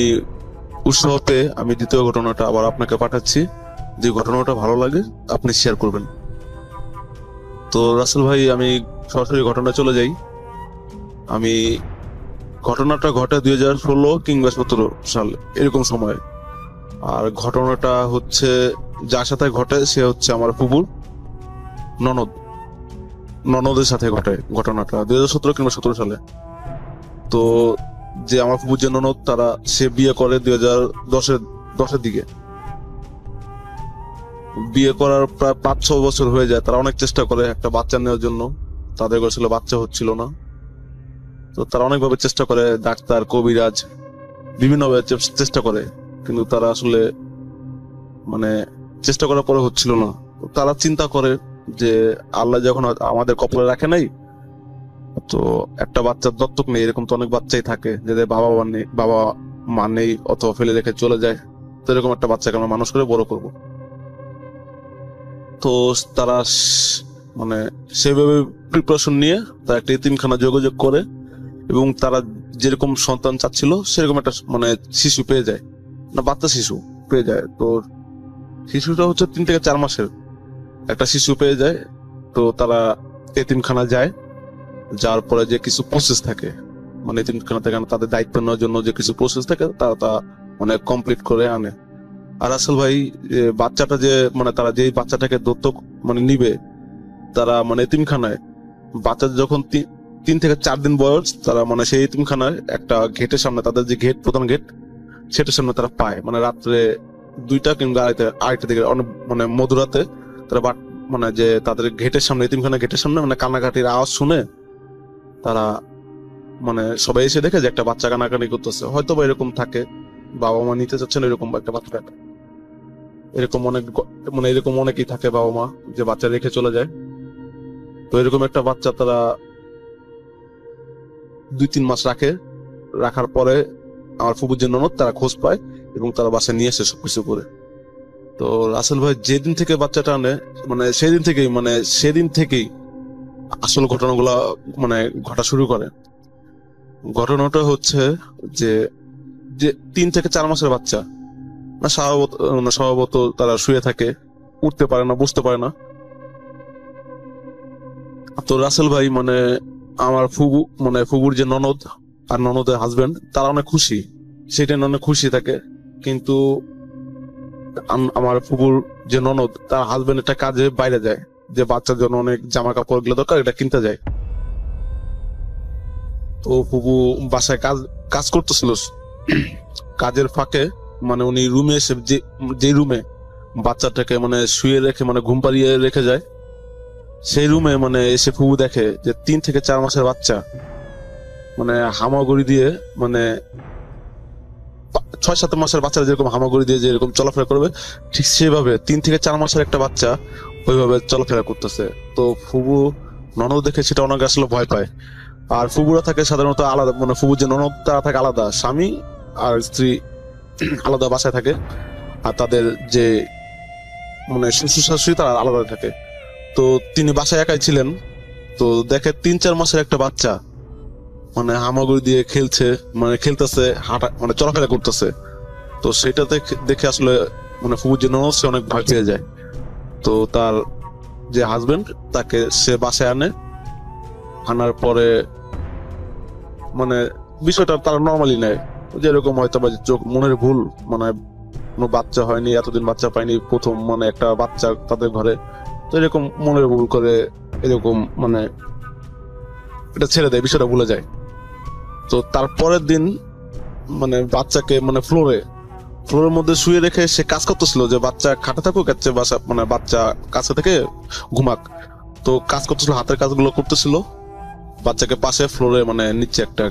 উৎসাহ পেয়ে আমি দ্বিতীয় ঘটনাটা আবার আপনাকে পাঠাচ্ছি। যে ঘটনাটা ভালো লাগে আপনি শেয়ার করবেন। তো রাসেল ভাই, আমি সরাসরি ঘটনা চলে যাই। আমি ঘটনাটা ঘটে 2016 কিংবা 17 সাল এরকম সময়। আর ঘটনাটা হচ্ছে যার সাথে ঘটে সে হচ্ছে আমার ফুবুর ননদের সাথে ঘটে ঘটনাটা 2017 কিংবা 17 সালে। তো যে আমার ফুবুর যে ননদ, সে বিয়ে করে 2010-এর দিকে। বিয়ে করার প্রায় 5-6 বছর হয়ে যায়। তারা অনেক চেষ্টা করে একটা বাচ্চা নেওয়ার জন্য, তাদের কাছে বাচ্চা হচ্ছিল না। তো তারা অনেকভাবে চেষ্টা করে, ডাক্তার, কবিরাজ বিভিন্নভাবে চেষ্টা করে, কিন্তু তারা আসলে মানে চেষ্টা করার পরে হচ্ছিল না। তারা চিন্তা করে যে আল্লাহ যখন আমাদের কপালে রাখে নাই, তো একটা বাচ্চার দত্তক নেই। এরকম তো অনেক বাচ্চাই থাকে যাদের বাবা মা নেই অথবা ফেলে রেখে চলে যায়। তো এরকম একটা বাচ্চাকে আমরা মানুষ করে বড় করব। তো তারা মানে সেভাবে প্রিপারেশন নিয়ে তারা একটা এতিমখানা যোগাযোগ করে এবং তারা যেরকম সন্তান চাচ্ছিল সেরকম একটা মানে শিশু পেয়ে যায়, না বাচ্চা শিশু পেয়ে যায়। তো শিশুটা হচ্ছে 3 থেকে 4 মাসের একটা শিশু পেয়ে যায়। তো তারা এতিমখানা যায়, যার পরে যে কিছু প্রসেস থাকে, মানে এতিমখানা থেকে তাদের দায়িত্ব নেওয়ার জন্য যে কিছু প্রসেস থাকে তারা তা মানে কমপ্লিট করে আনে। আর আসল ভাই, বাচ্চাটা যে মানে তারা যে বাচ্চাটাকে দত্তক মানে নিবে, তারা মানে এতিমখানায় বাচ্চা যখন 3 থেকে 4 দিন বয়স, তারা মানে সেই এতিমখানায় একটা গেটের সামনে, তাদের যে গেট, প্রধান গেট, সেটার সামনে তারা পায়। মানে রাত্রে 2টা কিংবা আড়াইটা দিকে অনেক মানে মধুরাতে তারা মানে যে তাদের গেটের সামনে, এতিমখানা গেটের সামনে মানে কান্নাকাটির আওয়াজ শুনে তারা মানে সবাই এসে দেখে যে একটা বাচ্চা কান্নাকাটি করতেছে। হয়তো বা এরকম থাকে, বাবা মা নিতে চাচ্ছেন এরকম একটা বাচ্চা, এরকম অনেকেই থাকে বাবা মা যে বাচ্চা রেখে চলে যায়। তো এরকম একটা বাচ্চা তারা 2-3 মাস রাখার পরে আমার ফুফুর যে ননদ, তারা খোঁজ পায় এবং তারা বাসায় নিয়ে আসে সবকিছু করে। তো রাসেল ভাই যেদিন থেকে বাচ্চাটা আনে, মানে সেদিন থেকেই আসল ঘটনাগুলা মানে ঘটা শুরু করে। ঘটনাটা হচ্ছে যে 3 থেকে 4 মাসের বাচ্চা না, স্বভাবত তারা শুয়ে থাকে, উঠতে পারে না, বুঝতে পারে না। তো রাসেল ভাই, মানে আমার ফুবুর যে ননদ আর ননদের হাজবেন্ড, তারা অনেক খুশি, সেটা অনেক খুশি থাকে। কিন্তু আমার ফুবুর যে ননদ, তার হাজবেন্ড একটা কাজে বাইরে যায়, যে বাচ্চার জন্য অনেক জামা কাপড় গুলো দরকার, এটা কিনতে যায়। তো ফুবু বাসায় কাজ করতেছিল, কাজের ফাঁকে মানে উনি রুমে এসে, যে রুমে বাচ্চাটাকে মানে শুয়ে রেখে মানে ঘুম পাড়িয়ে রেখে যায়, সেই রুমে মানে এসে ফুবু দেখে যে 3 থেকে 4 মাসের বাচ্চা মানে হামাগুড়ি দিয়ে মানে 6-7 মাসের বাচ্চারা যেরকম হামাগুড়ি দিয়ে যেরকম চলাফেরা করবে, ঠিক সেভাবে 3 থেকে 4 মাসের একটা বাচ্চা ওইভাবে চলাফেরা করতেছে। তো ফুবু ননদ দেখে সেটা অনেক আসলে ভয় পায়। আর ফুবুরা থাকে সাধারণত আলাদা, মানে ফুবুর যে ননদ তারা থাকে আলাদা, স্বামী আর স্ত্রী আলাদা বাসায় থাকে, আর তাদের যে মানে শ্বশুর শাশুড়ি তারা আলাদা থাকে। তো তিনি বাসায় একাই ছিলেন। তো দেখে 3-4 মাসের একটা বাচ্চা মানে হামাগুড়ি দিয়ে খেলছে, মানে খেলতেছে, হাঁটা মানে চলাফেরা করতেছে। তো সেটা দেখে আসলে মানে ফুবুর যে ননদ সে অনেক ভয় পেয়ে যায়। তো তার যে হাজবেন্ড তাকে সে বাসায় আনার পরে মানে বিষয়টা তারা নর্মালি নেয়, যেরকম হয়তো বা চোখ মনের ভুল, মানে কোনো বাচ্চা হয়নি, এতদিন বাচ্চা পায়নি, প্রথম মানে একটা বাচ্চা তাদের ঘরে, তো এরকম মনের ভুল করে এরকম মানে এটা ছেড়ে দেয়, বিষয়টা ভুলে যায়। তো তারপরের দিন মানে বাচ্চাকে মানে ফ্লোরের মধ্যে শুয়ে রেখে সে কাজ করতেছিল যে বাচ্চা খাটে থাকুক, এর চেয়ে বাসা মানে বাচ্চা কাছে থেকে ঘুমাক। তো কাজ করতেছিল, হাতের কাজগুলো করতেছিল, বাচ্চাকে পাশে ফ্লোরে মানে নিচে একটা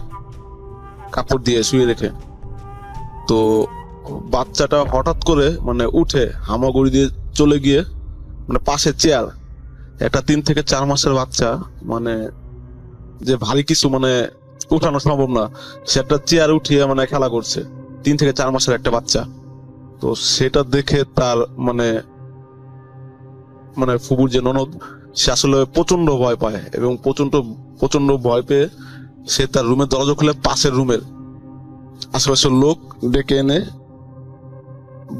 কাপড় দিয়ে শুয়ে রেখে। তো বাচ্চাটা হঠাৎ করে মানে উঠে হামাগুড়ি দিয়ে চলে গিয়ে মানে পাশে চেয়ার, একটা 3 থেকে 4 মাসের বাচ্চা, মানে যে ভারী কিছু মানে উঠানো সম্ভব না, সে একটা চেয়ার উঠিয়ে মানে খেলা করছে, 3 থেকে 4 মাসের একটা বাচ্চা। তো সেটা দেখে তার মানে মানে ফুবুর যে ননদ সে আসলে প্রচন্ড ভয় পায়, এবং প্রচন্ড ভয় পেয়ে সে তার রুমের দরজা খুলে পাশের রুমের আশেপাশের লোক ডেকে এনে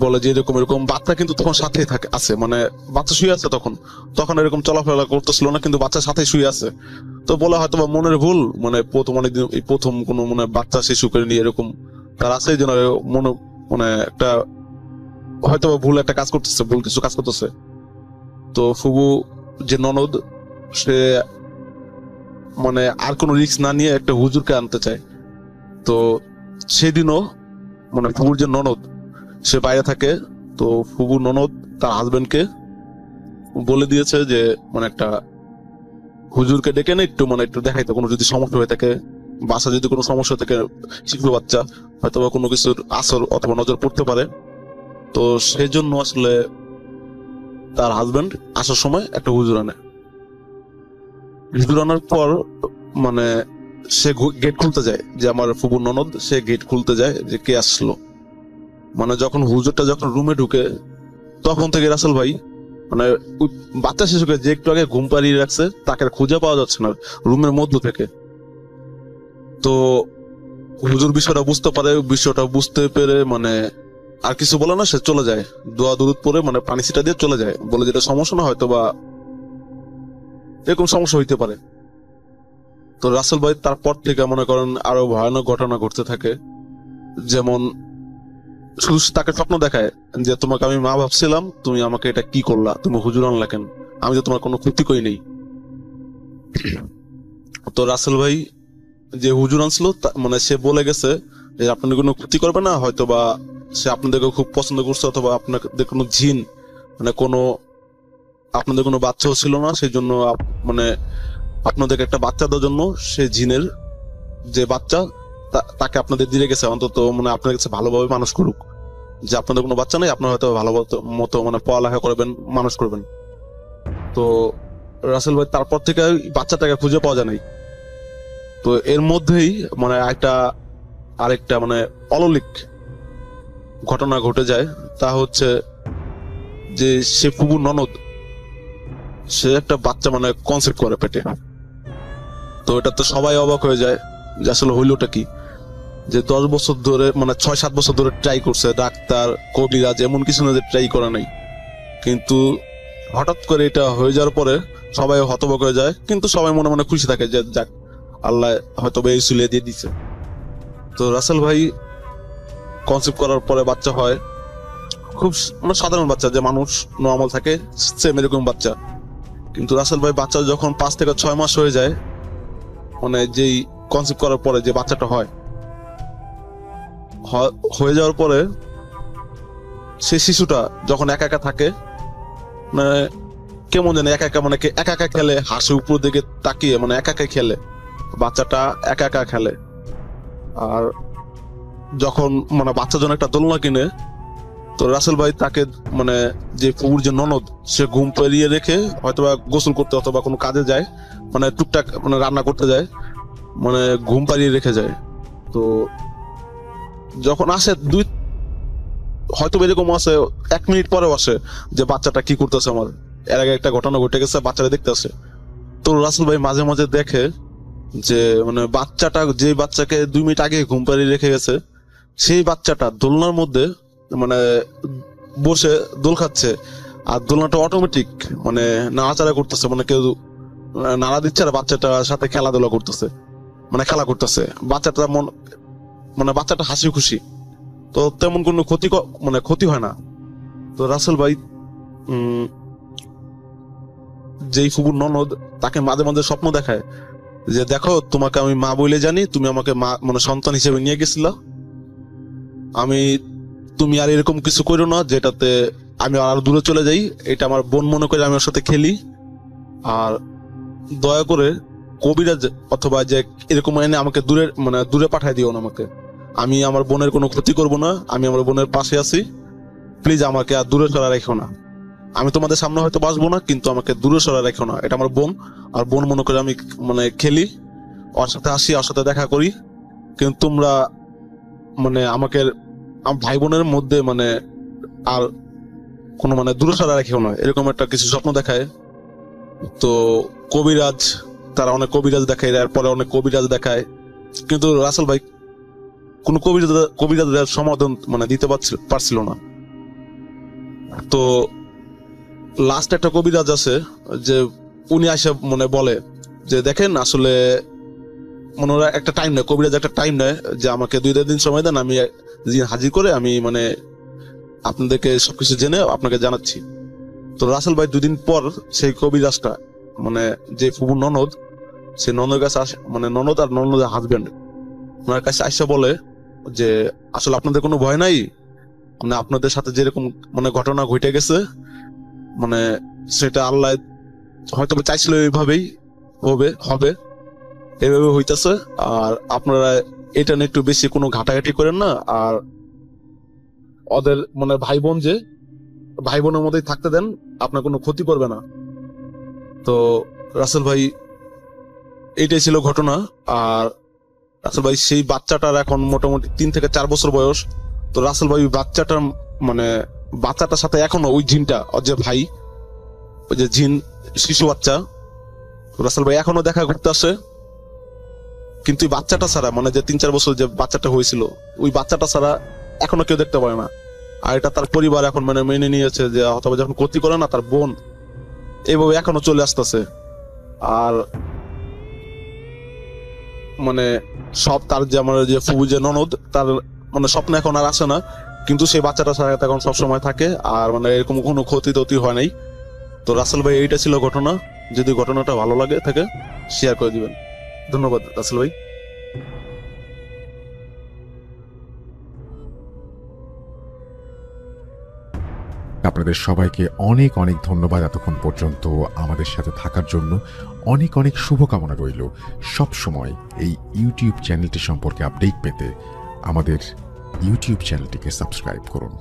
বলে যে এরকম বাচ্চা কিন্তু তখন সাথেই আছে, মানে বাচ্চা শুয়ে আছে, তখন এরকম চলাফেরা করতেছিল না, কিন্তু বাচ্চার সাথে শুয়ে আছে। তো বলা হয়তো বা মনের ভুল, মানে অনেকদিন এই প্রথম কোনো মানে বাচ্চা শিশুকে নিয়ে এরকম তার আছে, এই জন্য মনে মানে একটা হয়তো বা ভুল একটা কাজ করতেছে, ভুল কিছু কাজ করতেছে। তো ফুবু যে ননদ সে মানে আর কোনো রিস্ক না নিয়ে একটা হুজুরকে আনতে চায়। তো সেদিনও মানে ফুবুর যে ননদ সে বাইরে থাকে। তো ফুবু ননদ তার হাজবেন্ডকে বলে দিয়েছে যে মানে একটা হুজুরকে ডেকে না একটু মানে একটু দেখাইতে, কোনো যদি সমস্যা হয়ে থাকে, বাসা যদি কোনো সমস্যা থাকে, শিশু বাচ্চা হয়তো বা কোনো কিছুর আসর অথবা নজর পড়তে পারে। তো সেই জন্য আসলে তার হাজবেন্ড আসার সময় একটা হুজুর আনে। হুজুর আনার পর মানে সে গেট খুলতে যায়, যে আমার ফুবুর ননদ সে গেট খুলতে যায় যে কে আসলো। মানে যখন হুজুরটা যখন রুমে ঢুকে তখন থেকে রাসেল ভাই মানে বাচ্চা শিশুকে যে একটু আগে ঘুম পাড়িয়ে রাখছে তাকে খুঁজে পাওয়া যাচ্ছে না রুমের মধ্য থেকে। তো হুজুর বিষয়টা বুঝতে পেরে মানে আর কিছু বলে না, সে চলে যায়, দোয়া দুরুদ পরে মানে পানি ছিটা দিয়ে চলে যায়, বলে যেটা সমস্যা না, হয়তো বা এরকম সমস্যা হইতে পারে। তো রাসেল ভাই তারপর থেকে মনে করেন আরো ভয়ানক ঘটনা ঘটতে থাকে। যেমন শুধু তাকে স্বপ্ন দেখায় যে তোমাকে আমি মা ভাবছিলাম, তুমি আমাকে এটা কি করলা, তুমি হুজুর আনলা কেন, আমি তো তোমার কোনো ক্ষতি করি নেই। তো রাসেল ভাই যে হুজুর আনছিল মানে সে বলে গেছে যে আপনাদের কোনো ক্ষতি করবে না, হয়তো বা সে আপনাদেরকে খুব পছন্দ করছে, অথবা আপনাদের কোনো জিন মানে আপনাদের কোনো বাচ্চাও ছিল না, সেই জন্য মানে আপনাদেরকে একটা বাচ্চা দেওয়ার জন্য সে জিনের যে বাচ্চা তাকে আপনাদের দিয়ে গেছে, অন্তত মানে আপনাদের কাছে ভালোভাবে মানুষ করুক, যে আপনাদের কোনো বাচ্চা নেই, আপনারা হয়তো ভালো মতো মানে পড়ালেখা করবেন, মানুষ করবেন। তো রাসেল ভাই তারপর থেকে বাচ্চাটাকে খুঁজে পাওয়া যায় নাই। তো এর মধ্যেই মানে আরেকটা মানে অলৌকিক ঘটনা ঘটে যায়, তা হচ্ছে যে সে ফুবুর ননদ সে একটা বাচ্চা মানে কনসেপ্ট করে পেটে। তো এটা তো সবাই অবাক হয়ে যায় যে আসলে হইলোটা কি, যে 10 বছর ধরে মানে 6-7 বছর ধরে ট্রাই করছে, ডাক্তার কবিরাজ এমন কিছু না যে ট্রাই করা নাই, কিন্তু হঠাৎ করে এটা হয়ে যাওয়ার পরে সবাই হতবাক হয়ে যায়, কিন্তু সবাই মনে মনে খুশি থাকে যে যাক আল্লাহ হয়তো এই সুলিয়ে দিয়ে দিচ্ছে। তো রাসেল ভাই কনসেপ্ট করার পরে বাচ্চা হয়, খুব মানে সাধারণ বাচ্চা, যে মানুষ নর্মাল থাকে সেম এরকম বাচ্চা। কিন্তু রাসেল ভাই বাচ্চা যখন 5 থেকে 6 মাস হয়ে যায়, মানে যেই কনসেপ্ট করার পরে যে বাচ্চাটা হয়ে যাওয়ার পরে সে শিশুটা যখন একা একা থাকে, মানে কেমন জানে একা একা খেলে, হাসি উপর দিকে তাকিয়ে মানে একা একা খেলে, বাচ্চাটা একা একা খেলে। আর যখন মানে বাচ্চার জন্য একটা দোলনা কিনে, তো রাসেল ভাই তাকে মানে যে ফুপুর যে ননদ, সে ঘুম পাড়িয়ে রেখে হয়তোবা গোসল করতে অথবা কোনো কাজে যায়, মানে টুকটাক মানে রান্না করতে যায়, মানে ঘুম পাড়িয়ে রেখে যায়। তো যখন আসে হয়তো এরকম আছে 1 মিনিট পরেও আসে যে বাচ্চাটা কি করতেছে আমার, এর আগে একটা ঘটনা ঘটে গেছে, বাচ্চাটা দেখতে আসে। তো রাসেল ভাই মাঝে মাঝে দেখে যে মানে বাচ্চাটা, যে বাচ্চাকে 2 মিনিট আগে ঘুম পাড়িয়ে রেখে গেছে, সেই বাচ্চাটা দোলনার মধ্যে মানে বসে দোল খাচ্ছে, আর দোলনাটা অটোমেটিক মানে নাড়াচাড়া করতেছে, মানে কেউ নাড়া দিচ্ছে আর বাচ্চাটার সাথে খেলাধুলা করতেছে, মানে খেলা করতেছে। বাচ্চাটা মানে বাচ্চাটা হাসি খুশি, তো তেমন কোনো মানে ক্ষতি হয় না। তো রাসেল ভাই যেই ফুপুর ননদ, তাকে মাঝে মাঝে স্বপ্ন দেখায় যে দেখো, তোমাকে আমি মা বলে জানি, তুমি আমাকে মা মানে সন্তান হিসেবে নিয়ে গেছিল, তুমি আর এরকম কিছু করো না যেটাতে আমি আর দূরে চলে যাই, এটা আমার বোন মনে করে আমি ওর সাথে খেলি, আর দয়া করে কবিরাজ অথবা যে এরকম এনে আমাকে দূরে পাঠায় দিও না আমাকে, আমি আমার বোনের কোনো ক্ষতি করব না, আমি আমার বোনের পাশে আছি, প্লিজ আমাকে আর দূরে সরা রেখো না, আমি তোমাদের সামনে হয়তো বাসবো না, কিন্তু আমাকে দূরে সরা রেখো না, এটা আমার বোন, আর বোন মনে করে আমি মানে খেলি, ওর সাথে আসি, ওর সাথে দেখা করি, কিন্তু তোমরা মানে আমাকে ভাই বোনের মধ্যে মানে আর কোনো মানে দূরে সরা রেখেও না, এরকম একটা কিছু স্বপ্ন দেখায়। তো কবিরাজ, তারা অনেক কবিরাজ দেখায়, এরপরে অনেক কবিরাজ দেখায়, কিন্তু রাসেল ভাই কোন কবিরাজের সমাধান মানে দিতে পারছিল না। তো লাস্ট একটা কবিরাজ আছে যে উনি আসে মানে বলে যে দেখেন, আসলে মনে একটা টাইম নেয়, কবিরাজ একটা টাইম নেয় যে আমাকে 2-3 দিন সময় দেন, আমি হাজির করে আমি মানে আপনাদেরকে সবকিছু জেনে আপনাকে জানাচ্ছি। তো রাসেল ভাই 2 দিন পর সেই কবিরাজটা মানে যে ফুপুর ননদ, সেই ননদের কাছে আসে, মানে ননদ আর ননদের হাজবেন্ড, ওনার কাছে আইসা বলে যে আসলে আপনাদের কোনো ভয় নাই, মানে আপনাদের সাথে যেরকম মানে ঘটনা ঘটে গেছে, মানে সেটা আল্লাহ হয়তো চাইছিল এইভাবেই হবে, এইভাবে হইতেছে, আর আপনারা এটা নিয়ে একটু বেশি কোনো ঘাটাঘাটি করেন না, আর ওদের মানে ভাই বোনের মধ্যেই থাকতে দেন, আপনার কোনো ক্ষতি করবে না। তো রাসেল ভাই এইটাই ছিল ঘটনা। আর রাসেল ভাই সেই বাচ্চাটার এখন মোটামুটি 3 থেকে 4 বছর বয়স। তো রাসেল ভাই বাচ্চাটার সাথে এখনো ওই জিনটা, ওর যে ভাই, ওই যে জিন শিশু বাচ্চা, রাসেল ভাই এখনো দেখা করতে আসে, কিন্তু বাচ্চাটা ছাড়া মানে যে 3-4 বছর যে বাচ্চাটা হয়েছিল, ওই বাচ্চাটা ছাড়া এখনো কেউ দেখতে পারে না। আর এটা তার পরিবার এখন মানে মেনে নিয়েছে যে অথবা যখন ক্ষতি করে না তার বোন, এইভাবে এখনো চলে আসতেছে। আর মানে সব তার যে আমার যে ফুবু যে ননদ, তার মানে স্বপ্ন এখন আর আসে না, কিন্তু সেই বাচ্চাটা ছাড়া এখন সবসময় থাকে, আর মানে এরকম কোনো ক্ষতি হয় নাই। তো রাসেল ভাই এইটা ছিল ঘটনা। যদি ঘটনাটা ভালো লাগে থাকে শেয়ার করে দিবেন। ধন্যবাদ রাসেল ভাই। আপনাদের সবাইকে অনেক অনেক ধন্যবাদ এতক্ষণ পর্যন্ত আমাদের সাথে থাকার জন্য। অনেক অনেক শুভকামনা রইল। সব সময় এই ইউটিউব চ্যানেলটি সম্পর্কে আপডেট পেতে আমাদের ইউটিউব চ্যানেলটিকে সাবস্ক্রাইব করুন।